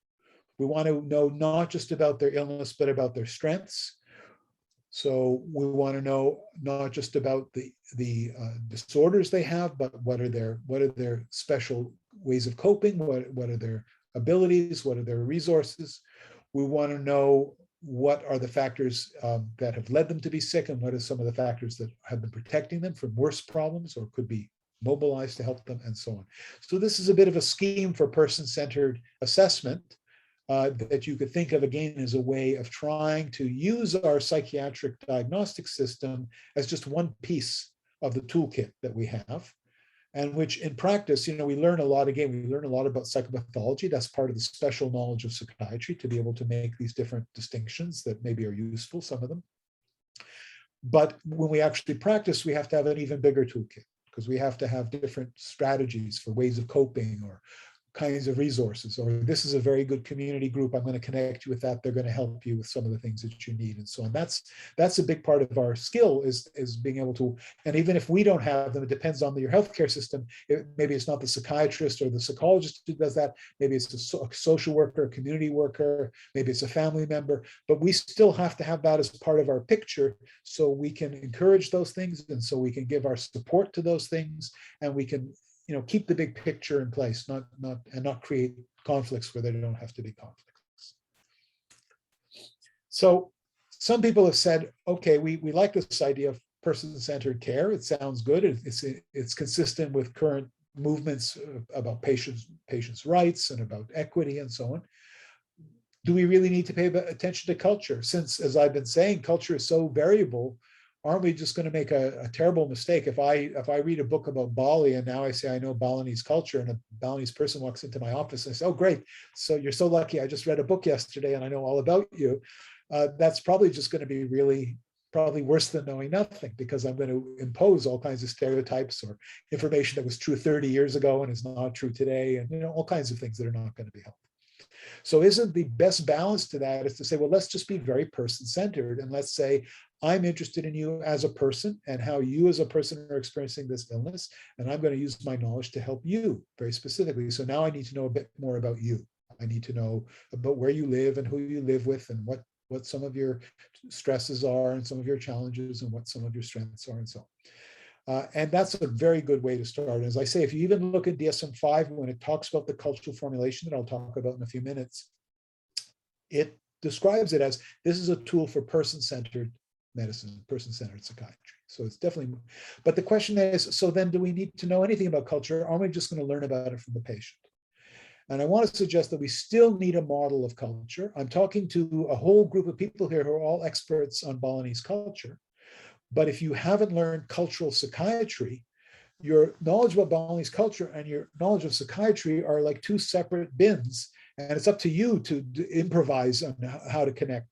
We want to know not just about their illness, but about their strengths. So we want to know not just about the disorders they have, but what are their special ways of coping? What are their abilities? What are their resources? We want to know what are the factors that have led them to be sick, and what are some of the factors that have been protecting them from worse problems or could be mobilized to help them, and so on. So this is a bit of a scheme for person-centered assessment that you could think of, again, as a way of trying to use our psychiatric diagnostic system as just one piece of the toolkit that we have, and which in practice, we learn a lot. Again, we learn a lot about psychopathology. That's part of the special knowledge of psychiatry, to be able to make these different distinctions that maybe are useful, some of them. But when we actually practice, we have to have an even bigger toolkit, because we have to have different strategies for ways of coping or kinds of resources, or this is a very good community group, I'm going to connect you with that, they're going to help you with some of the things that you need, and so on. That's a big part of our skill, is being able to, and even if we don't have them, it depends on your healthcare system. Maybe it's not the psychiatrist or the psychologist who does that, maybe it's a social worker, a community worker, maybe it's a family member, but we still have to have that as part of our picture, so we can encourage those things, and so we can give our support to those things, and we can, you know, keep the big picture in place, not create conflicts where there don't have to be conflicts. So some people have said, okay, we like this idea of person-centered care. It sounds good. It's consistent with current movements about patients' rights and about equity and so on. Do we really need to pay attention to culture? Since, as I've been saying, culture is so variable, aren't we just going to make a terrible mistake if I read a book about Bali and now I say I know Balinese culture, and a Balinese person walks into my office and I say, oh great, so you're so lucky, I just read a book yesterday and I know all about you. That's probably just going to be probably worse than knowing nothing, because I'm going to impose all kinds of stereotypes or information that was true 30 years ago and is not true today, and, you know, all kinds of things that are not going to be helpful. So isn't the best balance to that is to say, well, let's just be very person-centered, and let's say, I'm interested in you as a person and how you as a person are experiencing this illness, and I'm going to use my knowledge to help you very specifically. So now I need to know a bit more about you. I need to know about where you live and who you live with, and what some of your stresses are and some of your challenges and what some of your strengths are, and so on. And that's a very good way to start. And as I say, if you even look at DSM-5, when it talks about the cultural formulation that I'll talk about in a few minutes, it describes it as, this is a tool for person-centered medicine, person-centered psychiatry. So it's definitely, but the question is, so then do we need to know anything about culture? Or are we just going to learn about it from the patient? And I want to suggest that we still need a model of culture. I'm talking to a whole group of people here who are all experts on Balinese culture. But if you haven't learned cultural psychiatry, your knowledge about Balinese culture and your knowledge of psychiatry are like two separate bins. And it's up to you to improvise on how to connect,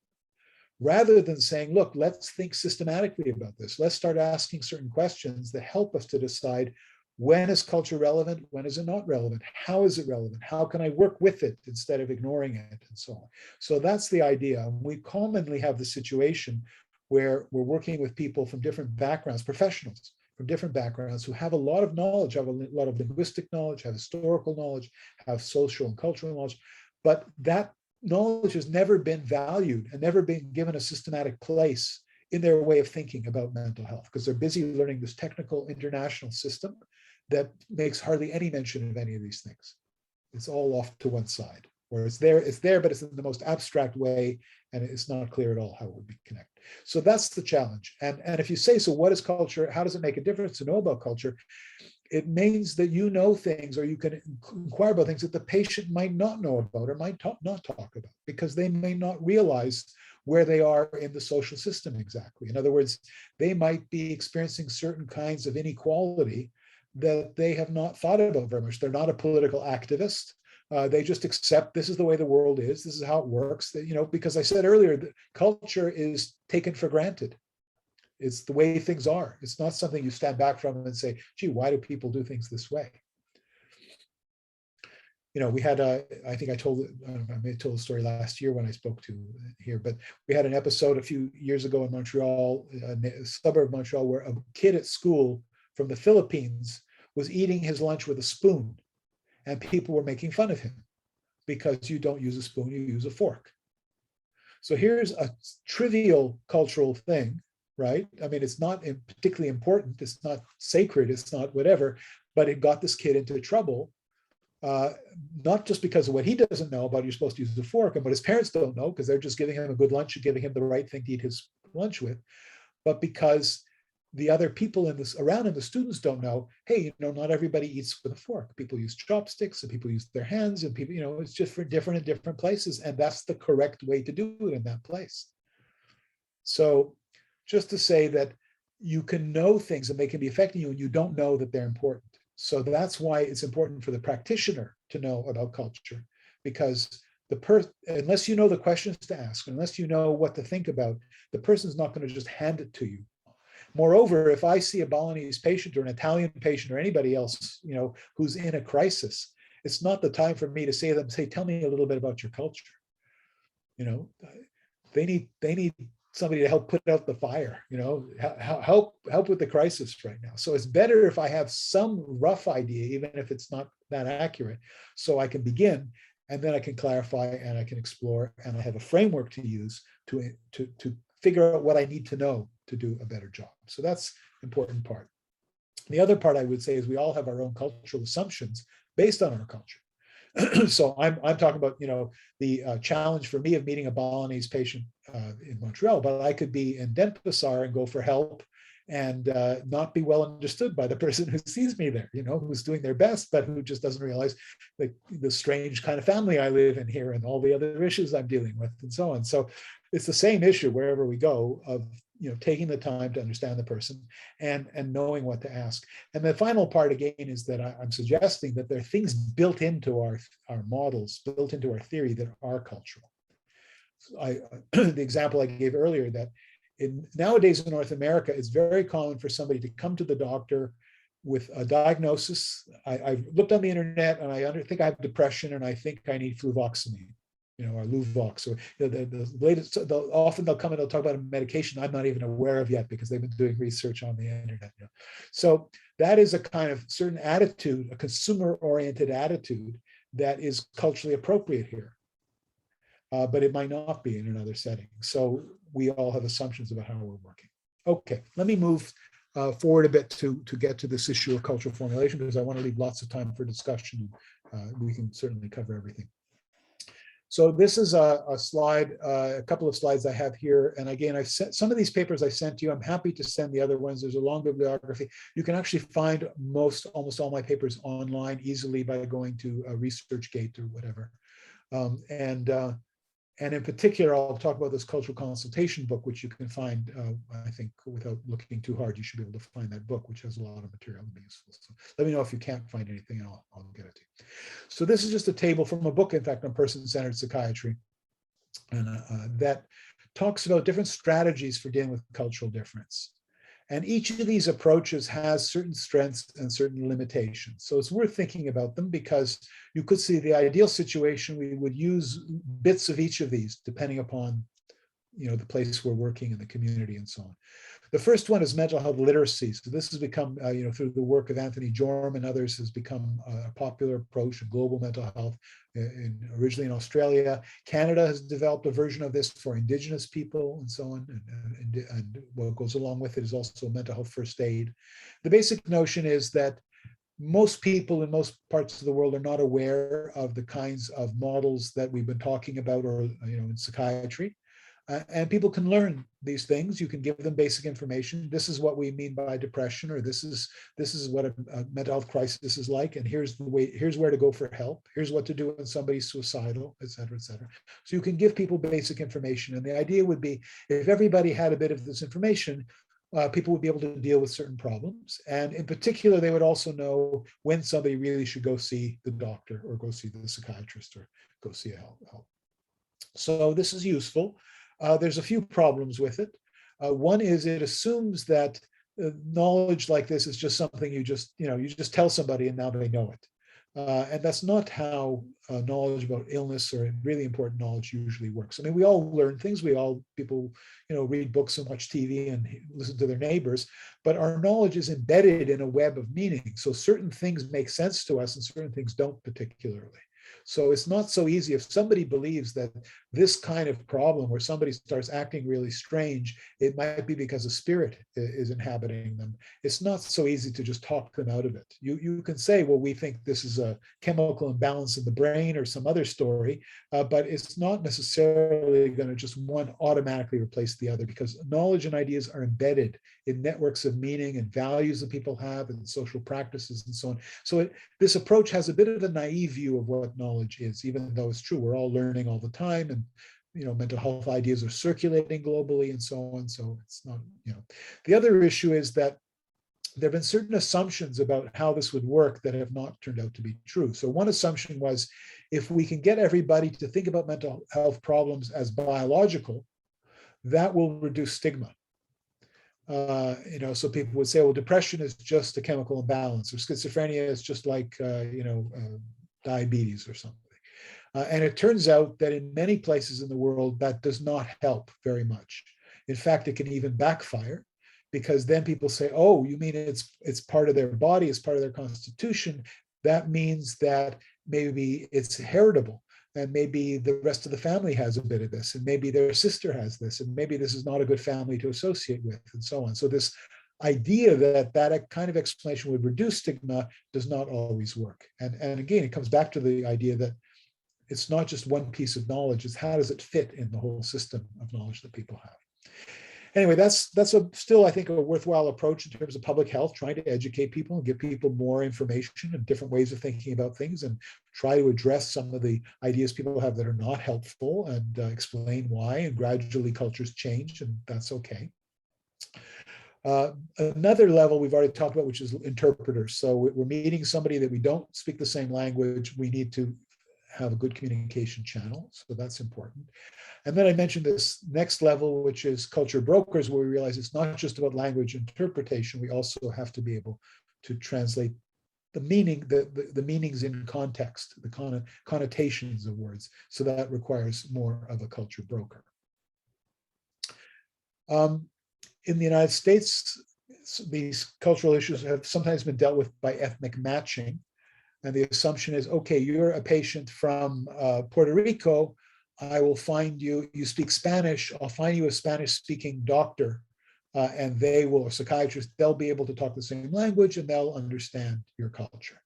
rather than saying, look, let's think systematically about this. Let's start asking certain questions that help us to decide, when is culture relevant? When is it not relevant? How is it relevant? How can I work with it instead of ignoring it, and so on. So that's the idea. We commonly have the situation where we're working with people from different backgrounds, professionals from different backgrounds who have a lot of knowledge, have a lot of linguistic knowledge, have historical knowledge, have social and cultural knowledge, but that knowledge has never been valued and never been given a systematic place in their way of thinking about mental health, because they're busy learning this technical international system that makes hardly any mention of any of these things. It's all off to one side, where it's there, but it's in the most abstract way, and it's not clear at all how it would be connected. So that's the challenge. And if you say, so what is culture? How does it make a difference to know about culture? It means that you know things, or you can inquire about things that the patient might not know about or might not talk about, because they may not realize where they are in the social system exactly. In other words, they might be experiencing certain kinds of inequality that they have not thought about very much. They're not a political activist. They just accept this is the way the world is. This is how it works. That, you know, because I said earlier that culture is taken for granted. It's the way things are. It's not something you stand back from and say, gee, why do people do things this way? You know, we had I think I may have told the story last year when I spoke to here, but we had an episode a few years ago in Montreal, a suburb of Montreal, where a kid at school from the Philippines was eating his lunch with a spoon, and people were making fun of him because you don't use a spoon, you use a fork. So here's a trivial cultural thing, right? I mean, it's not particularly important, it's not sacred, it's not whatever, but it got this kid into trouble, not just because of what he doesn't know about you're supposed to use a fork, and what his parents don't know, because they're just giving him a good lunch and giving him the right thing to eat his lunch with, but because the other people around him, the students, don't know, hey, you know, not everybody eats with a fork. People use chopsticks, and people use their hands, and people, you know, it's just for different in different places, and that's the correct way to do it in that place. So just to say that you can know things and they can be affecting you and you don't know that they're important. So that's why it's important for the practitioner to know about culture, because unless you know the questions to ask, unless you know what to think about, the person's not going to just hand it to you. Moreover, if I see a Balinese patient or an Italian patient or anybody else, you know, who's in a crisis, it's not the time for me to say to them, say, tell me a little bit about your culture. You know, they need somebody to help put out the fire, you know, help with the crisis right now. So it's better if I have some rough idea, even if it's not that accurate, so I can begin, and then I can clarify and I can explore, and I have a framework to use to figure out what I need to know to do a better job. So that's an important part. The other part I would say is we all have our own cultural assumptions based on our culture. So I'm talking about, you know, the challenge for me of meeting a Balinese patient in Montreal, but I could be in Denpasar and go for help and not be well understood by the person who sees me there, you know, who's doing their best, but who just doesn't realize the strange kind of family I live in here and all the other issues I'm dealing with and so on. So it's the same issue wherever we go of, you know, taking the time to understand the person and knowing what to ask. And the final part again is that I'm suggesting that there are things built into our models, built into our theory that are cultural. The example I gave earlier that nowadays in North America, it's very common for somebody to come to the doctor with a diagnosis. I looked on the internet and I think I have depression and I think I need fluvoxamine, you know, or Luvox, or you know, the latest. Often they'll come and they'll talk about a medication I'm not even aware of yet because they've been doing research on the internet. You know? So that is a kind of certain attitude, a consumer-oriented attitude that is culturally appropriate here. But it might not be in another setting. So we all have assumptions about how we're working. Okay, let me move forward a bit to get to this issue of cultural formulation, because I want to leave lots of time for discussion. We can certainly cover everything. So this is a slide, a couple of slides I have here. And again, I've sent some of these papers I sent you. I'm happy to send the other ones. There's a long bibliography. You can actually find almost all my papers online easily by going to ResearchGate or whatever. And in particular, I'll talk about this cultural consultation book, which you can find, I think, without looking too hard, you should be able to find that book, which has a lot of material to be useful. So let me know if you can't find anything, and I'll get it to you. So this is just a table from a book, in fact, on person-centered psychiatry, and that talks about different strategies for dealing with cultural difference. And each of these approaches has certain strengths and certain limitations. So it's worth thinking about them, because you could see the ideal situation, we would use bits of each of these depending upon, you know, the place we're working in the community and so on. The first one is mental health literacy. So this has become, you know, through the work of Anthony Jorm and others, has become a popular approach to global mental health. Originally in Australia, Canada has developed a version of this for Indigenous people and so on. And what goes along with it is also mental health first aid. The basic notion is that most people in most parts of the world are not aware of the kinds of models that we've been talking about, or, you know, in psychiatry. And people can learn these things. You can give them basic information. This is what we mean by depression, or this is what a mental health crisis is like, and here's where to go for help. Here's what to do when somebody's suicidal, et cetera, et cetera. So you can give people basic information. And the idea would be, if everybody had a bit of this information, people would be able to deal with certain problems. And in particular, they would also know when somebody really should go see the doctor, or go see the psychiatrist, or go see a help. So this is useful. There's a few problems with it. One is it assumes that knowledge like this is just something you just tell somebody and now they know it. And that's not how knowledge about illness, or really important knowledge, usually works. I mean, we all learn things. People, you know, read books and watch TV and listen to their neighbors, but our knowledge is embedded in a web of meaning. So certain things make sense to us and certain things don't particularly. So it's not so easy. If somebody believes that this kind of problem, where somebody starts acting really strange, it might be because a spirit is inhabiting them. It's not so easy to just talk them out of it. You can say, well, we think this is a chemical imbalance in the brain, or some other story, but it's not necessarily going to just one automatically replace the other, because knowledge and ideas are embedded in networks of meaning and values that people have, and social practices and so on. So this approach has a bit of a naive view of what knowledge is, even though it's true, we're all learning all the time, and, you know, mental health ideas are circulating globally and so on. So it's not, you know. The other issue is that there have been certain assumptions about how this would work that have not turned out to be true. So one assumption was, if we can get everybody to think about mental health problems as biological, that will reduce stigma. You know, so people would say, well, depression is just a chemical imbalance, or schizophrenia is just like, diabetes or something. And it turns out that in many places in the world, that does not help very much. In fact, it can even backfire, because then people say, oh, you mean it's part of their body, it's part of their constitution. That means that maybe it's heritable, and maybe the rest of the family has a bit of this, and maybe their sister has this, and maybe this is not a good family to associate with, and so on. So this idea that that kind of explanation would reduce stigma does not always work. And again, it comes back to the idea that it's not just one piece of knowledge, it's how does it fit in the whole system of knowledge that people have. Anyway, that's still, I think, a worthwhile approach in terms of public health, trying to educate people and give people more information and different ways of thinking about things, and try to address some of the ideas people have that are not helpful, and explain why, and gradually cultures change, and that's okay. Another level we've already talked about, which is interpreters. So we're meeting somebody that we don't speak the same language. We need to have a good communication channel. So that's important. And then I mentioned this next level, which is culture brokers, where we realize it's not just about language interpretation. We also have to be able to translate the meaning, the meanings in context, the connotations of words. So that requires more of a culture broker. In the United States, these cultural issues have sometimes been dealt with by ethnic matching. And the assumption is, okay, you're a patient from Puerto Rico. I will find you, you speak Spanish, I'll find you a Spanish-speaking doctor, and they will, a psychiatrist, they'll be able to talk the same language and they'll understand your culture.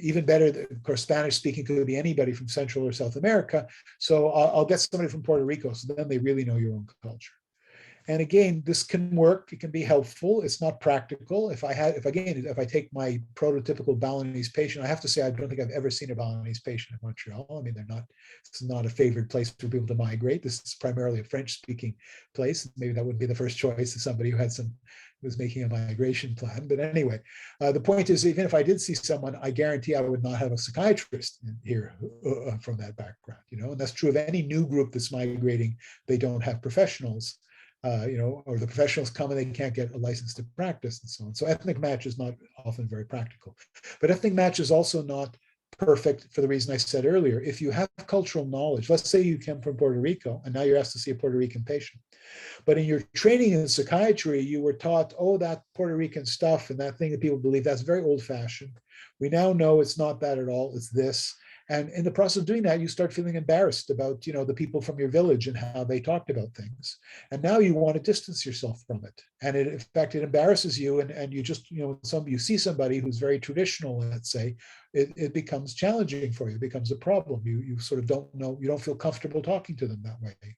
Even better, of course, Spanish-speaking could be anybody from Central or South America. So I'll get somebody from Puerto Rico, so then they really know your own culture. And again, this can work, it can be helpful, it's not practical. If I take my prototypical Balinese patient, I have to say, I don't think I've ever seen a Balinese patient in Montreal. I mean, it's not a favored place for people to migrate. This is primarily a French-speaking place. Maybe that wouldn't be the first choice of somebody who was making a migration plan. But anyway, the point is, even if I did see someone, I guarantee I would not have a psychiatrist here from that background, and that's true of any new group that's migrating. They don't have professionals. Or the professionals come and they can't get a license to practice and so on. So ethnic match is not often very practical. But ethnic match is also not perfect for the reason I said earlier. If you have cultural knowledge, let's say you came from Puerto Rico and now you're asked to see a Puerto Rican patient. But in your training in psychiatry, you were taught, oh, that Puerto Rican stuff and that thing that people believe, that's very old fashioned. We now know it's not that at all, it's this. And in the process of doing that, you start feeling embarrassed about, the people from your village and how they talked about things. And now you want to distance yourself from it. And in fact, it embarrasses you. And you just, you see somebody who's very traditional, let's say, it becomes challenging for you. It becomes a problem. You sort of don't know, you don't feel comfortable talking to them that way.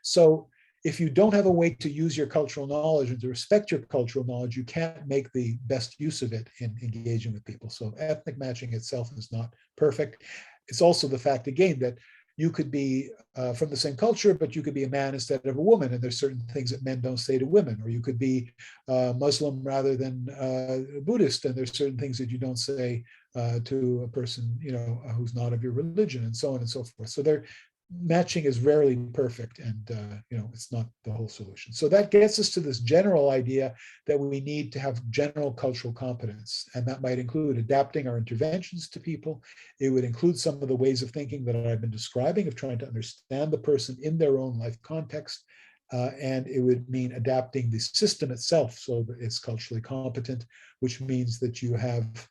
So if you don't have a way to use your cultural knowledge and to respect your cultural knowledge, you can't make the best use of it in engaging with people. So ethnic matching itself is not perfect. It's also the fact, again, that you could be from the same culture, but you could be a man instead of a woman. And there's certain things that men don't say to women. Or you could be Muslim rather than Buddhist. And there's certain things that you don't say to a person, who's not of your religion, and so on and so forth. So matching is rarely perfect, and it's not the whole solution. So that gets us to this general idea that we need to have general cultural competence, and that might include adapting our interventions to people. It would include some of the ways of thinking that I've been describing, of trying to understand the person in their own life context, and it would mean adapting the system itself so that it's culturally competent, which means that you have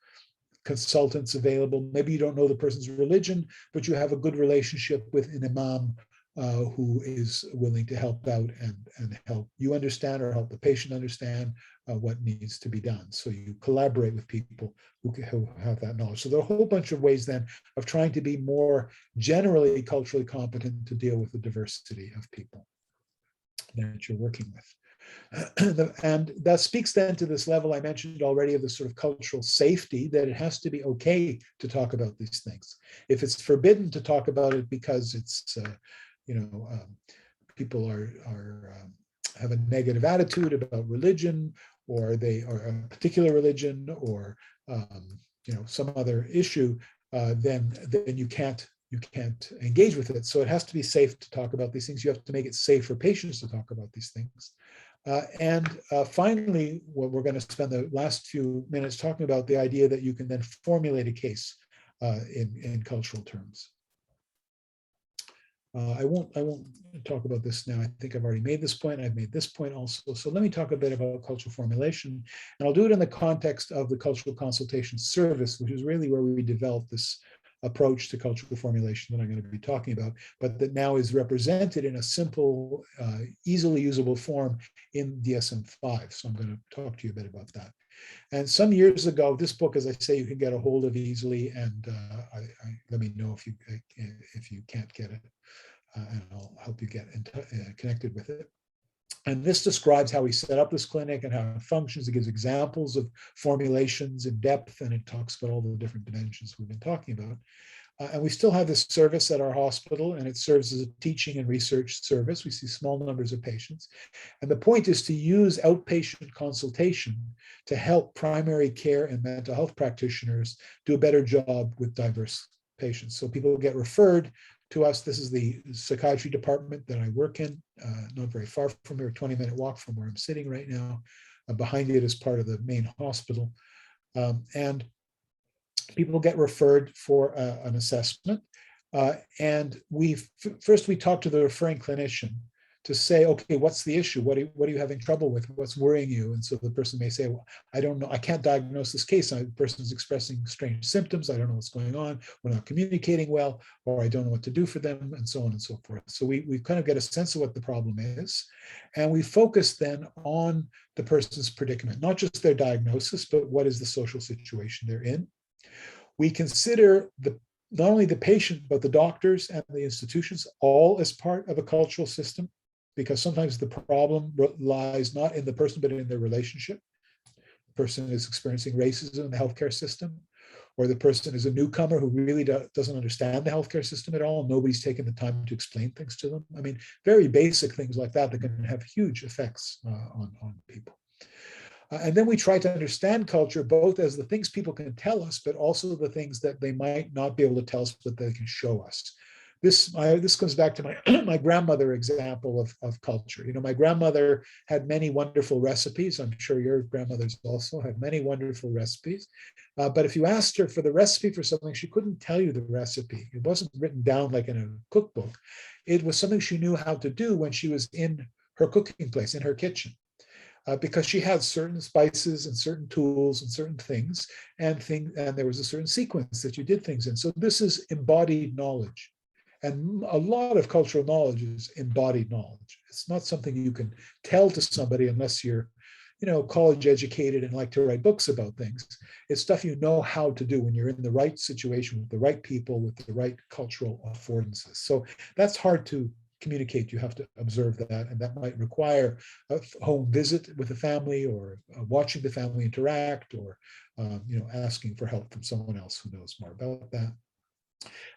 consultants available. Maybe you don't know the person's religion, but you have a good relationship with an imam who is willing to help out and help you understand or help the patient understand what needs to be done. So you collaborate with people who have that knowledge. So there are a whole bunch of ways then of trying to be more generally culturally competent to deal with the diversity of people that you're working with. And that speaks then to this level I mentioned already of the sort of cultural safety, that it has to be okay to talk about these things. If it's forbidden to talk about it because it's, people have a negative attitude about religion, or they are a particular religion, or some other issue, then you can't engage with it. So it has to be safe to talk about these things. You have to make it safe for patients to talk about these things. And finally, what we're going to spend the last few minutes talking about, the idea that you can then formulate a case in cultural terms. I won't talk about this now. I think I've already made this point. I've made this point also. So let me talk a bit about cultural formulation, and I'll do it in the context of the cultural consultation service, which is really where we developed this approach to cultural formulation that I'm going to be talking about, but that now is represented in a simple, easily usable form in DSM-5. So I'm going to talk to you a bit about that. And some years ago, this book, as I say, you can get a hold of easily, and let me know if you can't get it, and I'll help you get connected with it. And this describes how we set up this clinic and how it functions. It gives examples of formulations in depth, and it talks about all the different dimensions we've been talking about. And we still have this service at our hospital, and it serves as a teaching and research service. We see small numbers of patients. And the point is to use outpatient consultation to help primary care and mental health practitioners do a better job with diverse patients. So people get referred to us. This is the psychiatry department that I work in, not very far from here, a 20-minute walk from where I'm sitting right now. Behind it is part of the main hospital. And people get referred for an assessment. And first we talk to the referring clinician to say, okay, what's the issue? What are you having trouble with? What's worrying you? And so the person may say, well, I don't know, I can't diagnose this case. The person's expressing strange symptoms. I don't know what's going on. We're not communicating well, or I don't know what to do for them, and so on and so forth. So we kind of get a sense of what the problem is. And we focus then on the person's predicament, not just their diagnosis, but what is the social situation they're in. We consider not only the patient, but the doctors and the institutions all as part of a cultural system, because sometimes the problem lies not in the person, but in their relationship. The person is experiencing racism in the healthcare system, or the person is a newcomer who really doesn't understand the healthcare system at all. Nobody's taken the time to explain things to them. I mean, very basic things like that can have huge effects on people. And then we try to understand culture both as the things people can tell us, but also the things that they might not be able to tell us, but they can show us. This comes back to my grandmother example of culture. You know, my grandmother had many wonderful recipes. I'm sure your grandmothers also had many wonderful recipes. But if you asked her for the recipe for something, she couldn't tell you the recipe. It wasn't written down like in a cookbook. It was something she knew how to do when she was in her cooking place, in her kitchen. Because she had certain spices and certain tools and certain things, and there was a certain sequence that you did things in. So this is embodied knowledge. And a lot of cultural knowledge is embodied knowledge. It's not something you can tell to somebody unless you're, college educated and like to write books about things. It's stuff you know how to do when you're in the right situation with the right people, with the right cultural affordances. So that's hard to communicate. You have to observe that, and that might require a home visit with the family, or watching the family interact, or asking for help from someone else who knows more about that.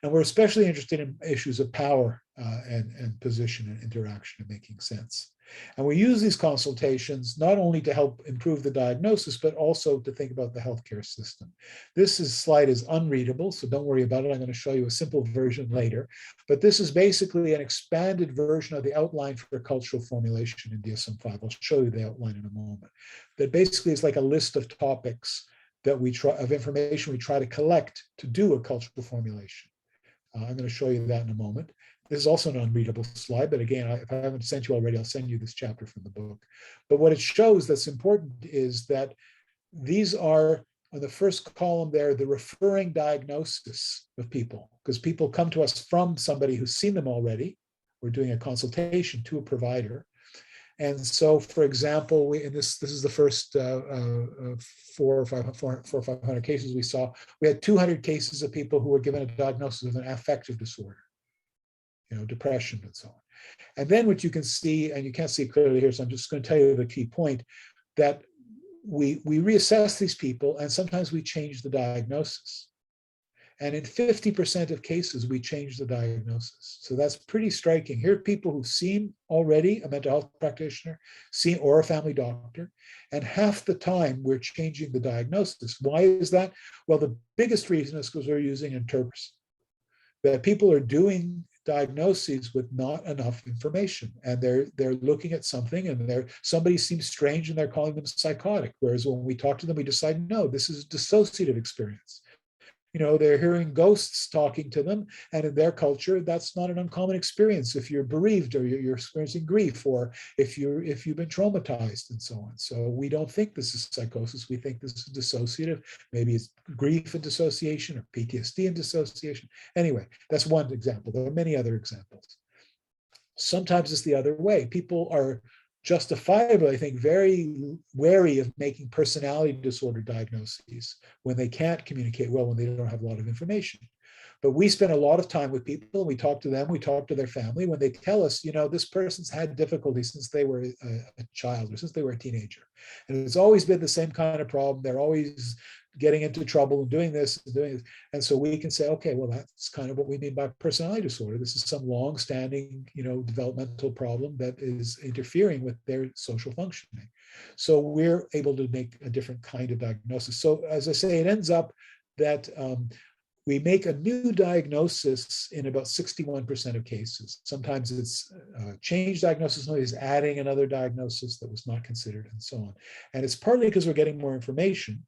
And we're especially interested in issues of power and position and interaction and making sense. And we use these consultations not only to help improve the diagnosis, but also to think about the healthcare system. This slide is unreadable, so don't worry about it. I'm going to show you a simple version later. But this is basically an expanded version of the outline for cultural formulation in DSM-5. I'll show you the outline in a moment. That basically is like a list of topics that of information we try to collect to do a cultural formulation. I'm going to show you that in a moment. This is also an unreadable slide, but again, if I haven't sent you already, I'll send you this chapter from the book. But what it shows that's important is that these are, on the first column there, the referring diagnosis of people, because people come to us from somebody who's seen them already. We're doing a consultation to a provider. And so, for example, this is the first 400 or 500 cases we saw. We had 200 cases of people who were given a diagnosis of an affective disorder, depression and so on. And then what you can see, and you can't see it clearly here, so I'm just going to tell you the key point, that we reassess these people, and sometimes we change the diagnosis. And in 50% of cases, we change the diagnosis. So that's pretty striking. Here are people who've seen already a mental health practitioner, or a family doctor, and half the time we're changing the diagnosis. Why is that? Well, the biggest reason is because we're using interpreters. That people are doing diagnoses with not enough information, and they're looking at something, and somebody seems strange, and they're calling them psychotic. Whereas when we talk to them, we decide, no, this is a dissociative experience. they're hearing ghosts talking to them, and in their culture, that's not an uncommon experience if you're bereaved or you're experiencing grief, or if you've been traumatized and so on. So we don't think this is psychosis. We think this is dissociative. Maybe it's grief and dissociation, or PTSD and dissociation. Anyway, that's one example. There are many other examples. Sometimes it's the other way. People are justifiably, I think, very wary of making personality disorder diagnoses when they can't communicate well, when they don't have a lot of information. But we spend a lot of time with people. We talk to them, we talk to their family. When they tell us, this person's had difficulty since they were a child or since they were a teenager. And it's always been the same kind of problem. They're always getting into trouble and doing this and doing this. And so we can say, okay, well, that's kind of what we mean by personality disorder. This is some long-standing, developmental problem that is interfering with their social functioning. So we're able to make a different kind of diagnosis. So as I say, it ends up that we make a new diagnosis in about 61% of cases. Sometimes it's changed diagnosis, sometimes it's adding another diagnosis that was not considered, and so on. And it's partly because we're getting more information,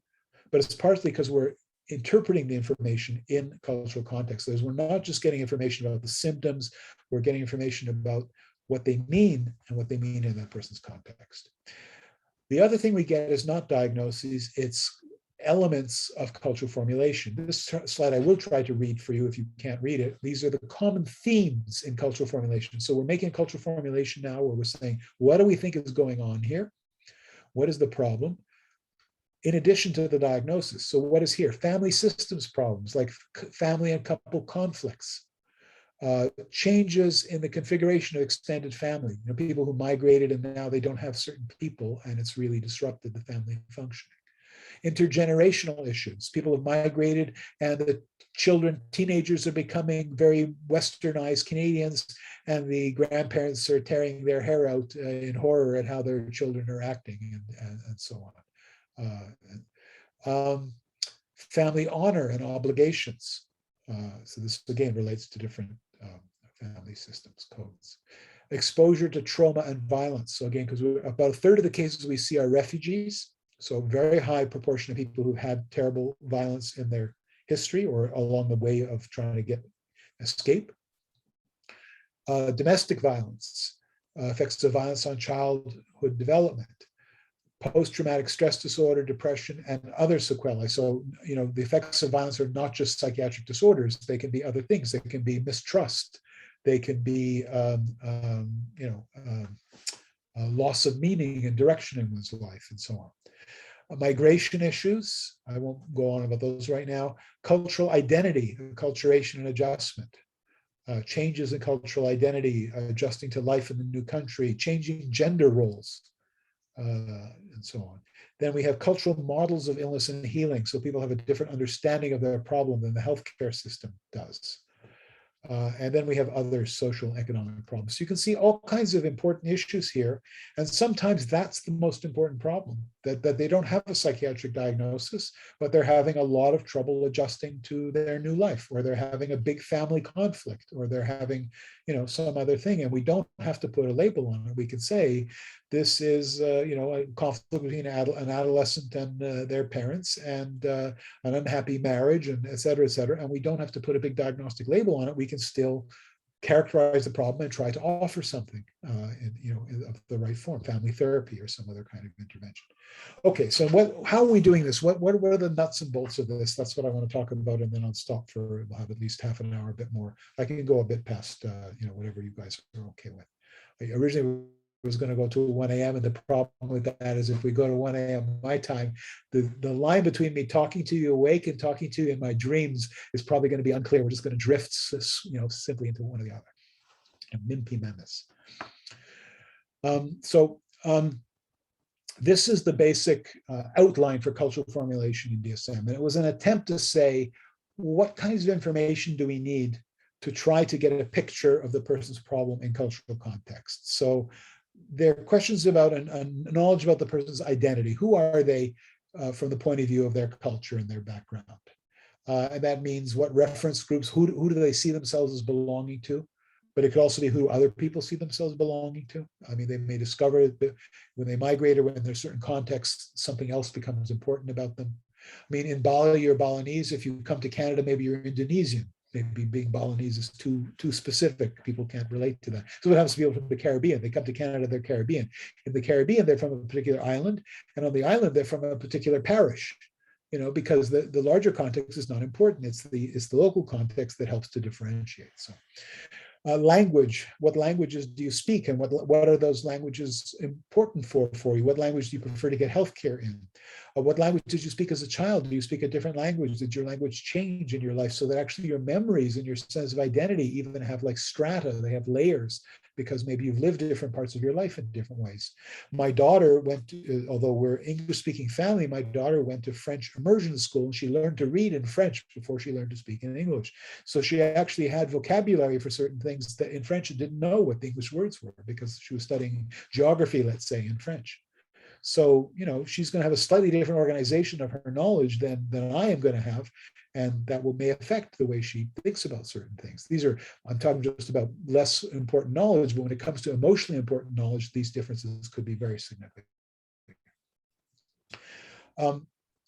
but it's partly because we're interpreting the information in cultural context. We're not just getting information about the symptoms, we're getting information about what they mean and what they mean in that person's context. The other thing we get is not diagnoses, it's elements of cultural formulation. This slide I will try to read for you if you can't read it. These are the common themes in cultural formulation. So we're making a cultural formulation now where we're saying, what do we think is going on here? What is the problem? In addition to the diagnosis. So what is here? Family systems problems like family and couple conflicts, changes in the configuration of extended family, people who migrated and now they don't have certain people and it's really disrupted the family functioning. Intergenerational issues. People have migrated and the children, teenagers are becoming very westernized Canadians, and the grandparents are tearing their hair out in horror at how their children are acting and so on. Family honor and obligations. So this again relates to different family systems, codes. Exposure to trauma and violence. So again, because about a third of the cases we see are refugees. So a very high proportion of people who had terrible violence in their history or along the way of trying to escape. Domestic violence, effects of violence on childhood development, post-traumatic stress disorder, depression, and other sequelae. So, the effects of violence are not just psychiatric disorders. They can be other things. They can be mistrust. They can be, loss of meaning and direction in one's life, and so on. Migration issues, I won't go on about those right now. Cultural identity, acculturation and adjustment. Changes in cultural identity, adjusting to life in the new country, changing gender roles, and so on. Then we have cultural models of illness and healing. So people have a different understanding of their problem than the healthcare system does. And then we have other social and economic problems. So you can see all kinds of important issues here. And sometimes that's the most important problem, that they don't have a psychiatric diagnosis, but they're having a lot of trouble adjusting to their new life, or they're having a big family conflict, or they're having, some other thing. And we don't have to put a label on it. We can say, this is, a conflict between an adolescent and their parents, and an unhappy marriage, and et cetera, and we don't have to put a big diagnostic label on it. We can still characterize the problem and try to offer something of the right form, family therapy or some other kind of intervention. Okay, so how are we doing this? What are the nuts and bolts of this? That's what I want to talk about, and then I'll stop we'll have at least half an hour, a bit more. I can go a bit past, whatever you guys are okay with. Originally, was going to go to 1 a.m. and the problem with that is if we go to 1 a.m. my time, the line between me talking to you awake and talking to you in my dreams is probably going to be unclear. We're just going to drift, simply into one or the other. A Mimpi menace. This is the basic outline for cultural formulation in DSM. And it was an attempt to say, what kinds of information do we need to try to get a picture of the person's problem in cultural context? So there are questions about knowledge about the person's identity. Who are they from the point of view of their culture and their background? And that means what reference groups, who do they see themselves as belonging to? But it could also be who other people see themselves belonging to. I mean, they may discover that when they migrate or when there's certain contexts, something else becomes important about them. I mean, in Bali, you're Balinese. If you come to Canada, maybe you're Indonesian. Maybe being Balinese is too specific. People can't relate to that. So what happens to people from the Caribbean? They come to Canada, they're Caribbean. In the Caribbean, they're from a particular island, and on the island, they're from a particular parish. Because the larger context is not important. It's the local context that helps to differentiate. So. Language, what languages do you speak, and what are those languages important for you? What language do you prefer to get healthcare in? What language did you speak as a child? Do you speak a different language? Did your language change in your life so that actually your memories and your sense of identity even have like strata, they have layers, because maybe you've lived different parts of your life in different ways. My daughter went to, although we're English-speaking family, my daughter went to French immersion school, and she learned to read in French before she learned to speak in English. So she actually had vocabulary for certain things that in French she didn't know what the English words were, because she was studying geography, let's say, in French. So, she's going to have a slightly different organization of her knowledge than I am going to have. And that may affect the way she thinks about certain things. I'm talking just about less important knowledge, but when it comes to emotionally important knowledge, these differences could be very significant.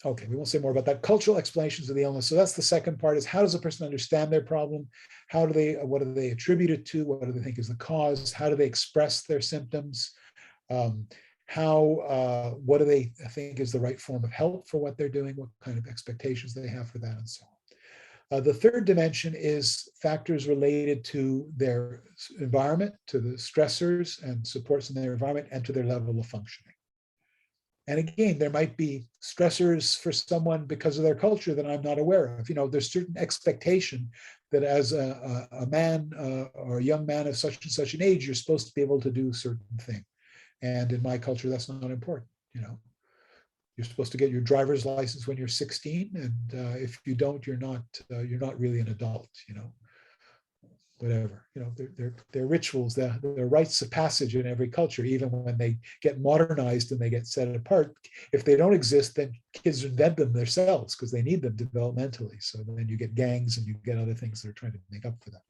Okay, we won't say more about that. Cultural explanations of the illness. So that's the second part, is how does a person understand their problem? What do they attribute it to? What do they think is the cause? How do they express their symptoms? What do they think is the right form of help for what they're doing? What kind of expectations they have for that, and so on. The third dimension is factors related to their environment, to the stressors and supports in their environment, and to their level of functioning. And again, there might be stressors for someone because of their culture that I'm not aware of. There's certain expectation that as a man or a young man of such and such an age, you're supposed to be able to do a certain thing. And in my culture, that's not important. You're supposed to get your driver's license when you're 16, and if you don't, you're not really an adult. Whatever. They're rituals, they're rites of passage in every culture. Even when they get modernized and they get set apart, if they don't exist, then kids invent them themselves because they need them developmentally. So then you get gangs and you get other things that are trying to make up for that.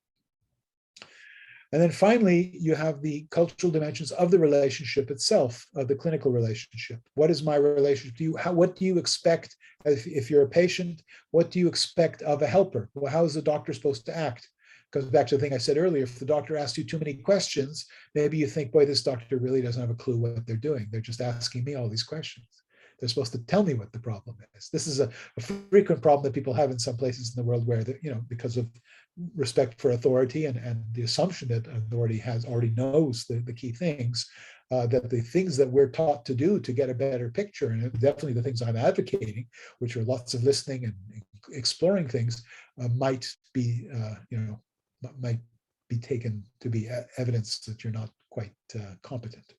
And then finally, you have the cultural dimensions of the relationship itself, of the clinical relationship. What is my relationship to you? What do you expect if you're a patient? What do you expect of a helper? Well, how is the doctor supposed to act? Goes back to the thing I said earlier. If the doctor asks you too many questions, maybe you think, boy, this doctor really doesn't have a clue what they're doing. They're just asking me all these questions. They're supposed to tell me what the problem is. This is a frequent problem that people have in some places in the world where, because of respect for authority and the assumption that authority already knows the key things, that the things that we're taught to do to get a better picture, and definitely the things I'm advocating, which are lots of listening and exploring things, might be taken to be evidence that you're not quite competent.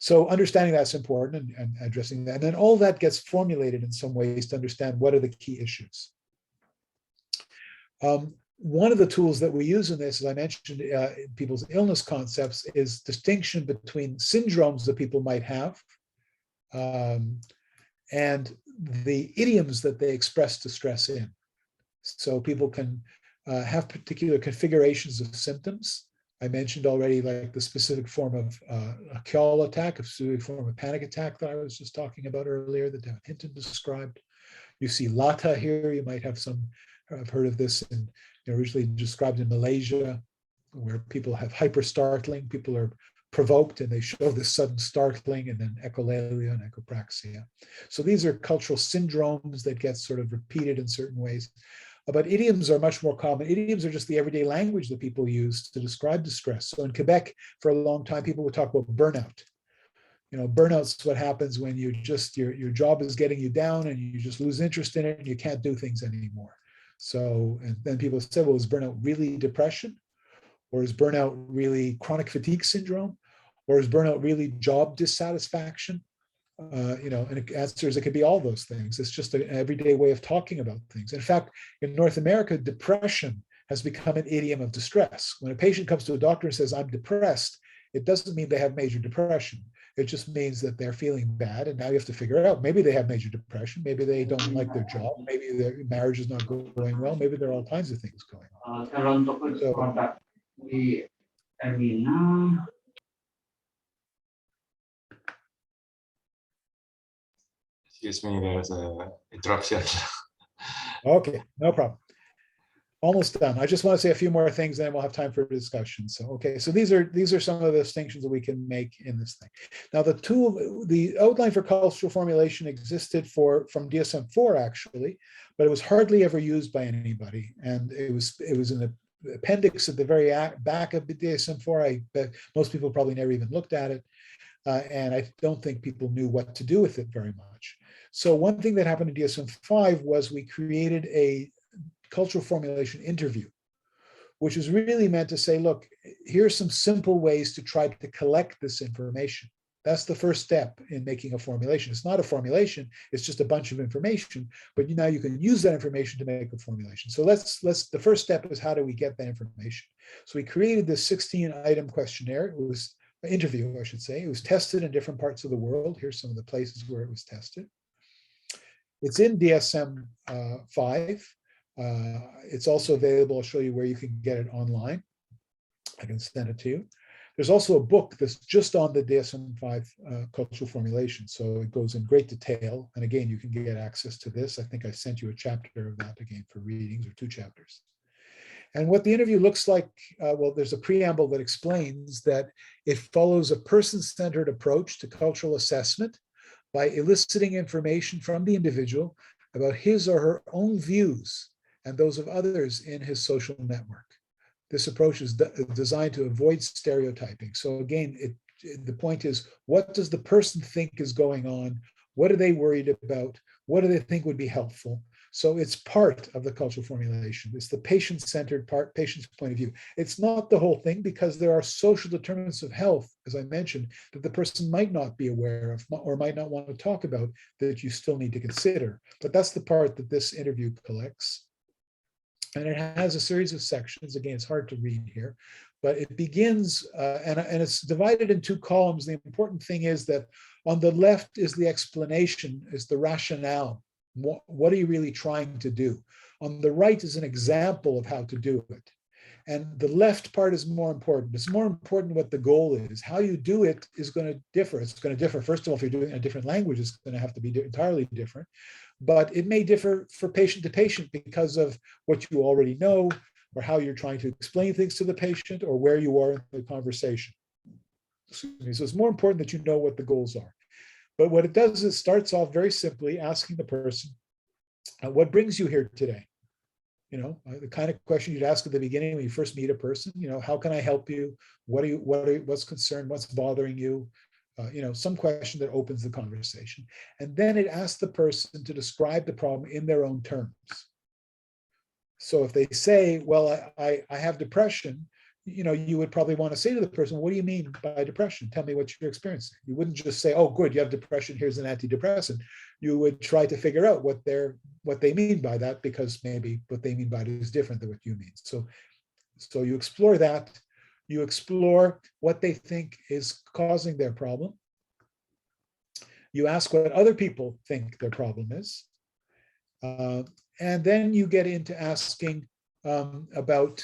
So understanding that's important and addressing that. And then all that gets formulated in some ways to understand what are the key issues. One of the tools that we use in this, as I mentioned, people's illness concepts, is distinction between syndromes that people might have and the idioms that they express distress in. So people can have particular configurations of symptoms. I mentioned already, like the specific form of a Kyol attack, a specific form of panic attack that I was just talking about earlier, that David Hinton described. You see Lata here. You might have heard of this, and originally described in Malaysia, where people have hyper startling. People are provoked and they show this sudden startling, and then echolalia and echopraxia. So these are cultural syndromes that get sort of repeated in certain ways. But idioms are much more common. Idioms are just the everyday language that people use to describe distress. So in Quebec, for a long time, people would talk about burnout. Burnout's what happens when your job is getting you down and you just lose interest in it and you can't do things anymore. So, and then people say, well, is burnout really depression? Or is burnout really chronic fatigue syndrome? Or is burnout really job dissatisfaction? And the answer is it could be all those things. It's just an everyday way of talking about things. In fact, in North America, depression has become an idiom of distress. When a patient comes to a doctor and says, I'm depressed, it doesn't mean they have major depression. It just means that they're feeling bad. And now you have to figure out, maybe they have major depression. Maybe they don't like their job. Maybe their marriage is not going well. Maybe there are all kinds of things going on. Excuse me, there's a interruption. Okay, no problem. Almost done. I just want to say a few more things, and then we'll have time for discussion. So, okay, so these are some of the distinctions that we can make in this thing. Now, the outline for cultural formulation existed from DSM-4 actually, but it was hardly ever used by anybody, and it was in the appendix at the very back of the DSM-4. I bet most people probably never even looked at it, and I don't think people knew what to do with it very much. So one thing that happened in DSM-5 was we created a cultural formulation interview, which was really meant to say, look, here's some simple ways to try to collect this information. That's the first step in making a formulation. It's not a formulation, it's just a bunch of information, but now you can use that information to make a formulation. So the first step is, how do we get that information? So we created this 16-item questionnaire. It was an interview, I should say. It was tested in different parts of the world. Here's some of the places where it was tested. It's in DSM-5. It's also available. I'll show you where you can get it online. I can send it to you. There's also a book that's just on the DSM-5 cultural formulation. So it goes in great detail. And again, you can get access to this. I think I sent you a chapter of that again for readings, or 2 chapters. And what the interview looks like, well, there's a preamble that explains that it follows a person-centered approach to cultural assessment by eliciting information from the individual about his or her own views and those of others in his social network. This approach is designed to avoid stereotyping. So again, the point is, what does the person think is going on? What are they worried about? What do they think would be helpful? So it's part of the cultural formulation. It's the patient-centered part, patient's point of view. It's not the whole thing, because there are social determinants of health, as I mentioned, that the person might not be aware of or might not want to talk about, that you still need to consider. But that's the part that this interview collects. And it has a series of sections. Again, it's hard to read here, but it begins, and it's divided in 2 columns. The important thing is that on the left is the explanation, is the rationale. What are you really trying to do? On the right is an example of how to do it. And the left part is more important. It's more important what the goal is. How you do it is going to differ. It's going to differ. First of all, if you're doing it in a different language, it's going to have to be entirely different. But it may differ for patient to patient because of what you already know, or how you're trying to explain things to the patient, or where you are in the conversation. So it's more important that you know what the goals are. But what it does is starts off very simply asking the person, what brings you here today? You know, the kind of question you'd ask at the beginning when you first meet a person. You know, how can I help you? What's concerned? What's bothering you? You know, some question that opens the conversation. And then it asks the person to describe the problem in their own terms. So if they say, well, I have depression, you know, you would probably want to say to the person, what do you mean by depression? Tell me what you're experiencing. You wouldn't just say, oh, good, you have depression, here's an antidepressant. You would try to figure out what they mean by that, because maybe what they mean by it is different than what you mean. So you explore that. You explore what they think is causing their problem. You ask what other people think their problem is. And then you get into asking about,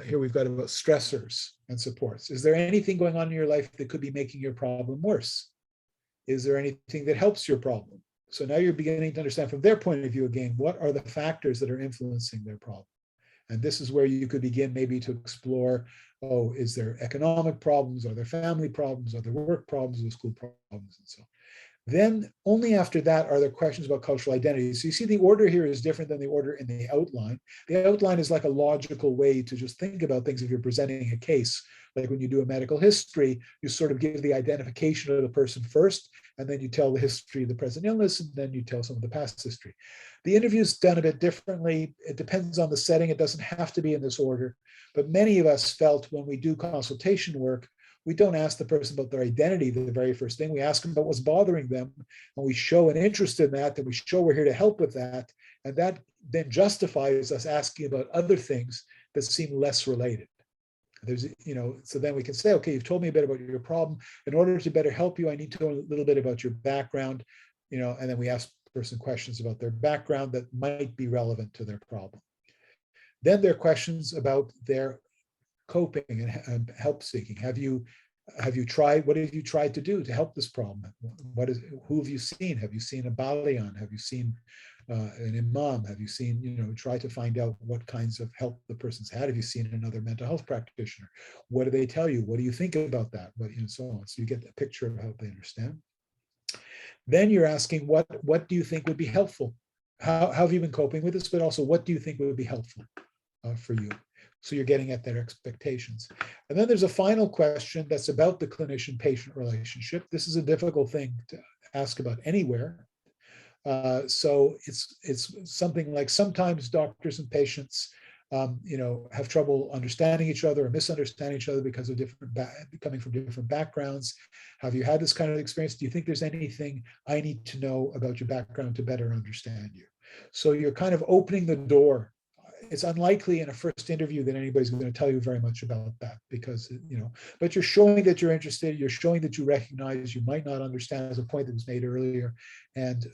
here we've got about stressors and supports. Is there anything going on in your life that could be making your problem worse? Is there anything that helps your problem? So now you're beginning to understand from their point of view again, what are the factors that are influencing their problem? And this is where you could begin maybe to explore, oh, is there economic problems? Are there family problems? Are there work problems? Are there school problems? And so on. Then only after that are there questions about cultural identity. So you see the order here is different than the order in the outline. The outline is like a logical way to just think about things if you're presenting a case. Like when you do a medical history, you sort of give the identification of the person first, and then you tell the history of the present illness, and then you tell some of the past history. The interview is done a bit differently. It depends on the setting. It doesn't have to be in this order. But many of us felt when we do consultation work, we don't ask the person about their identity the very first thing. We ask them about what's bothering them, and we show an interest in that, and we show we're here to help with that. And that then justifies us asking about other things that seem less related. There's, you know, so then we can say, okay, you've told me a bit about your problem. In order to better help you, I need to know a little bit about your background, you know, and then we ask the person questions about their background that might be relevant to their problem. Then there are questions about their coping and help seeking. Have you Have you tried, what have you tried to do to help this problem? Who have you seen? Have you seen a balian? Have you seen an imam? Have you seen, try to find out what kinds of help the person's had? Have you seen another mental health practitioner? What do they tell you? What do you think about that? And so on. So you get a picture of how they understand. Then you're asking, what do you think would be helpful? How have you been coping with this? But also, what do you think would be helpful for you? So you're getting at their expectations. And then there's a final question that's about the clinician-patient relationship. This is a difficult thing to ask about anywhere. So it's something like sometimes doctors and patients have trouble understanding each other or misunderstanding each other because of coming from different backgrounds. Have you had this kind of experience? Do you think there's anything I need to know about your background to better understand you? So you're kind of opening the door. It's unlikely in a first interview that anybody's going to tell you very much about that because, but you're showing that you're interested. You're showing that you recognize you might not understand as a point that was made earlier. And,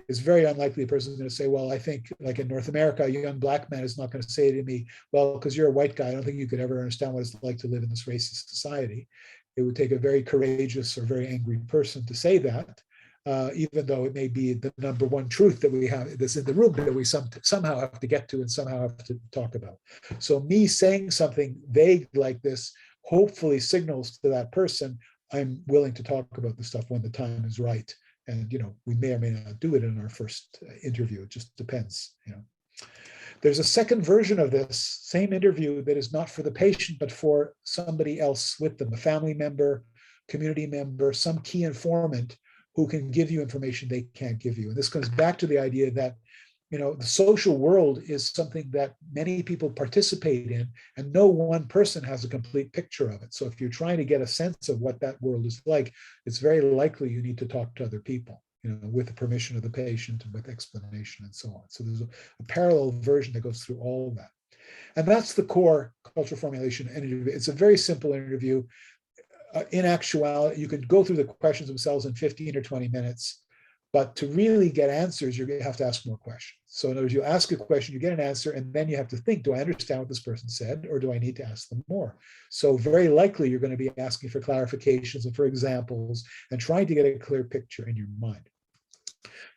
it's very unlikely a person is going to say, well, I think like in North America, a young black man is not going to say to me, well, because you're a white guy, I don't think you could ever understand what it's like to live in this racist society. It would take a very courageous or very angry person to say that, even though it may be the number one truth that we have that's in the room that we somehow have to get to and somehow have to talk about. So me saying something vague like this hopefully signals to that person, I'm willing to talk about the stuff when the time is right. And, we may or may not do it in our first interview. It just depends, There's a second version of this same interview that is not for the patient, but for somebody else with them, a family member, community member, some key informant who can give you information they can't give you. And this comes back to the idea that, the social world is something that many people participate in, and no one person has a complete picture of it. So if you're trying to get a sense of what that world is like, it's very likely you need to talk to other people, with the permission of the patient and with explanation and so on. So there's a parallel version that goes through all of that. And that's the core cultural formulation interview. It's a very simple interview. In actuality, you could go through the questions themselves in 15 or 20 minutes. But to really get answers, you're going to have to ask more questions. So in other words, you ask a question, you get an answer, and then you have to think, do I understand what this person said, or do I need to ask them more? So very likely you're going to be asking for clarifications and for examples and trying to get a clear picture in your mind.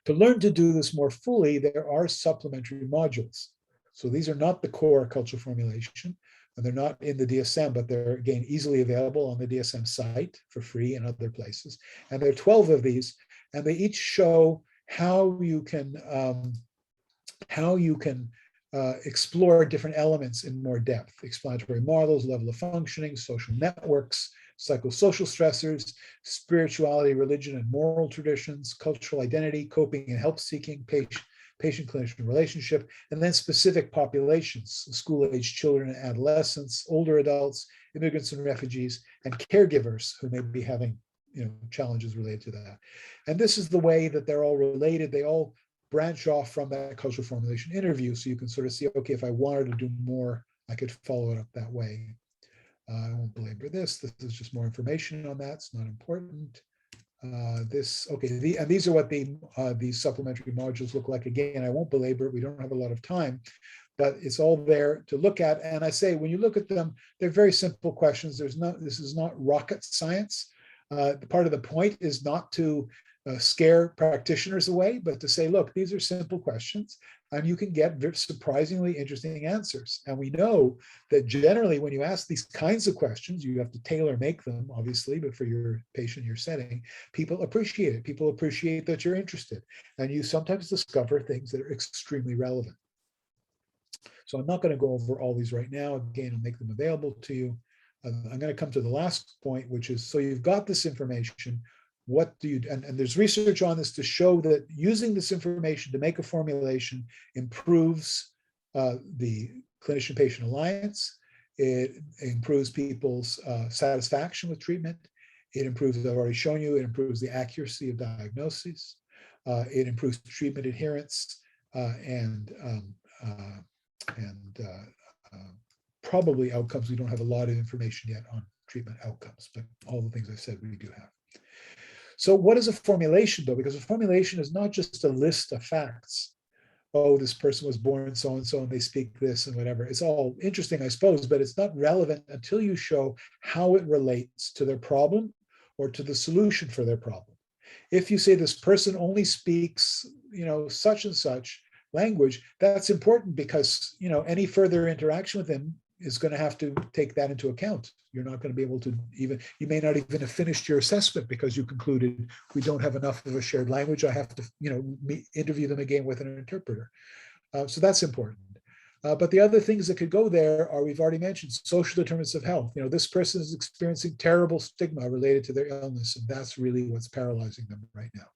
To learn to do this more fully, there are supplementary modules. So these are not the core cultural formulation, and they're not in the DSM, but they're, again, easily available on the DSM site for free and other places. And there are 12 of these, and they each show how you can explore different elements in more depth: explanatory models, level of functioning, social networks, psychosocial stressors, spirituality, religion and moral traditions, cultural identity, coping and help seeking, patient-clinician relationship, and then specific populations: school-age children and adolescents, older adults, immigrants and refugees, and caregivers who may be having challenges related to that. And this is the way that they're all related. They all branch off from that cultural formulation interview. So you can sort of see, okay, if I wanted to do more, I could follow it up that way. I won't belabor this. This is just more information on that. It's not important. And these are what these supplementary modules look like. Again, I won't belabor it. We don't have a lot of time, but it's all there to look at. And I say, when you look at them, they're very simple questions. This is not rocket science. Part of the point is not to scare practitioners away, but to say, look, these are simple questions and you can get surprisingly interesting answers. And we know that generally when you ask these kinds of questions, you have to tailor make them, obviously, but for your patient, your setting, people appreciate it. People appreciate that you're interested, and you sometimes discover things that are extremely relevant. So I'm not going to go over all these right now. Again, I'll make them available to you. I'm going to come to the last point, which is, so you've got this information. What do you, and there's research on this to show that using this information to make a formulation improves the clinician-patient alliance. It improves people's satisfaction with treatment. It improves, I've already shown you, it improves the accuracy of diagnoses. It improves treatment adherence and probably outcomes. We don't have a lot of information yet on treatment outcomes, but all the things I said we do have. So what is a formulation though? Because a formulation is not just a list of facts. oh, this person was born so-and-so and they speak this and whatever. It's all interesting, I suppose, but it's not relevant until you show how it relates to their problem or to the solution for their problem. If you say this person only speaks, such and such language, that's important because, any further interaction with them is going to have to take that into account. You're not going to be able to you may not even have finished your assessment because you concluded we don't have enough of a shared language. I have to, interview them again with an interpreter. So that's important. But the other things that could go there are, we've already mentioned, social determinants of health. This person is experiencing terrible stigma related to their illness, and that's really what's paralyzing them right now.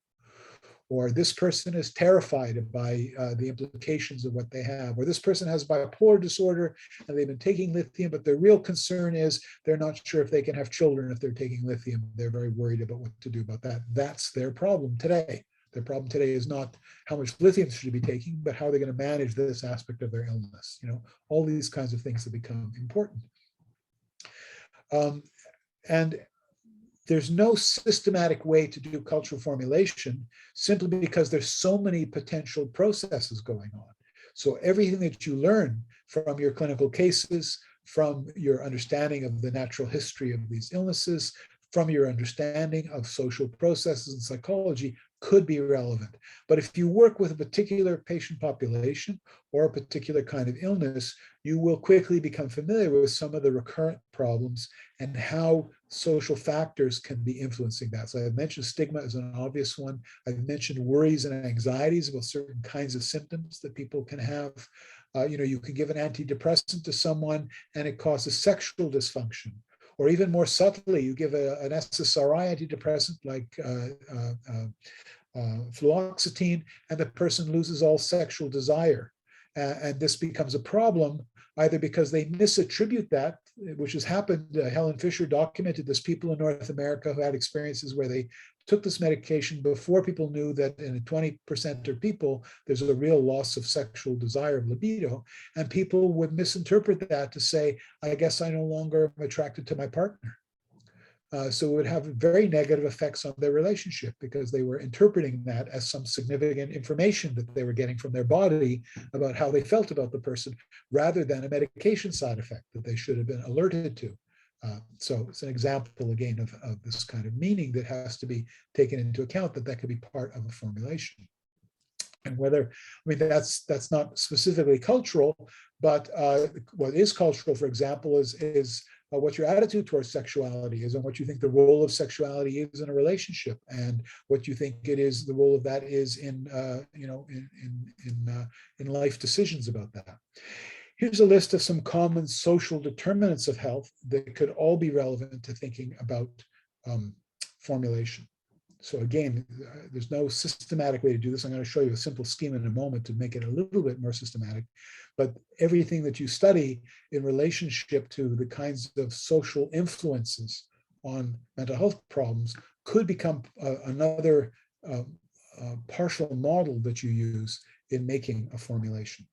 Or this person is terrified by the implications of what they have. Or this person has bipolar disorder and they've been taking lithium, but their real concern is they're not sure if they can have children if they're taking lithium. They're very worried about what to do about that. That's their problem today. Their problem today is not how much lithium should they be taking, but how they're going to manage this aspect of their illness. All these kinds of things that become important. And there's no systematic way to do cultural formulation simply because there's so many potential processes going on. So everything that you learn from your clinical cases, from your understanding of the natural history of these illnesses, from your understanding of social processes and psychology could be relevant. But if you work with a particular patient population or a particular kind of illness, you will quickly become familiar with some of the recurrent problems and how social factors can be influencing that. So I've mentioned stigma as an obvious one. I've mentioned worries and anxieties about certain kinds of symptoms that people can have. You can give an antidepressant to someone and it causes sexual dysfunction. Or even more subtly, you give an SSRI antidepressant like fluoxetine, and the person loses all sexual desire. And this becomes a problem either because they misattribute that, which has happened. Helen Fisher documented this, people in North America who had experiences where they took this medication before people knew that in 20% of people, there's a real loss of sexual desire, of libido. And people would misinterpret that to say, I guess I no longer am attracted to my partner. So it would have very negative effects on their relationship because they were interpreting that as some significant information that they were getting from their body about how they felt about the person, rather than a medication side effect that they should have been alerted to. So it's an example again of this kind of meaning that has to be taken into account, that could be part of a formulation. And whether, that's not specifically cultural, but what is cultural, for example, is what your attitude towards sexuality is, and what you think the role of sexuality is in a relationship, and what you think it is, the role of that is in life decisions about that. Here's a list of some common social determinants of health that could all be relevant to thinking about formulation. So again, there's no systematic way to do this. I'm going to show you a simple scheme in a moment to make it a little bit more systematic. But everything that you study in relationship to the kinds of social influences on mental health problems could become another partial model that you use in making a formulation.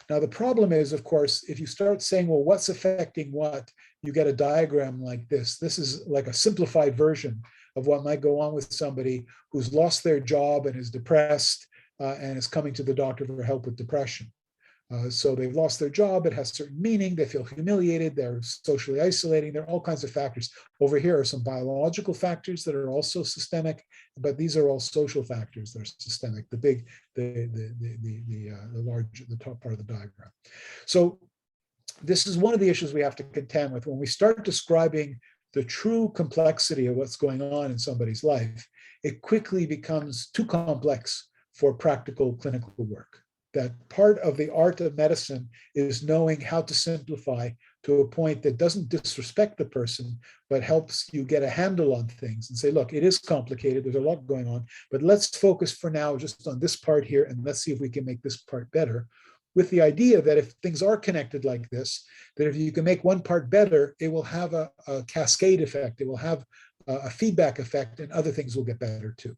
Now, the problem is, of course, if you start saying, well, what's affecting what, you get a diagram like this. This is like a simplified version of what might go on with somebody who's lost their job and is depressed and is coming to the doctor for help with depression. So they've lost their job, it has certain meaning, they feel humiliated, they're socially isolating, there are all kinds of factors. Over here are some biological factors that are also systemic, but these are all social factors that are systemic, the top part of the diagram. So this is one of the issues we have to contend with when we start describing the true complexity of what's going on in somebody's life. It quickly becomes too complex for practical clinical work. That part of the art of medicine is knowing how to simplify to a point that doesn't disrespect the person, but helps you get a handle on things and say, look, it is complicated, there's a lot going on, but let's focus for now just on this part here, and let's see if we can make this part better. With the idea that if things are connected like this, that if you can make one part better, it will have a cascade effect, it will have a feedback effect, and other things will get better too.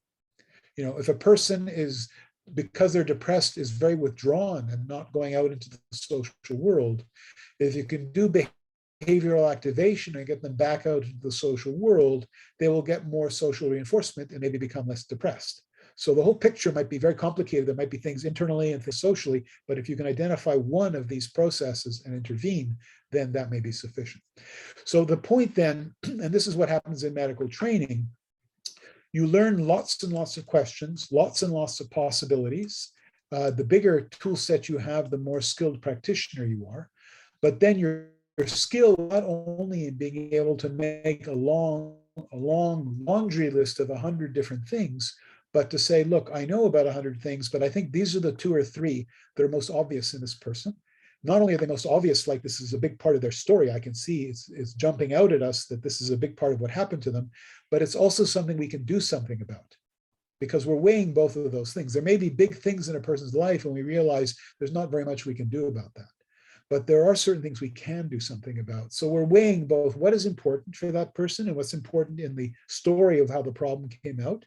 You know, if a person is, because they're depressed, is very withdrawn and not going out into the social world, if you can do behavioral activation and get them back out into the social world, they will get more social reinforcement and maybe become less depressed. So the whole picture might be very complicated. There might be things internally and things socially, but if you can identify one of these processes and intervene, then that may be sufficient. So the point then, and this is what happens in medical training, you learn lots and lots of questions, lots and lots of possibilities. The bigger tool set you have, the more skilled practitioner you are. But then your skill not only in being able to make a long laundry list of 100 different things, but to say, look, I know about 100 things, but I think these are the 2 or 3 that are most obvious in this person. Not only are they most obvious, like this is a big part of their story, I can see it's jumping out at us that this is a big part of what happened to them, but it's also something we can do something about, because we're weighing both of those things. There may be big things in a person's life and we realize there's not very much we can do about that. But there are certain things we can do something about. So we're weighing both what is important for that person and what's important in the story of how the problem came out,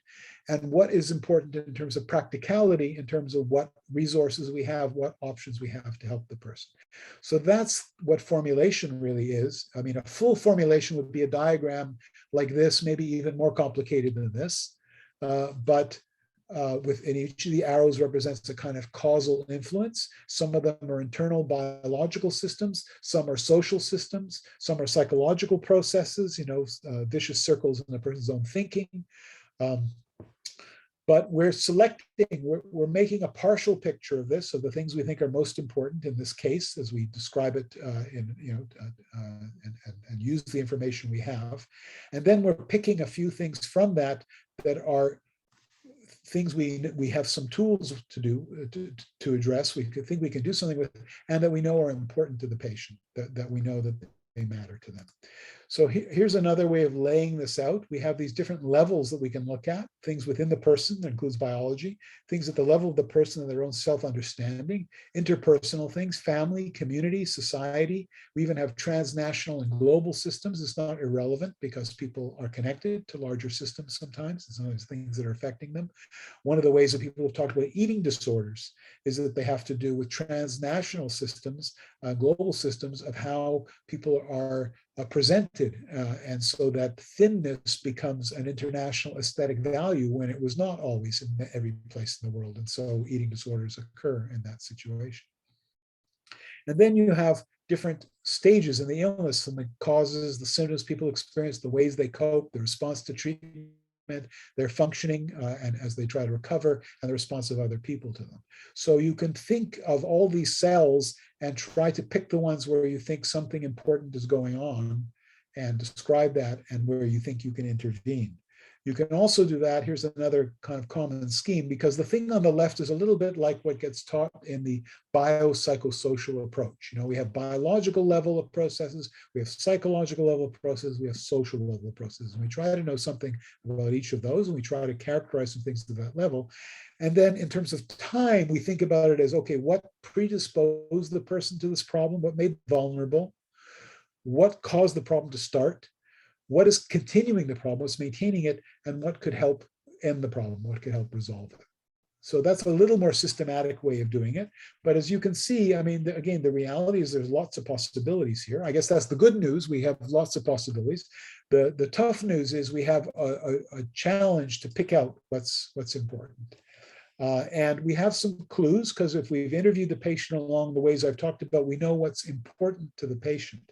and what is important in terms of practicality, in terms of what resources we have, what options we have to help the person. So that's what formulation really is. I mean, a full formulation would be a diagram like this, maybe even more complicated than this. Within each of the arrows represents a kind of causal influence. Some of them are internal biological systems, some are social systems, some are psychological processes, vicious circles in a person's own thinking. But we're selecting, we're making a partial picture of this, of the things we think are most important in this case, as we describe it and use the information we have. And then we're picking a few things from that that are things we have some tools to do to address, we think we can do something with, and that we know are important to the patient, that we know that they matter to them. So here's another way of laying this out. We have these different levels that we can look at, things within the person, that includes biology, things at the level of the person and their own self-understanding, interpersonal things, family, community, society. We even have transnational and global systems. It's not irrelevant because people are connected to larger systems sometimes, and sometimes things that are affecting them. One of the ways that people have talked about eating disorders is that they have to do with transnational systems, global systems of how people are presented, and so that thinness becomes an international aesthetic value when it was not always in every place in the world, and so eating disorders occur in that situation. And then you have different stages in the illness and the causes, the symptoms people experience, the ways they cope, the response to treatment, their functioning and as they try to recover, and the response of other people to them. So you can think of all these cells and try to pick the ones where you think something important is going on and describe that, and where you think you can intervene. You can also do that. Here's another kind of common scheme, because the thing on the left is a little bit like what gets taught in the biopsychosocial approach. We have biological level of processes, we have psychological level of processes, we have social level of processes. And we try to know something about each of those, and we try to characterize some things at that level. And then in terms of time, we think about it as, okay, what predisposed the person to this problem? What made them vulnerable? What caused the problem to start? What is continuing the problem, what's maintaining it, and what could help end the problem, what could help resolve it. So that's a little more systematic way of doing it. But as you can see, I mean, again, the reality is there's lots of possibilities here. I guess that's the good news. We have lots of possibilities. The tough news is we have a challenge to pick out what's important. And we have some clues, because if we've interviewed the patient along the ways I've talked about, we know what's important to the patient.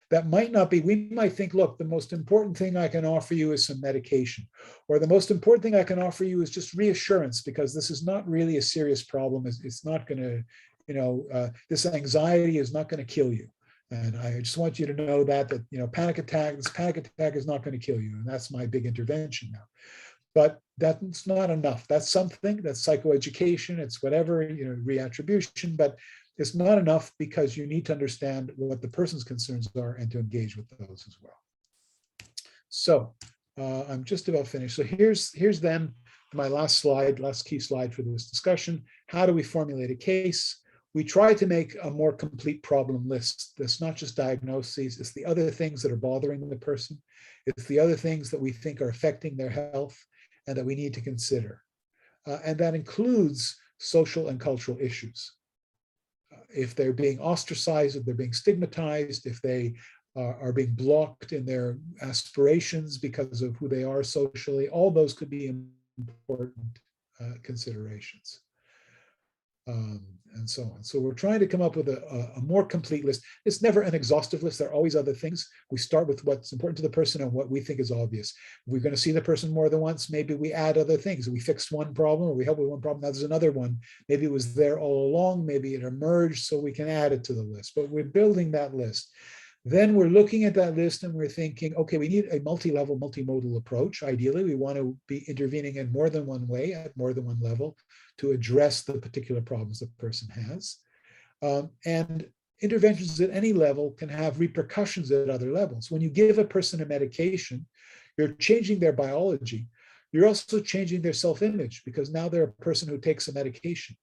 That might not be, we might think, look, the most important thing I can offer you is some medication, or the most important thing I can offer you is just reassurance, because this is not really a serious problem. It's not going to, this anxiety is not going to kill you. And I just want you to know that, this panic attack is not going to kill you. And that's my big intervention now. But that's not enough. That's something, that's psychoeducation, it's whatever, reattribution, but it's not enough, because you need to understand what the person's concerns are and to engage with those as well. So I'm just about finished. So here's then my last key slide for this discussion. How do we formulate a case? We try to make a more complete problem list. That's not just diagnoses, it's the other things that are bothering the person. It's the other things that we think are affecting their health and that we need to consider. And that includes social and cultural issues. If they're being ostracized, if they're being stigmatized, if they are being blocked in their aspirations because of who they are socially, all those could be important considerations. And so on. So we're trying to come up with a more complete list. It's never an exhaustive list. There are always other things. We start with what's important to the person and what we think is obvious. If we're going to see the person more than once, maybe we add other things. We fixed one problem or we help with one problem. Now there's another one. Maybe it was there all along. Maybe it emerged, so we can add it to the list. But we're building that list. Then we're looking at that list and we're thinking, okay, we need a multi-level, multimodal approach. Ideally, we want to be intervening in more than one way at more than one level to address the particular problems the person has. And interventions at any level can have repercussions at other levels. When you give a person a medication, you're changing their biology. You're also changing their self-image because now they're a person who takes a medication.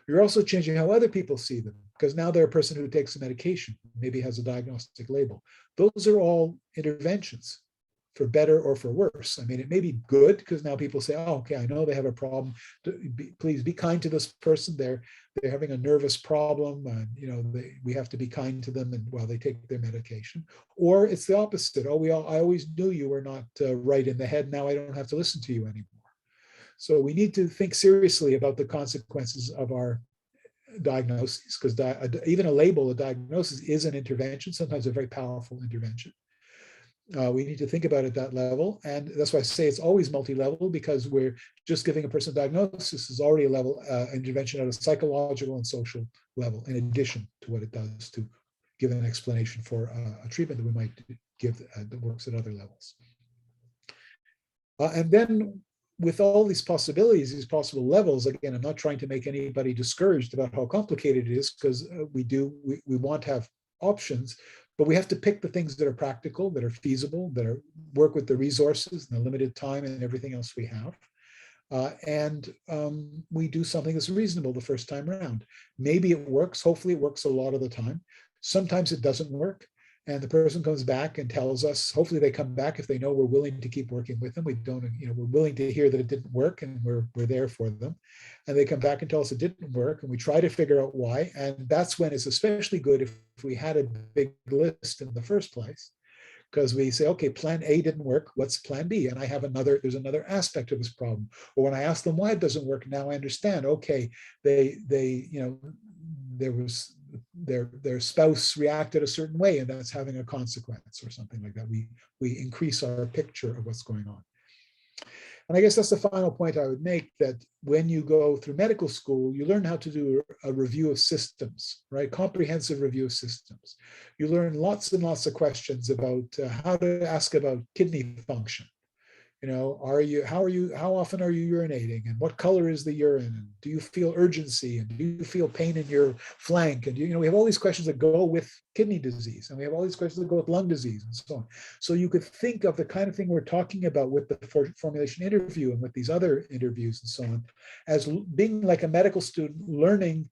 You're also changing how other people see them because now they're a person who takes a medication, maybe has a diagnostic label. Those are all interventions for better or for worse. I mean, it may be good because now people say, oh, okay, I know they have a problem. Please be kind to this person. They're having a nervous problem. And, you know, we have to be kind to them and while they take their medication. Or it's the opposite. Oh, I always knew you were not right in the head. Now I don't have to listen to you anymore. So we need to think seriously about the consequences of our diagnoses, because even a label, a diagnosis is an intervention, sometimes a very powerful intervention. We need to think about it at that level. And that's why I say it's always multi-level, because we're just giving a person a diagnosis is already a level intervention at a psychological and social level, in addition to what it does to give an explanation for a treatment that we might give that works at other levels. And then with all these possibilities, these possible levels, again, I'm not trying to make anybody discouraged about how complicated it is, because we want to have options, but we have to pick the things that are practical, that are feasible, that work with the resources and the limited time and everything else we have. And we do something that's reasonable the first time around. Maybe it works. Hopefully it works a lot of the time. Sometimes it doesn't work. And the person comes back and tells us, hopefully they come back if they know we're willing to keep working with them. We don't, you know, we're willing to hear that it didn't work and we're there for them. And they come back and tell us it didn't work and we try to figure out why. And that's when it's especially good if we had a big list in the first place, because we say, okay, plan A didn't work. What's plan B? And I have there's another aspect of this problem. Or when I ask them why it doesn't work, now I understand, okay, there was their spouse reacted a certain way and that's having a consequence or something like that. We increase our picture of what's going on. And I guess that's the final point I would make, that when you go through medical school, you learn how to do a review of systems, right? Comprehensive review of systems. You learn lots and lots of questions about how to ask about kidney function. You know, how often are you urinating, and what color is the urine, and do you feel urgency, and do you feel pain in your flank? And we have all these questions that go with kidney disease, and we have all these questions that go with lung disease and so on. So you could think of the kind of thing we're talking about with the formulation interview and with these other interviews and so on, as being like a medical student learning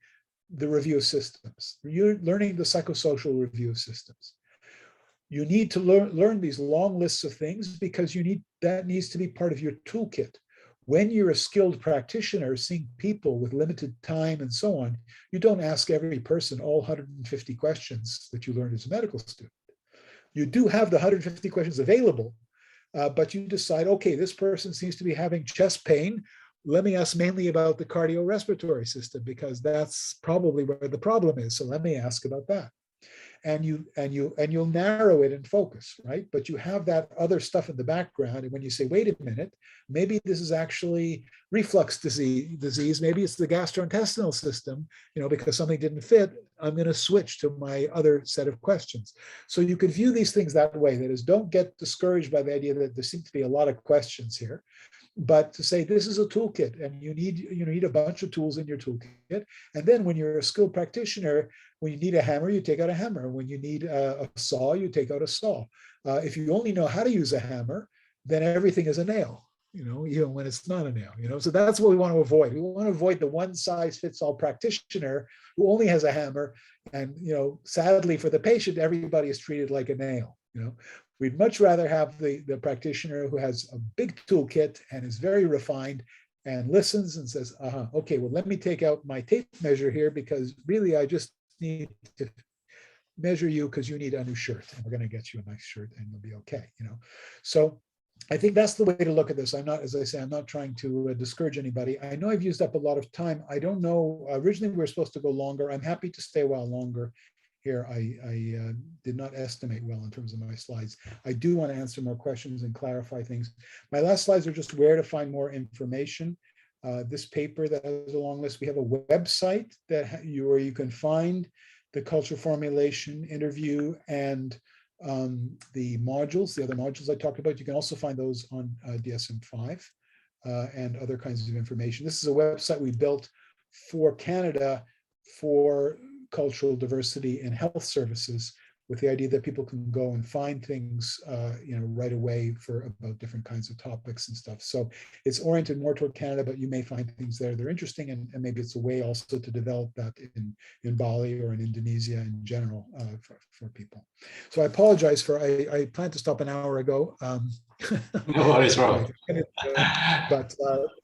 the review of systems. You're learning the psychosocial review of systems. You need to learn these long lists of things because that needs to be part of your toolkit. When you're a skilled practitioner seeing people with limited time and so on, you don't ask every person all 150 questions that you learned as a medical student. You do have the 150 questions available, but you decide, okay, this person seems to be having chest pain. Let me ask mainly about the cardiorespiratory system because that's probably where the problem is. So let me ask about that. And you'll narrow it and focus, right? But you have that other stuff in the background. And when you say, wait a minute, maybe this is actually reflux disease, maybe it's the gastrointestinal system, because something didn't fit, I'm going to switch to my other set of questions. So you could view these things that way. That is, don't get discouraged by the idea that there seem to be a lot of questions here, but to say this is a toolkit and you need a bunch of tools in your toolkit. And then when you're a skilled practitioner, when you need a hammer, you take out a hammer. When you need a saw, you take out a saw. If you only know how to use a hammer, then everything is a nail, even when it's not a nail, So that's what we want to avoid. We want to avoid the one size fits all practitioner who only has a hammer. And, sadly for the patient, everybody is treated like a nail, We'd much rather have the practitioner who has a big toolkit and is very refined and listens and says, okay, well, let me take out my tape measure here because really I just need to measure you because you need a new shirt and we're going to get you a nice shirt and you'll be okay, So I think that's the way to look at this. I'm not, as I say, I'm not trying to discourage anybody. I know I've used up a lot of time. I don't know, originally we were supposed to go longer. I'm happy to stay a while longer here. I did not estimate well in terms of my slides. I do want to answer more questions and clarify things. My last slides are just where to find more information. This paper that has a long list, we have a website that where you can find the cultural formulation interview and the modules, the other modules I talked about. You can also find those on DSM-5 and other kinds of information. This is a website we built for Canada for cultural diversity in health services, with the idea that people can go and find things right away for about different kinds of topics and stuff. So it's oriented more toward Canada, but you may find things there that are interesting, and maybe it's a way also to develop that in Bali or in Indonesia in general for people. So I apologize for, I planned to stop an hour ago. No worries, Rob. But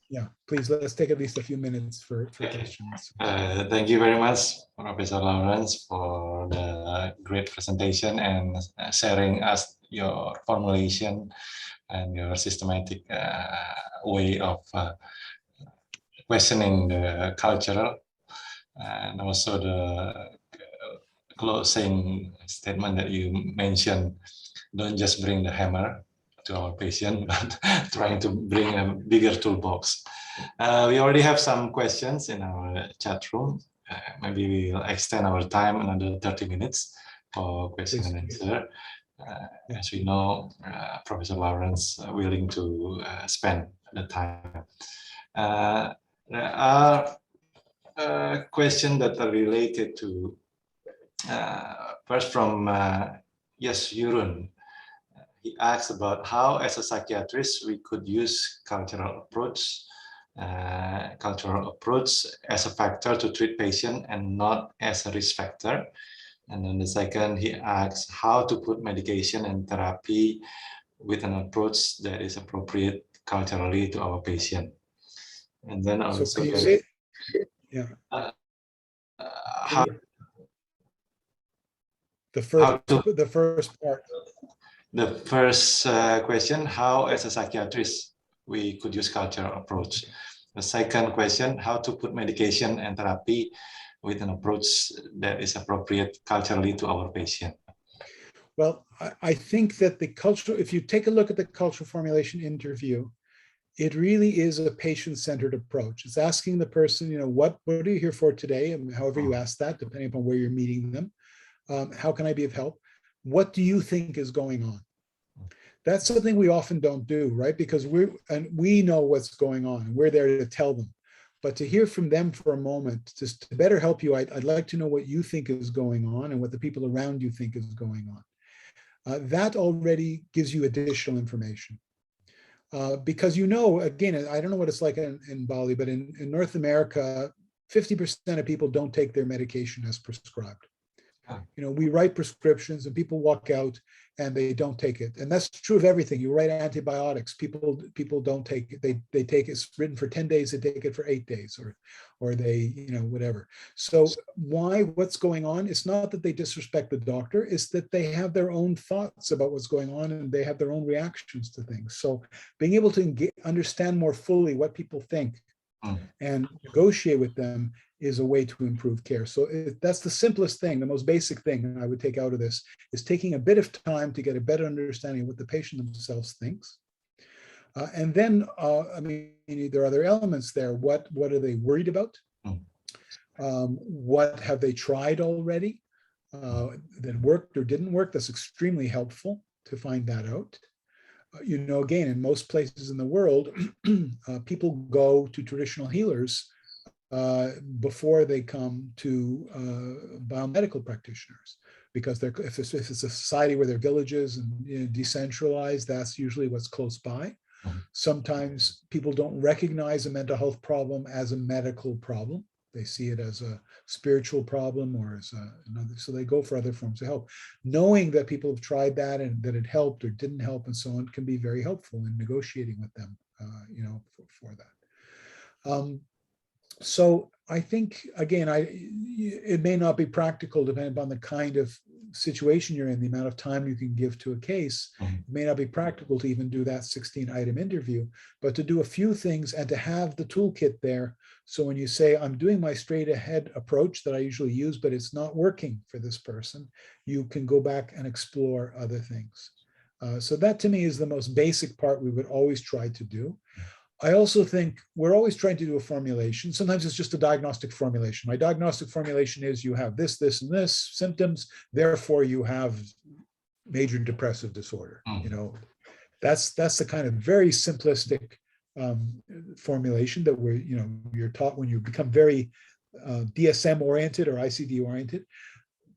yeah, please let's take at least a few minutes for questions. Thank you very much, Professor Lawrence, for the great presentation and sharing us your formulation and your systematic way of questioning the cultural, and also the closing statement that you mentioned. Don't just bring the hammer to our patient, but trying to bring a bigger toolbox. We already have some questions in our chat room. Maybe we'll extend our time another 30 minutes for question and answer. As we know, Professor Lawrence willing to spend the time. There are questions that are related to, first from yes, Yurun. He asks about how, as a psychiatrist, we could use cultural approach as a factor to treat patient and not as a risk factor. And then the second, he asks how to put medication and therapy with an approach that is appropriate culturally to our patient. And then also, so can you say, yeah, how the first part. The first question, how as a psychiatrist we could use cultural approach. The second question, how to put medication and therapy with an approach that is appropriate culturally to our patient. Well, I think that the cultural, if you take a look at the cultural formulation interview, it really is a patient-centered approach. It's asking the person, what are you here for today? And however you ask that, depending upon where you're meeting them, how can I be of help? What do you think is going on? That's something we often don't do, right? Because we know what's going on. We're there to tell them. But to hear from them for a moment, just to better help you, I'd like to know what you think is going on and what the people around you think is going on. That already gives you additional information. Because again, I don't know what it's like in Bali, but in North America, 50% of people don't take their medication as prescribed. We write prescriptions and people walk out and they don't take it. And that's true of everything. You write antibiotics, people don't take it. They take it's written for 10 days, they take it for 8 days or they, whatever. So what's going on? It's not that they disrespect the doctor, it's that they have their own thoughts about what's going on and they have their own reactions to things. So being able to understand more fully what people think and negotiate with them is a way to improve care. So that's the simplest thing, the most basic thing I would take out of this is taking a bit of time to get a better understanding of what the patient themselves thinks. And then, there are other elements there. What are they worried about? What have they tried already that worked or didn't work? That's extremely helpful to find that out. Again, in most places in the world, people go to traditional healers before they come to biomedical practitioners, because if it's a society where there are villages and decentralized, that's usually what's close by. Sometimes people don't recognize a mental health problem as a medical problem. They see it as a spiritual problem or as another, so they go for other forms of help. Knowing that people have tried that and that it helped or didn't help and so on can be very helpful in negotiating with them, for that. So I think, again, it may not be practical depending upon the kind of situation you're in, the amount of time you can give to a case. It may not be practical to even do that 16-item interview, but to do a few things and to have the toolkit there. So when you say, I'm doing my straight ahead approach that I usually use, but it's not working for this person, you can go back and explore other things. So that to me is the most basic part we would always try to do. I also think we're always trying to do a formulation. Sometimes it's just a diagnostic formulation. My diagnostic formulation is you have this, this, and this symptoms, therefore you have major depressive disorder. You know, that's the kind of very simplistic formulation that you're taught when you become very DSM oriented or ICD oriented.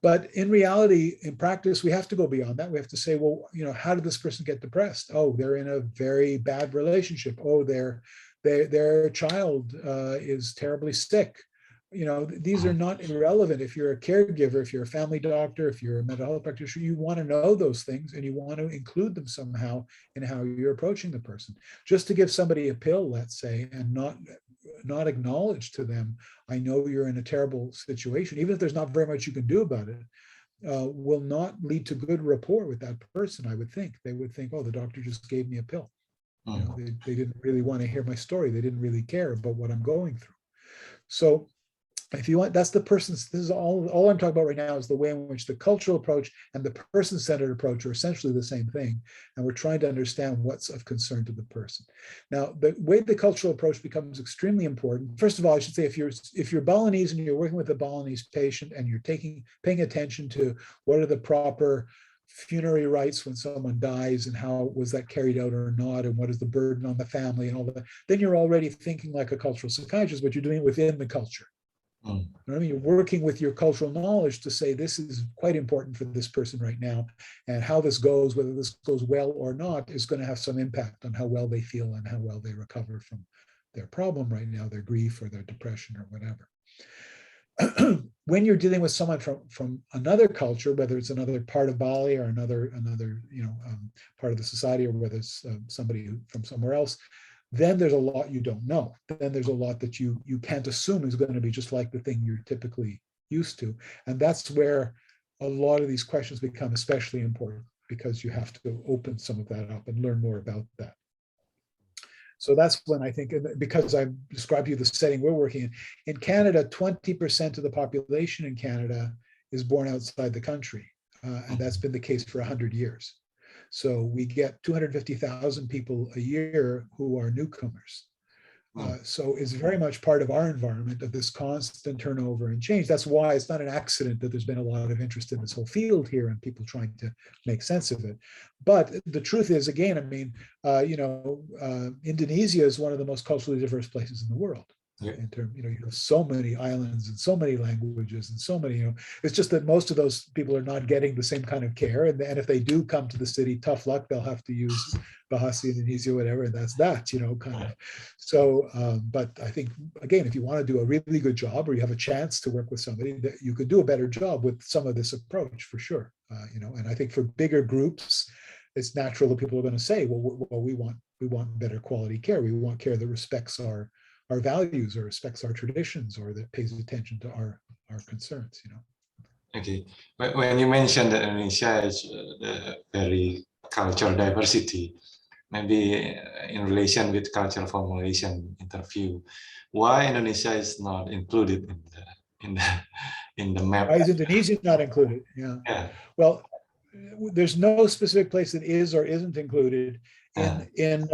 But in reality, in practice, we have to go beyond that. We have to say, well, how did this person get depressed? Oh, they're in a very bad relationship. Oh, their child is terribly sick. These are not irrelevant. If you're a caregiver, if you're a family doctor, if you're a mental health practitioner, you want to know those things and you want to include them somehow in how you're approaching the person. Just to give somebody a pill, let's say, and not acknowledge to them, I know you're in a terrible situation, even if there's not very much you can do about it, will not lead to good rapport with that person, I would think. They would think, oh, the doctor just gave me a pill. They didn't really want to hear my story. They didn't really care about what I'm going through. So if you want, that's the person's, this is all I'm talking about right now is the way in which the cultural approach and the person-centered approach are essentially the same thing. And we're trying to understand what's of concern to the person. Now, the way the cultural approach becomes extremely important, first of all, I should say, if you're Balinese and you're working with a Balinese patient and you're paying attention to what are the proper funerary rites when someone dies and how was that carried out or not, and what is the burden on the family and all that, then you're already thinking like a cultural psychiatrist, but you're doing it within the culture. You know what I mean? You're working with your cultural knowledge to say this is quite important for this person right now, and how this goes, whether this goes well or not, is going to have some impact on how well they feel and how well they recover from their problem right now, their grief or their depression or whatever. When you're dealing with someone from another culture, whether it's another part of Bali or another part of the society, or whether it's somebody from somewhere else, then there's a lot you don't know. Then there's a lot that you can't assume is going to be just like the thing you're typically used to. And that's where a lot of these questions become especially important, because you have to open some of that up and learn more about that. So that's when I think, because I've described to you the setting we're working in Canada, 20% of the population in Canada is born outside the country. And that's been the case for 100 years. So we get 250,000 people a year who are newcomers. So it's very much part of our environment of this constant turnover and change. That's why it's not an accident that there's been a lot of interest in this whole field here and people trying to make sense of it. But the truth is, again, I mean, Indonesia is one of the most culturally diverse places in the world. In terms, you have so many islands and so many languages and so many, it's just that most of those people are not getting the same kind of care. And if they do come to the city, tough luck, they'll have to use Bahasa Indonesia, whatever, and that's that, kind of. So, but I think, again, if you want to do a really good job, or you have a chance to work with somebody, that you could do a better job with some of this approach for sure. And I think for bigger groups, it's natural that people are going to say, well, we want better quality care. We want care that respects our values or respects our traditions, or that pays attention to our concerns. Okay, when you mentioned that Indonesia is very cultural diversity, maybe in relation with cultural formulation interview, why Indonesia is not included in the map? Why is Indonesia not included? Yeah. Well, there's no specific place that is or isn't included. In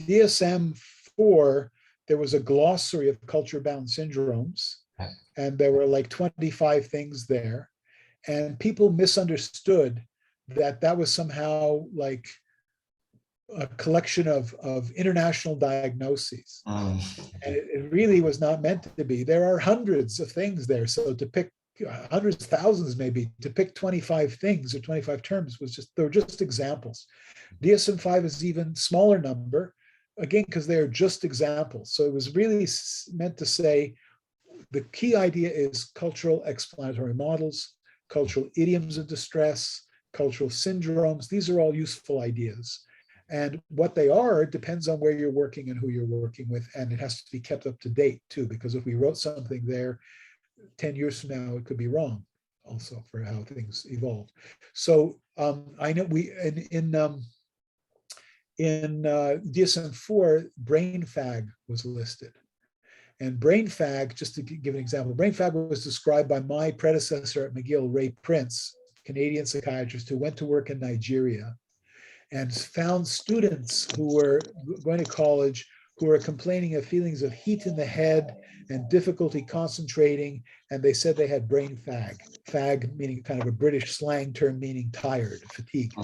DSM-4, there was a glossary of culture-bound syndromes, and there were like 25 things there. And people misunderstood that was somehow like a collection of international diagnoses. And it really was not meant to be. There are hundreds of things there. So to pick hundreds, thousands maybe, to pick 25 things or 25 terms they were just examples. DSM-5 is even smaller number, again, because they are just examples. So it was really meant to say the key idea is cultural explanatory models, cultural idioms of distress, cultural syndromes. These are all useful ideas. And what they are depends on where you're working and who you're working with. And it has to be kept up to date too, because if we wrote something there 10 years from now, it could be wrong also for how things evolve. So I know we, in DSM-4, brain fag was listed. And brain fag, just to give an example, brain fag was described by my predecessor at McGill, Ray Prince, Canadian psychiatrist who went to work in Nigeria and found students who were going to college who were complaining of feelings of heat in the head and difficulty concentrating, and they said they had brain fag. Fag meaning kind of a British slang term meaning tired, fatigued.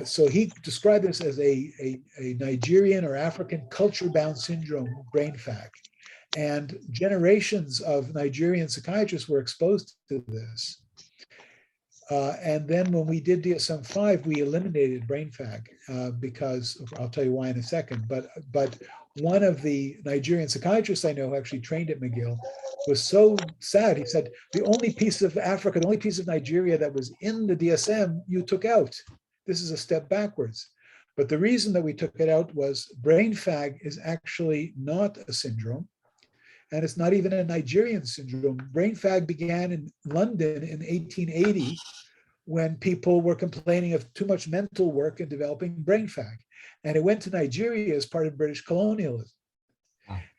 So he described this as a Nigerian or African culture-bound syndrome, brain fag. And generations of Nigerian psychiatrists were exposed to this. And then when we did DSM-5, we eliminated brain fag because I'll tell you why in a second. But one of the Nigerian psychiatrists I know who actually trained at McGill was so sad. He said, the only piece of Africa, the only piece of Nigeria that was in the DSM, you took out. This is a step backwards. But the reason that we took it out was brain fag is actually not a syndrome. And it's not even a Nigerian syndrome. Brain fag began in London in 1880 when people were complaining of too much mental work and developing brain fag. And it went to Nigeria as part of British colonialism.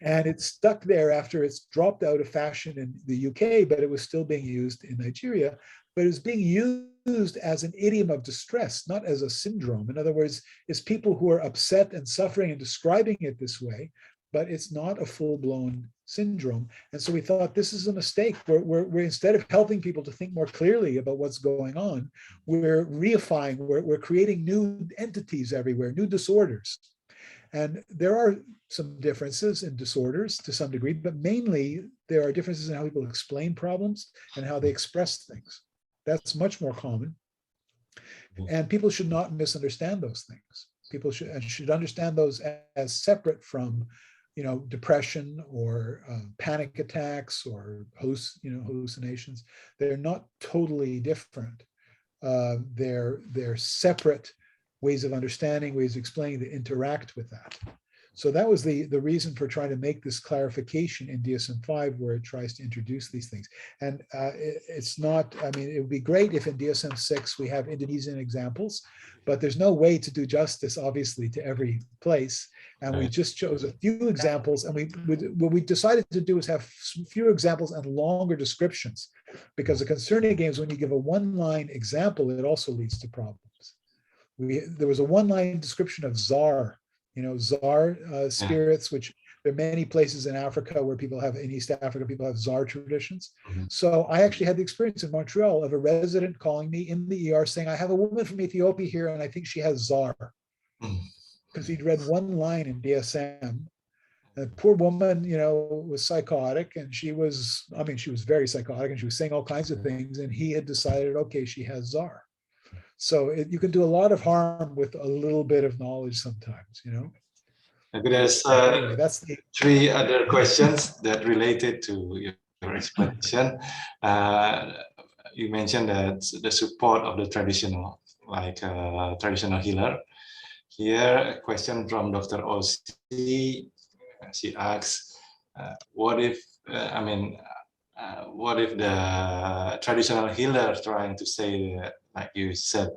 And it stuck there after it's dropped out of fashion in the UK, but it was still being used in Nigeria. But it was being used as an idiom of distress, not as a syndrome. In other words, it's people who are upset and suffering and describing it this way, but it's not a full-blown syndrome. And so we thought this is a mistake. We're instead of helping people to think more clearly about what's going on, we're reifying, we're creating new entities everywhere, new disorders. And there are some differences in disorders to some degree, but mainly there are differences in how people explain problems and how they express things. That's much more common. And people should not misunderstand those things. People should understand those as separate from, depression or panic attacks or hallucinations. They're not totally different. They're separate ways of understanding, ways of explaining that interact with that. So that was the reason for trying to make this clarification in DSM-5, where it tries to introduce these things. And it's not, it would be great if in DSM-6 we have Indonesian examples, but there's no way to do justice, obviously, to every place. And we just chose a few examples, and what we decided to do is have fewer examples and longer descriptions, because the concerning game is when you give a one-line example, it also leads to problems. There was a one-line description of czar, czar spirits, which there are many places in Africa where people have, in East Africa, people have czar traditions. So I actually had the experience in Montreal of a resident calling me in the ER saying, I have a woman from Ethiopia here and I think she has czar. Because he'd read one line in DSM. And the poor woman, was psychotic, and she was very psychotic, and she was saying all kinds of things, and he had decided, okay, she has czar. So you can do a lot of harm with a little bit of knowledge sometimes, Maybe there's Anyway, that's the 3 other questions that related to your explanation. You mentioned that the support of the traditional, like traditional healer. Here, a question from Dr. Osi. She asks, what if the traditional healer trying to say that, like you said,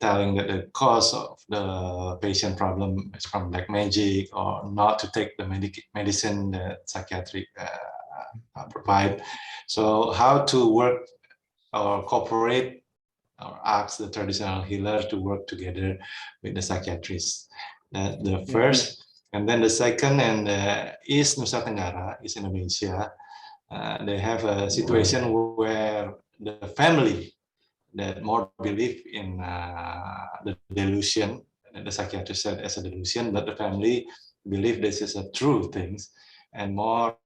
telling that the cause of the patient problem is from black magic, or not to take the medicine that psychiatric provide. So how to work or cooperate or ask the traditional healer to work together with the psychiatrist. The first, and then the second, and East Nusa Tenggara, East Indonesia, they have a situation where the family that more believe in the delusion, the psychiatrist said as a delusion, but the family believe this is a true thing, and more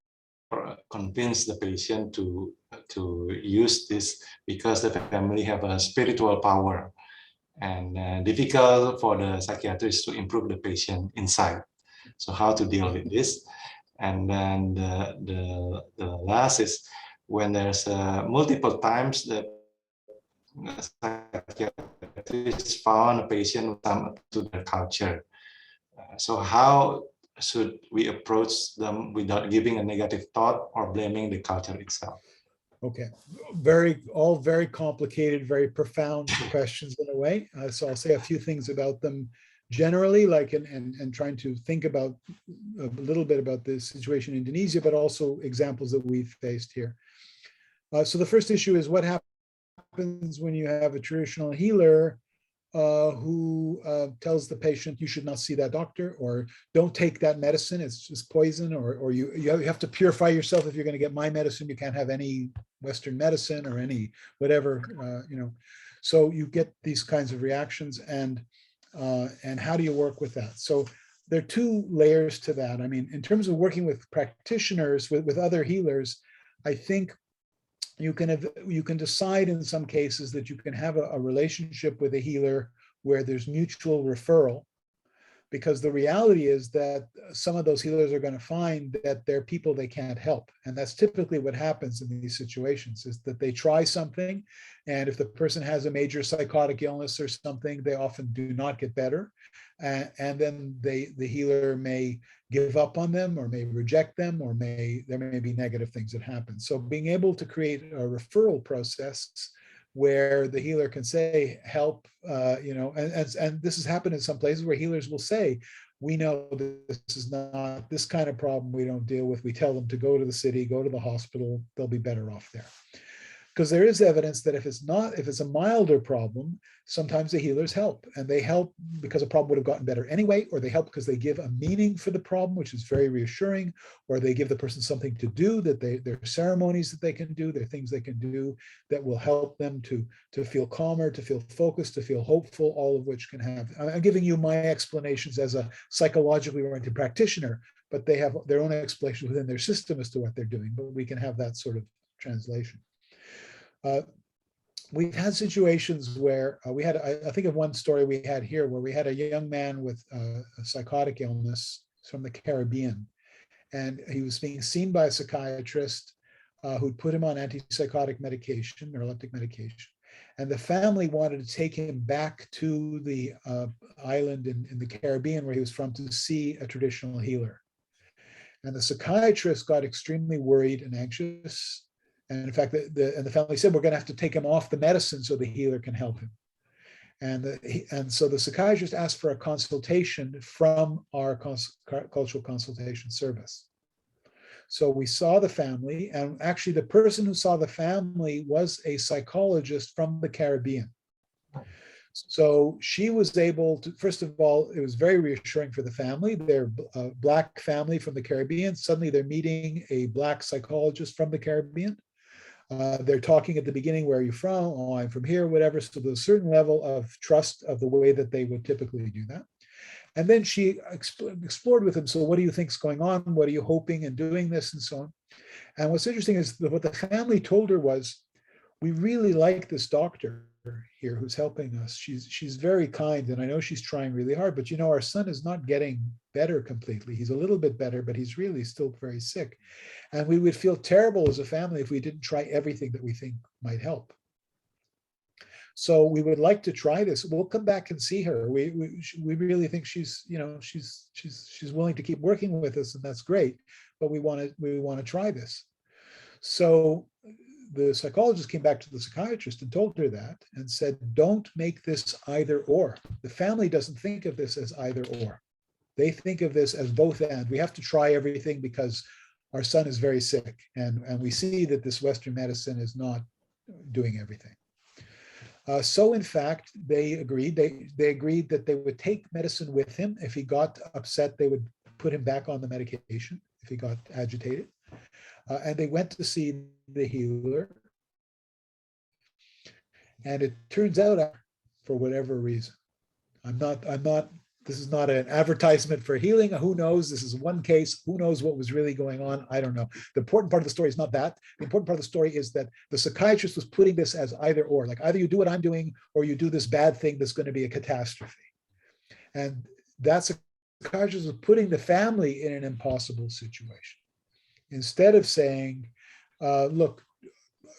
convince the patient to use this because the family have a spiritual power, and difficult for the psychiatrist to improve the patient inside. So how to deal with this? And then the last is when there's multiple times that psychiatrist found a patient with some to their culture. So how should we approach them without giving a negative thought or blaming the culture itself? Okay, all very complicated, very profound questions in a way. So I'll say a few things about them generally, like and trying to think about a little bit about the situation in Indonesia, but also examples that we've faced here. So the first issue is what happens when you have a traditional healer who tells the patient you should not see that doctor, or don't take that medicine, it's just poison, or you have to purify yourself. If you're going to get my medicine, you can't have any Western medicine or any whatever, So you get these kinds of reactions, and how do you work with that? So there are two layers to that. I mean, in terms of working with practitioners, with other healers, I think you can decide in some cases that you can have a relationship with a healer where there's mutual referral, because the reality is that some of those healers are going to find that they're people they can't help. And that's typically what happens in these situations, is that they try something, and if the person has a major psychotic illness or something, they often do not get better. And then the healer may give up on them, or may reject them, or there may be negative things that happen. So being able to create a referral process where the healer can say, help, and this has happened in some places where healers will say, we know this is not this kind of problem we don't deal with. We tell them to go to the city, go to the hospital, they'll be better off there. Because there is evidence that if it's a milder problem, sometimes the healers help, and they help because a problem would have gotten better anyway, or they help because they give a meaning for the problem, which is very reassuring, or they give the person something to do, that there are ceremonies that they can do, there are things they can do that will help them to feel calmer, to feel focused, to feel hopeful, all of which can have. I'm giving you my explanations as a psychologically oriented practitioner, but they have their own explanation within their system as to what they're doing, but we can have that sort of translation. We've had situations where I think of one story we had here where we had a young man with a psychotic illness from the Caribbean, and he was being seen by a psychiatrist who'd put him on antipsychotic medication, neuroleptic medication. And the family wanted to take him back to the island in the Caribbean where he was from to see a traditional healer. And the psychiatrist got extremely worried and anxious. And in fact, the family said, we're going to have to take him off the medicine so the healer can help him. And so the psychiatrist asked for a consultation from our cultural consultation service. So we saw the family, and actually the person who saw the family was a psychologist from the Caribbean. So she was able to, first of all, it was very reassuring for the family. They're a Black family from the Caribbean. Suddenly they're meeting a Black psychologist from the Caribbean. They're talking at the beginning, where are you from? Oh, I'm from here, whatever. So there's a certain level of trust of the way that they would typically do that. And then she explored with him, so what do you think is going on? What are you hoping and doing this and so on? And what's interesting is that what the family told her was, we really like this doctor here who's helping us. She's very kind, and I know she's trying really hard, but our son is not getting better completely. He's a little bit better, but he's really still very sick. And we would feel terrible as a family if we didn't try everything that we think might help. So we would like to try this. We'll come back and see her. We really think she's willing to keep working with us, and that's great. But we want to try this. So the psychologist came back to the psychiatrist and told her that, and said, don't make this either or. The family doesn't think of this as either or. They think of this as both and. We have to try everything because our son is very sick, and we see that this Western medicine is not doing everything. So in fact, they agreed. They agreed that they would take medicine with him. If he got upset, they would put him back on the medication if he got agitated. And they went to see the healer. And it turns out, for whatever reason, this is not an advertisement for healing. Who knows? This is one case. Who knows what was really going on? I don't know. The important part of the story is not that. The important part of the story is that the psychiatrist was putting this as either or, like either you do what I'm doing or you do this bad thing that's going to be a catastrophe. And that psychiatrist was putting the family in an impossible situation. Instead of saying, look,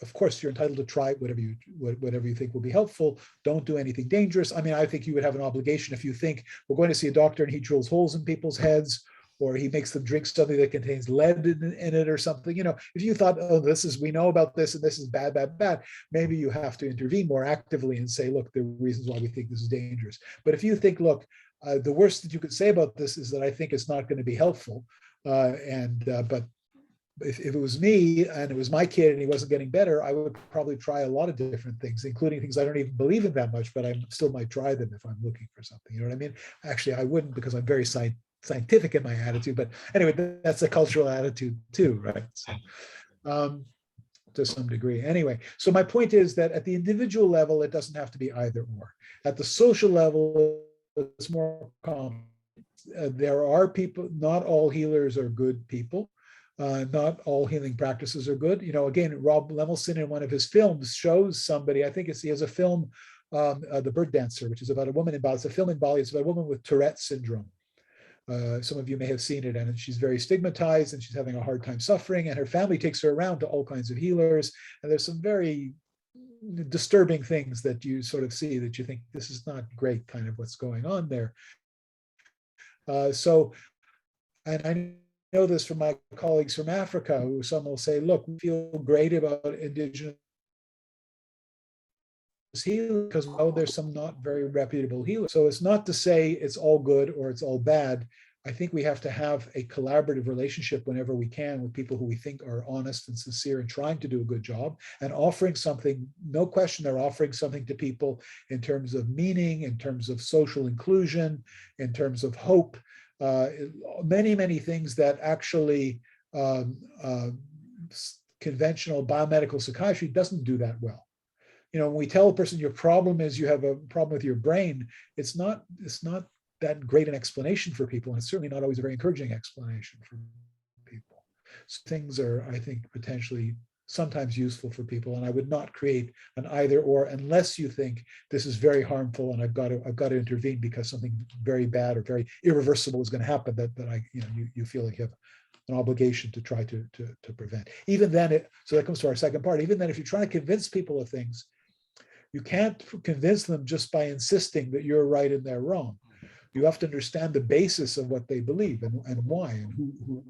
of course, you're entitled to try whatever you think will be helpful. Don't do anything dangerous. I mean, I think you would have an obligation if you think we're going to see a doctor and he drills holes in people's heads, or he makes them drink something that contains lead in it or something. You know, if you thought, oh, we know about this and this is bad, bad, bad, maybe you have to intervene more actively and say, look, there are reasons why we think this is dangerous. But if you think, look, the worst that you could say about this is that I think it's not going to be helpful. But if it was me and it was my kid and he wasn't getting better, I would probably try a lot of different things, including things I don't even believe in that much, but I still might try them if I'm looking for something. You know what I mean? Actually, I wouldn't, because I'm very scientific in my attitude. But anyway, that's a cultural attitude too, right? So, to some degree. Anyway, so my point is that at the individual level, it doesn't have to be either or. At the social level, it's more common. There are people, not all healers are good people. Not all healing practices are good. You know, again, Rob Lemelson in one of his films shows somebody, I think he has a film, The Bird Dancer, which is about a woman in Bali. It's a film in Bali. It's about a woman with Tourette's syndrome. Some of you may have seen it, and she's very stigmatized and she's having a hard time suffering, and her family takes her around to all kinds of healers. And there's some very disturbing things that you sort of see that you think this is not great, kind of what's going on there. And I know this from my colleagues from Africa, who some will say, look, we feel great about indigenous healing because, well, there's some not very reputable healers. So it's not to say it's all good or it's all bad. I think we have to have a collaborative relationship whenever we can with people who we think are honest and sincere and trying to do a good job and offering something. No question, they're offering something to people in terms of meaning, in terms of social inclusion, in terms of hope. Many, many things that actually conventional biomedical psychiatry doesn't do that well. You know, when we tell a person your problem is you have a problem with your brain, it's not that great an explanation for people, and it's certainly not always a very encouraging explanation for people. So things are, I think, potentially sometimes useful for people, and I would not create an either or unless you think this is very harmful and I've got to intervene because something very bad or very irreversible is going to happen that you feel like you have an obligation to try to prevent. Even then, so that comes to our second part. Even then, if you're trying to convince people of things, you can't convince them just by insisting that you're right and they're wrong. You have to understand the basis of what they believe and why and who.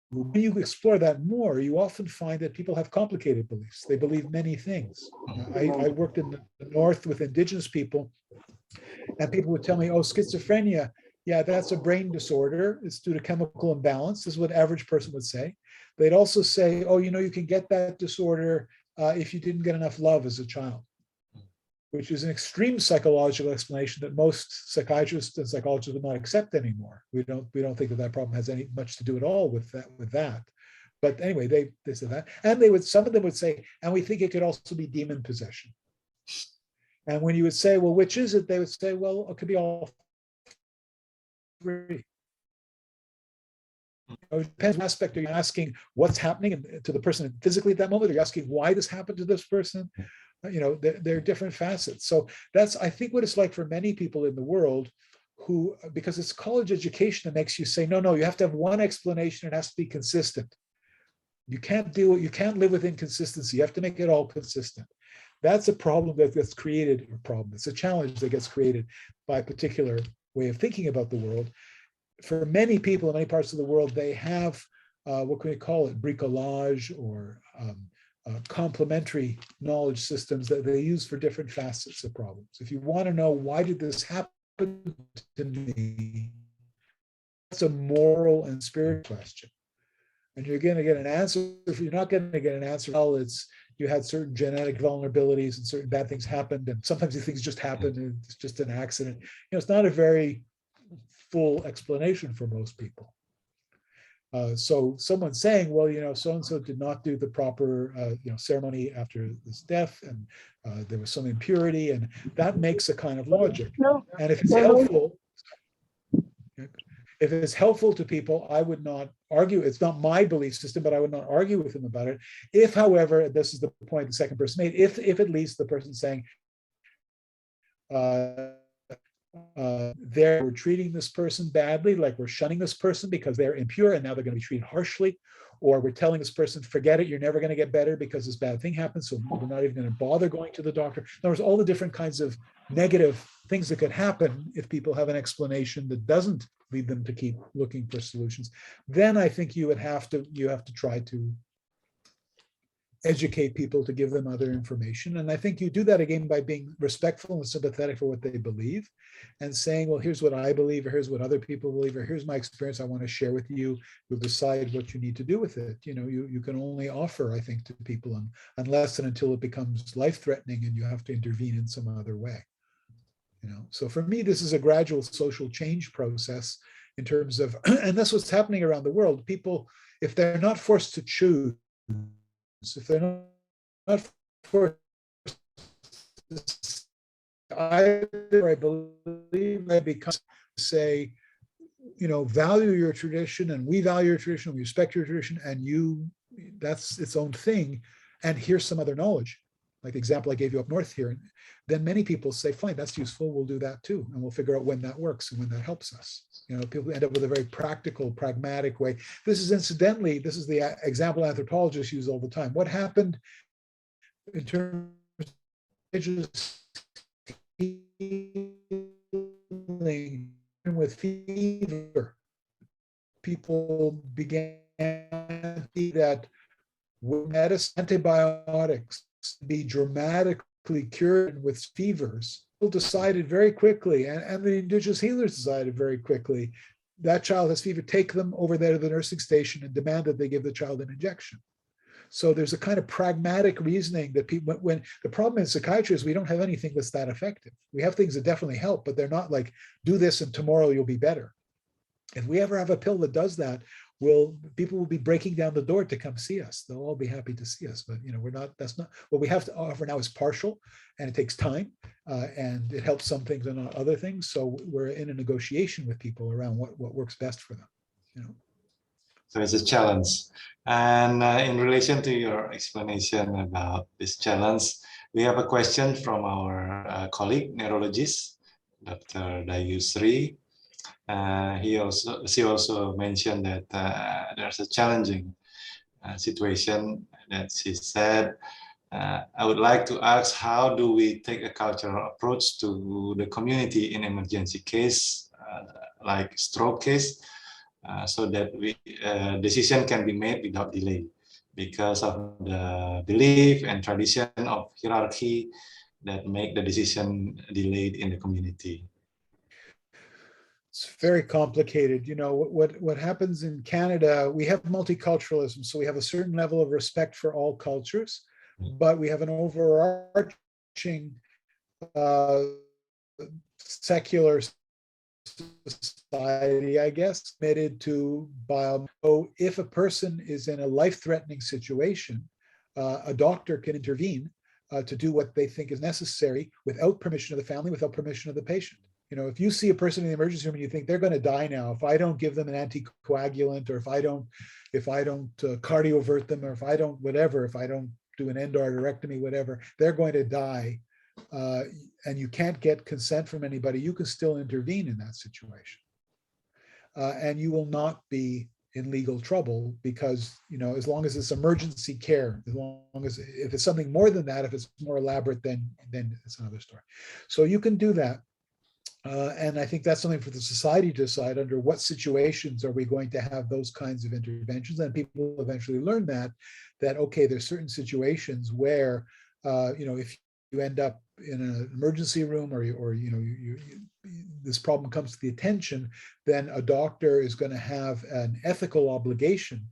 When you explore that more, you often find that people have complicated beliefs. They believe many things. I worked in the North with indigenous people, and people would tell me, oh, schizophrenia, yeah, that's a brain disorder. It's due to chemical imbalance. This is what average person would say. They'd also say, oh, you know, you can get that disorder if you didn't get enough love as a child, which is an extreme psychological explanation that most psychiatrists and psychologists would not accept anymore. We don't think that problem has any much to do at all with that. But anyway, they said that, and some of them would say, and we think it could also be demon possession. And when you would say, well, which is it? They would say, well, it could be all three. It depends on aspect. Are you asking what's happening to the person physically at that moment? Are you asking why this happened to this person? You know, there are different facets. So that's, I think, what it's like for many people in the world who, because it's college education that makes you say, no, you have to have one explanation. It has to be consistent. You can't live with inconsistency. You have to make it all consistent. That's a problem that gets created, it's a challenge that gets created by a particular way of thinking about the world. For many people in many parts of the world, they have, what can we call it, bricolage or complementary knowledge systems that they use for different facets of problems. If you want to know why did this happen to me, that's a moral and spiritual question. And you're going to get an answer. If you're not going to get an answer, well, it's you had certain genetic vulnerabilities and certain bad things happened, and sometimes these things just happen and it's just an accident. You know, it's not a very full explanation for most people. So someone saying, well, you know, so-and-so did not do the proper, ceremony after his death, and there was some impurity, and that makes a kind of logic. And if it's helpful, to people, I would not argue. It's not my belief system, but I would not argue with them about it. If, however, this is the point the second person made, if at least the person saying, we're treating this person badly, like we're shunning this person because they're impure and now they're going to be treated harshly, or we're telling this person, forget it, you're never going to get better because this bad thing happens, so we're not even going to bother going to the doctor. In other words, all the different kinds of negative things that could happen if people have an explanation that doesn't lead them to keep looking for solutions. Then I think you have to try to educate people to give them other information. And I think you do that again by being respectful and sympathetic for what they believe and saying, well, here's what I believe, or here's what other people believe, or here's my experience I want to share with you. You'll decide what you need to do with it. You know, you can only offer, I think, to people unless and until it becomes life-threatening and you have to intervene in some other way. You know, so for me, this is a gradual social change process in terms of, and that's what's happening around the world. People, if they're not forced to choose, if they're not forced to either, I believe they become say, you know, value your tradition and we value your tradition, we respect your tradition, and you, that's its own thing, and here's some other knowledge. Like the example I gave you up north here, then many people say, fine, that's useful, we'll do that too. And we'll figure out when that works and when that helps us. You know, people end up with a very practical, pragmatic way. This is incidentally, this is the example anthropologists use all the time. What happened in terms of healing with fever? People began to see that medicine, antibiotics be dramatically cured with fevers. People decided very quickly, and the indigenous healers decided very quickly, that child has fever, take them over there to the nursing station and demand that they give the child an injection. So there's a kind of pragmatic reasoning that people, when the problem in psychiatry is we don't have anything that's that effective. We have things that definitely help, but they're not like, do this and tomorrow you'll be better. If we ever have a pill that does that, people will be breaking down the door to come see us. They'll all be happy to see us, but you know, that's not what we have to offer now is partial, and it takes time, and it helps some things and not other things. So we're in a negotiation with people around what works best for them. You know. So it's a challenge. And in relation to your explanation about this challenge, we have a question from our colleague, neurologist, Dr. Dayusri. She also mentioned that there's a challenging situation that she said, I would like to ask, how do we take a cultural approach to the community in emergency case, like stroke case, so that decision can be made without delay because of the belief and tradition of hierarchy that make the decision delayed in the community. It's very complicated. You know, what happens in Canada, we have multiculturalism, so we have a certain level of respect for all cultures, but we have an overarching secular society, I guess, committed to bio. So if a person is in a life-threatening situation, a doctor can intervene to do what they think is necessary without permission of the family, without permission of the patient. You know, if you see a person in the emergency room and you think they're going to die now, if I don't give them an anticoagulant, or if I don't cardiovert them, or if I don't do an endarterectomy, whatever, they're going to die. And you can't get consent from anybody, you can still intervene in that situation. And you will not be in legal trouble because, you know, as long as it's emergency care, as long as, if it's something more than that, if it's more elaborate, then it's another story. So you can do that. And I think that's something for the society to decide under what situations are we going to have those kinds of interventions. And people eventually learn that okay, there's certain situations where, you know, if you end up in an emergency room or you know, this problem comes to the attention, then a doctor is going to have an ethical obligation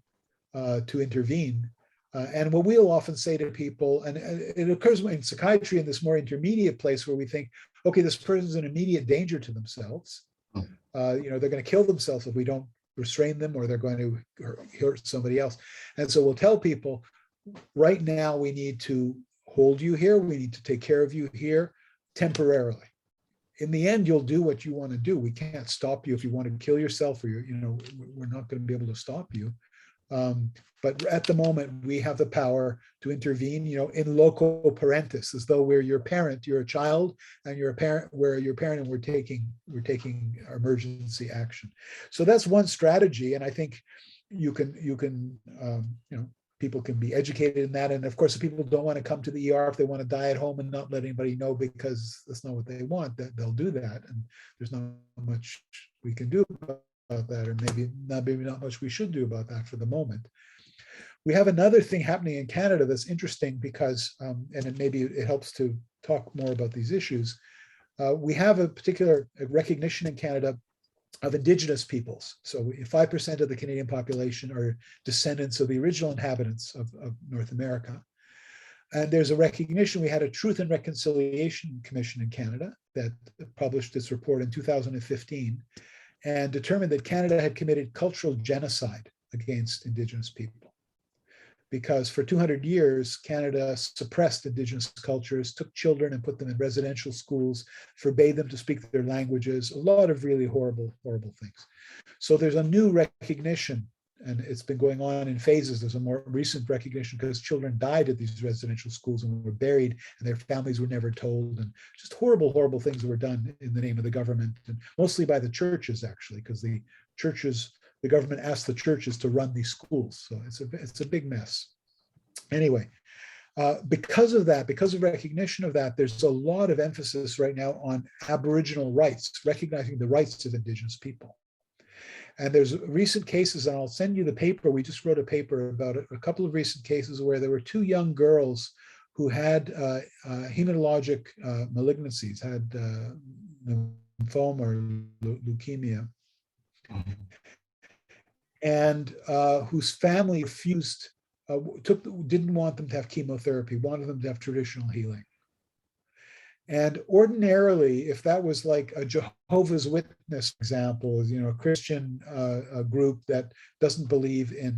to intervene. And what we'll often say to people, and it occurs in psychiatry in this more intermediate place where we think, okay, this person's in immediate danger to themselves. You know, they're going to kill themselves if we don't restrain them, or they're going to hurt somebody else. And so we'll tell people, right now we need to hold you here, we need to take care of you here temporarily. In the end, you'll do what you want to do. We can't stop you if you want to kill yourself, or you know, we're not going to be able to stop you. But at the moment, we have the power to intervene, you know, in loco parentis, as though we're your parent. You're a child, and you're a parent. We're your parent, and we're taking emergency action. So that's one strategy, and I think, you can people can be educated in that. And of course, if people don't want to come to the ER, if they want to die at home and not let anybody know because that's not what they want, that they'll do that. And there's not much we can do about that, or maybe not much we should do about that for the moment. We have another thing happening in Canada that's interesting because, and maybe it helps to talk more about these issues. We have a particular recognition in Canada of Indigenous peoples. So 5% of the Canadian population are descendants of the original inhabitants of North America. And there's a recognition. We had a Truth and Reconciliation Commission in Canada that published its report in 2015 and determined that Canada had committed cultural genocide against Indigenous people. Because for 200 years, Canada suppressed Indigenous cultures, took children and put them in residential schools, forbade them to speak their languages, a lot of really horrible, horrible things. So there's a new recognition, and it's been going on in phases. There's a more recent recognition because children died at these residential schools and were buried, and their families were never told, and just horrible, horrible things were done in the name of the government, and mostly by the churches, actually, because the government asked the churches to run these schools. So it's a big mess. Anyway, because of that, because of recognition of that, there's a lot of emphasis right now on Aboriginal rights, recognizing the rights of Indigenous people. And there's recent cases, and I'll send you the paper. We just wrote a paper about it, a couple of recent cases where there were 2 young girls who had hematologic malignancies, had lymphoma or leukemia, and whose family refused, didn't want them to have chemotherapy, wanted them to have traditional healing. And ordinarily, if that was like a Jehovah's Witness example, a Christian group that doesn't believe in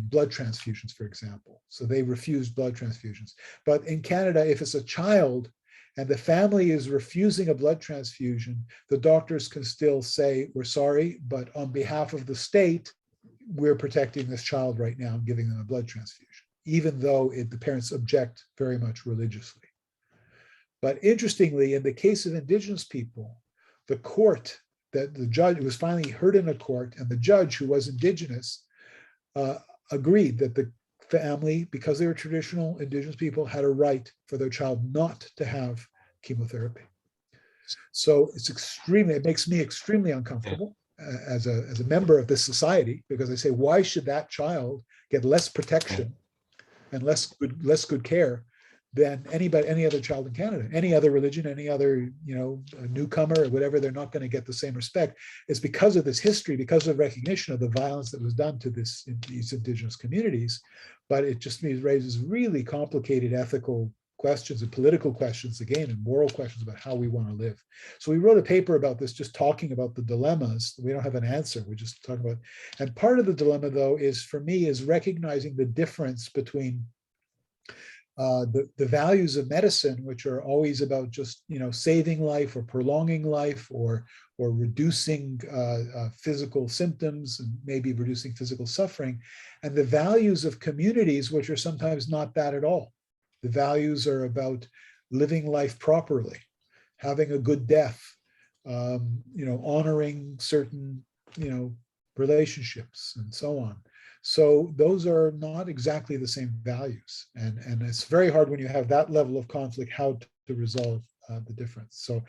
blood transfusions, for example, so they refuse blood transfusions. But in Canada, if it's a child and the family is refusing a blood transfusion, the doctors can still say, we're sorry, but on behalf of the state, we're protecting this child right now and giving them a blood transfusion, even though the parents object very much religiously. But interestingly, in the case of Indigenous people, the court, that the judge, it was finally heard in a court, and the judge, who was Indigenous, agreed that the family, because they were traditional Indigenous people, had a right for their child not to have chemotherapy. So it makes me extremely uncomfortable as a member of this society, because I say, why should that child get less protection and less good care than any other child in Canada, any other religion, any other newcomer or whatever? They're not going to get the same respect. It's because of this history, because of recognition of the violence that was done to these Indigenous communities. But it just raises really complicated ethical questions and political questions, again, and moral questions about how we want to live. So we wrote a paper about this, just talking about the dilemmas. We don't have an answer. We're just talking about, and part of the dilemma, though, for me, is recognizing the difference between the values of medicine, which are always about just saving life or prolonging life or reducing physical symptoms and maybe reducing physical suffering, and the values of communities, which are sometimes not that at all. The values are about living life properly, having a good death, honoring certain relationships and so on. So those are not exactly the same values. And it's very hard when you have that level of conflict, how to resolve the difference. So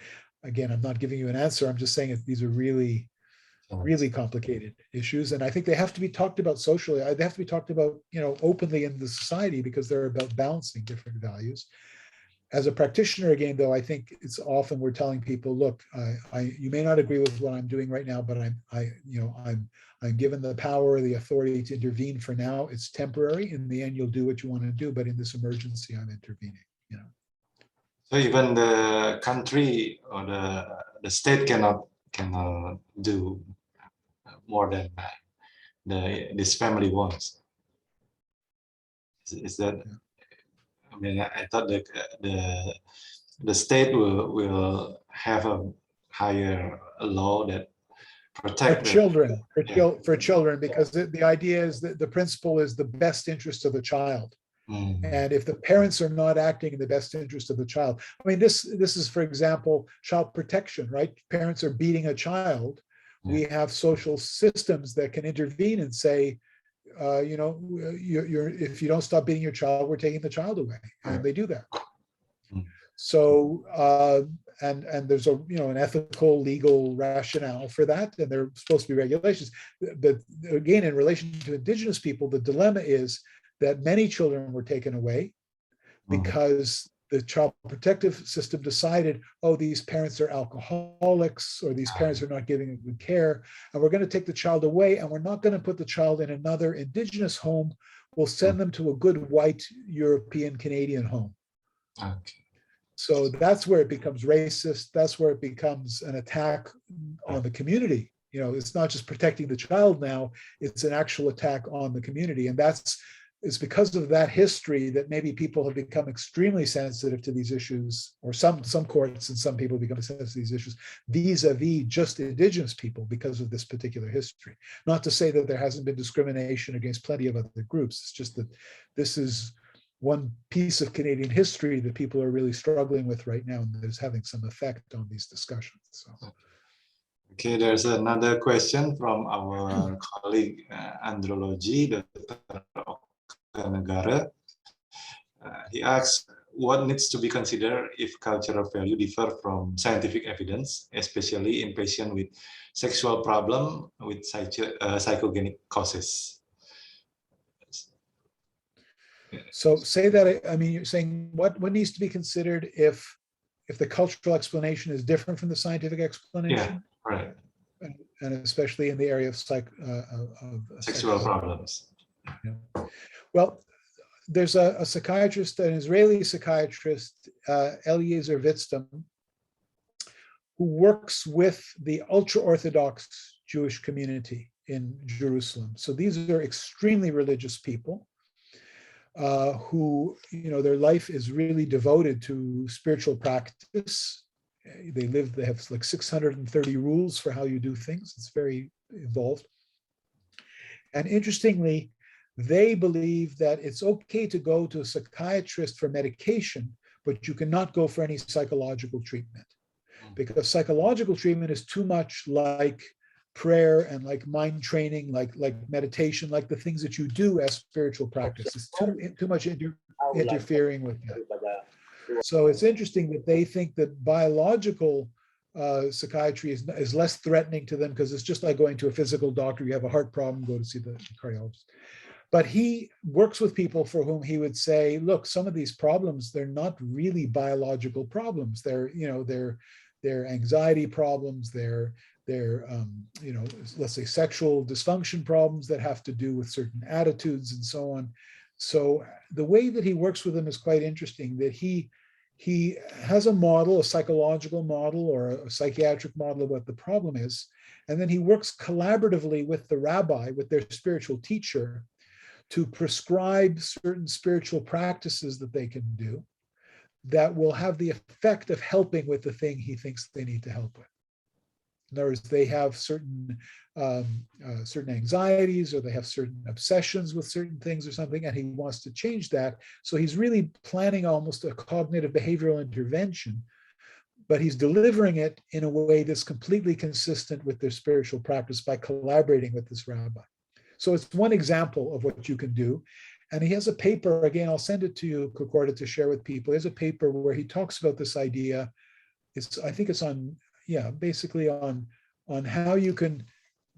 again, I'm not giving you an answer. I'm just saying that these are really, really complicated issues. And I think they have to be talked about socially. They have to be talked about, openly in the society, because they're about balancing different values. As a practitioner, again, though, I think it's often we're telling people, look, you may not agree with what I'm doing right now, but I'm given the power, the authority to intervene for now. It's temporary. In the end, you'll do what you want to do, but in this emergency, I'm intervening. So even the country or the state cannot do more than this family wants. Is that? I mean, I thought that the state will have a higher law that protect children, for children, because the idea is that the principle is the best interest of the child. And if the parents are not acting in the best interest of the child, I mean, this is, for example, child protection, right? Parents are beating a child. We have social systems that can intervene and say, you know, if you don't stop beating your child, we're taking the child away, and they do that. So and there's a, you know, an ethical, legal rationale for that, and there are supposed to be regulations. But again, in relation to indigenous people, the dilemma is that many children were taken away because the child protective system decided, oh, these parents are alcoholics, or these parents are not giving good care, and we're going to take the child away, and we're not going to put the child in another indigenous home. We'll send them to a good white European Canadian home. Okay. So that's where it becomes racist. That's where it becomes an attack on the community. You know, it's not just protecting the child now, it's an actual attack on the community. And it's because of that history that maybe people have become extremely sensitive to these issues, or some courts and some people become sensitive to these issues vis-a-vis just indigenous people because of this particular history. Not to say that there hasn't been discrimination against plenty of other groups. It's just that this is one piece of Canadian history that people are really struggling with right now, and that is having some effect on these discussions. So. Okay, there's another question from our colleague Andrology, Dr. Negara. He asks, what needs to be considered if cultural value differ from scientific evidence, especially in patients with sexual problem with psychogenic causes? So say that, I mean, you're saying what needs to be considered if the cultural explanation is different from the scientific explanation? Yeah, right. And especially in the area of sexual problems. Yeah. Well, there's a psychiatrist, an Israeli psychiatrist, Eliezer Witztum, who works with the ultra-Orthodox Jewish community in Jerusalem. So these are extremely religious people who, you know, their life is really devoted to spiritual practice. They have like 630 rules for how you do things. It's very involved. And interestingly, they believe that it's okay to go to a psychiatrist for medication, but you cannot go for any psychological treatment, because psychological treatment is too much like prayer and like mind training, like meditation, like the things that you do as spiritual practice. It's too much interfering with that. So it's interesting that they think that biological psychiatry is less threatening to them, because it's just like going to a physical doctor. You have a heart problem, go to see the cardiologist. But he works with people for whom he would say, look, some of these problems, they're not really biological problems. They're, you know, they're anxiety problems. They're you know, let's say sexual dysfunction problems that have to do with certain attitudes and so on. So the way that he works with them is quite interesting, that he has a model, a psychological model or a psychiatric model of what the problem is. And then he works collaboratively with the rabbi, with their spiritual teacher, to prescribe certain spiritual practices that they can do that will have the effect of helping with the thing he thinks they need to help with. In other words, they have certain anxieties, or they have certain obsessions with certain things or something, and he wants to change that. So he's really planning almost a cognitive behavioral intervention, but he's delivering it in a way that's completely consistent with their spiritual practice by collaborating with this rabbi. So it's one example of what you can do. And he has a paper, again, I'll send it to you, Kokorda, to share with people. He has a paper where he talks about this idea. I think it's on, yeah, basically on how you can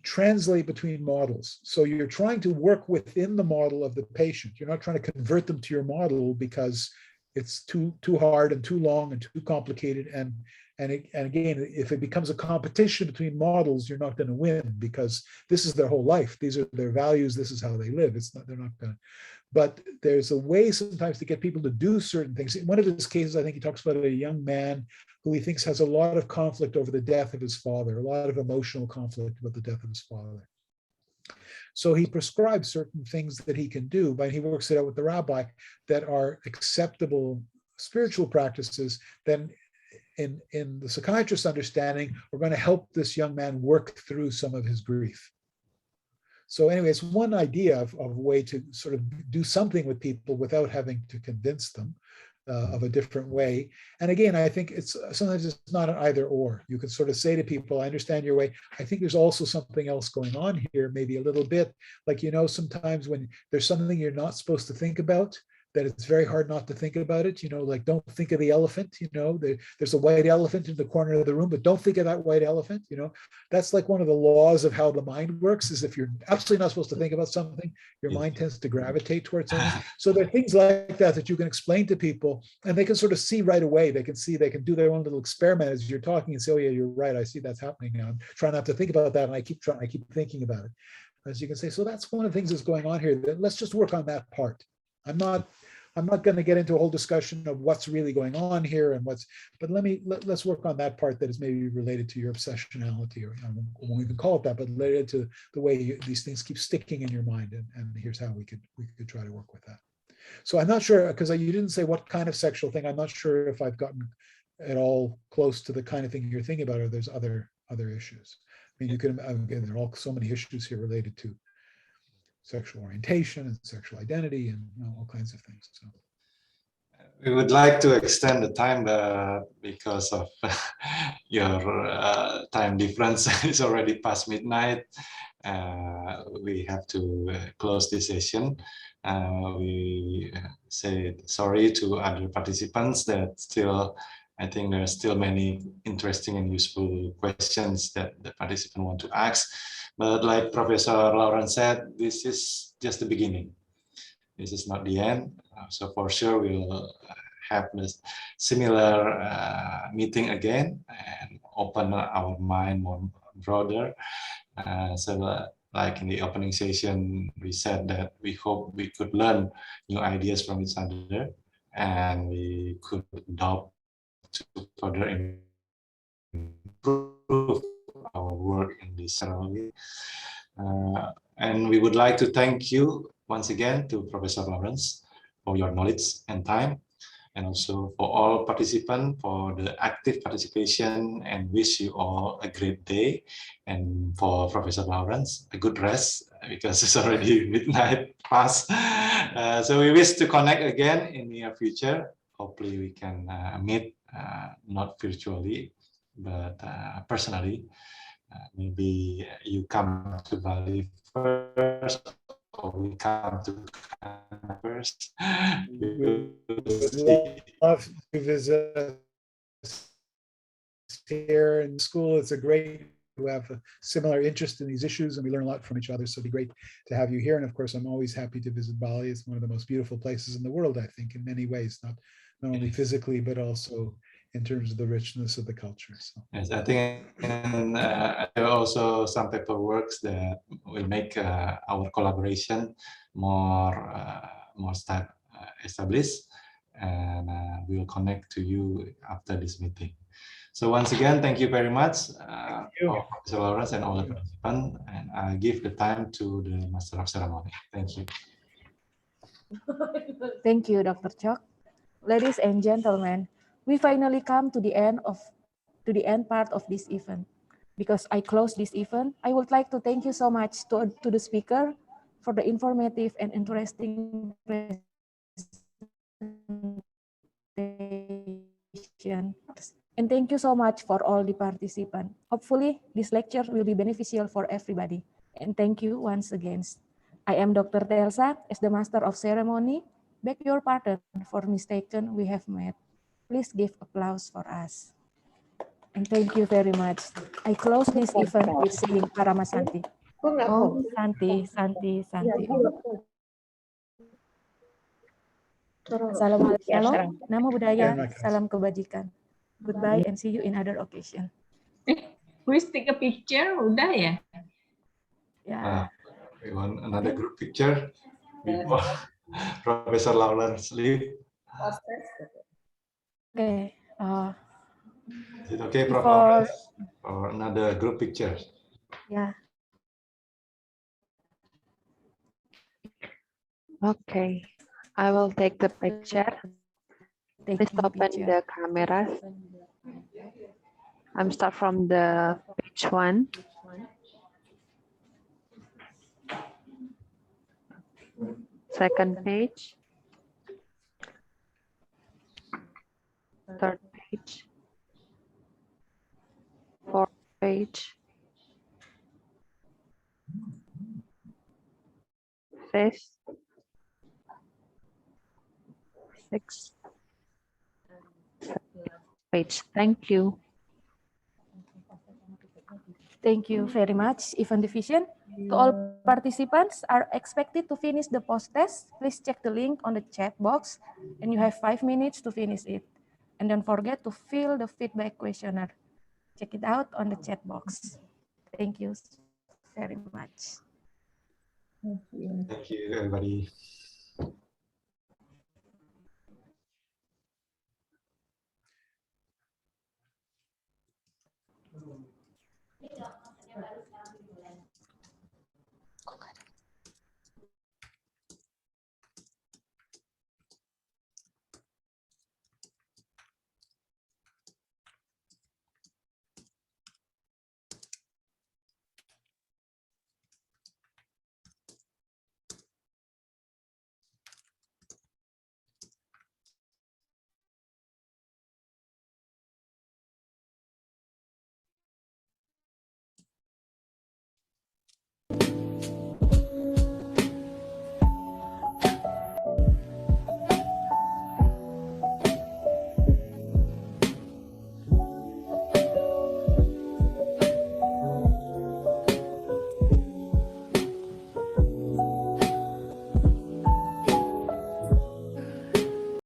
translate between models. So you're trying to work within the model of the patient. You're not trying to convert them to your model because it's too hard and too long and too complicated. And again, if it becomes a competition between models, you're not going to win, because this is their whole life. These are their values. This is how they live. They're not going to. But there's a way sometimes to get people to do certain things. In one of his cases, I think he talks about a young man who he thinks has a lot of conflict over the death of his father, a lot of emotional conflict about the death of his father. So he prescribes certain things that he can do, but he works it out with the rabbi that are acceptable spiritual practices. Then in the psychiatrist's understanding, we're going to help this young man work through some of his grief. So anyway, it's one idea of a way to sort of do something with people without having to convince them. of a different way. And again, I think sometimes it's not an either or. You can sort of say to people, I understand your way. I think there's also something else going on here, maybe a little bit. Like, sometimes when there's something you're not supposed to think about, that it's very hard not to think about it, like don't think of the elephant, there's a white elephant in the corner of the room, but don't think of that white elephant, that's like one of the laws of how the mind works, is if you're absolutely not supposed to think about something, your mind tends to gravitate towards something. So there are things like that you can explain to people, and they can sort of see right away. They can do their own little experiment as you're talking and say, oh yeah, you're right, I see that's happening now. I'm trying not to think about that, and I keep thinking about it. As you can say, so that's one of the things that's going on here. Let's just work on that part. I'm not going to get into a whole discussion of what's really going on here but let's work on that part that is maybe related to your obsessionality, or I won't even call it that, but related to the way these things keep sticking in your mind. And here's how we could try to work with that. So I'm not sure, because you didn't say what kind of sexual thing. I'm not sure if I've gotten at all close to the kind of thing you're thinking about, or there's other issues. I mean, again, there are all so many issues here related to sexual orientation and sexual identity and all kinds of things. So we would like to extend the time, because of your time difference. It's already past midnight. We have to close this session. We say sorry to other participants that still, I think there are still many interesting and useful questions that the participant want to ask. But like Professor Lauren said, this is just the beginning. This is not the end. So for sure, we'll have this similar meeting again and open our mind more broader. Like in the opening session, we said that we hope we could learn new ideas from each other, and we could adopt to further improve our work in this ceremony. And we would like to thank you once again to Professor Lawrence for your knowledge and time, and also for all participants for the active participation, and wish you all a great day. And for Professor Lawrence, a good rest, because it's already midnight past. So we wish to connect again in the near future. Hopefully we can meet not virtually, but personally. Maybe you come to Bali first, or we come to Canada first. we would love to visit us here in school. It's a great to have a similar interest in these issues, and we learn a lot from each other. So it'd be great to have you here. And of course, I'm always happy to visit Bali. It's one of the most beautiful places in the world, I think, in many ways, not only physically, but also in terms of the richness of the culture. So. Yes, I think there are also some paperwork that will make our collaboration more established, and we will connect to you after this meeting. So once again, thank you very much, Professor Lawrence and all the participants. And I give the time to the Master of Ceremony. Thank you. Thank you, Dr. Chok. Ladies and gentlemen, we finally come to the end part of this event. Because I close this event, I would like to thank you so much to the speaker for the informative and interesting presentation. And thank you so much for all the participants. Hopefully, this lecture will be beneficial for everybody. And thank you once again. I am Dr. Telsa, as the Master of Ceremony. Beg your pardon for mistaken we have made. Please give applause for us. And thank you very much. I close this event with singing Paramasanti. Om Santi, Santi, Santi. Assalamualaikum, Namo Buddhaya, salam kebajikan. Goodbye and see you in other occasion. Please take a picture, udah ya? Yeah. We want another group picture before Professor Lawrence leave. Okay. Is it okay, Prof. Before, Lawrence, or another group picture? yeah. Okay, I will take the picture. Please open the cameras. I'm start from the page 1. Second page. third page, fourth page, fifth, sixth, page. Thank you. Thank you very much, Event Division. To all participants are expected to finish the post-test. Please check the link on the chat box, and you have 5 minutes to finish it. And don't forget to fill the feedback questionnaire. Check it out on the chat box. Thank you very much. Thank you, everybody.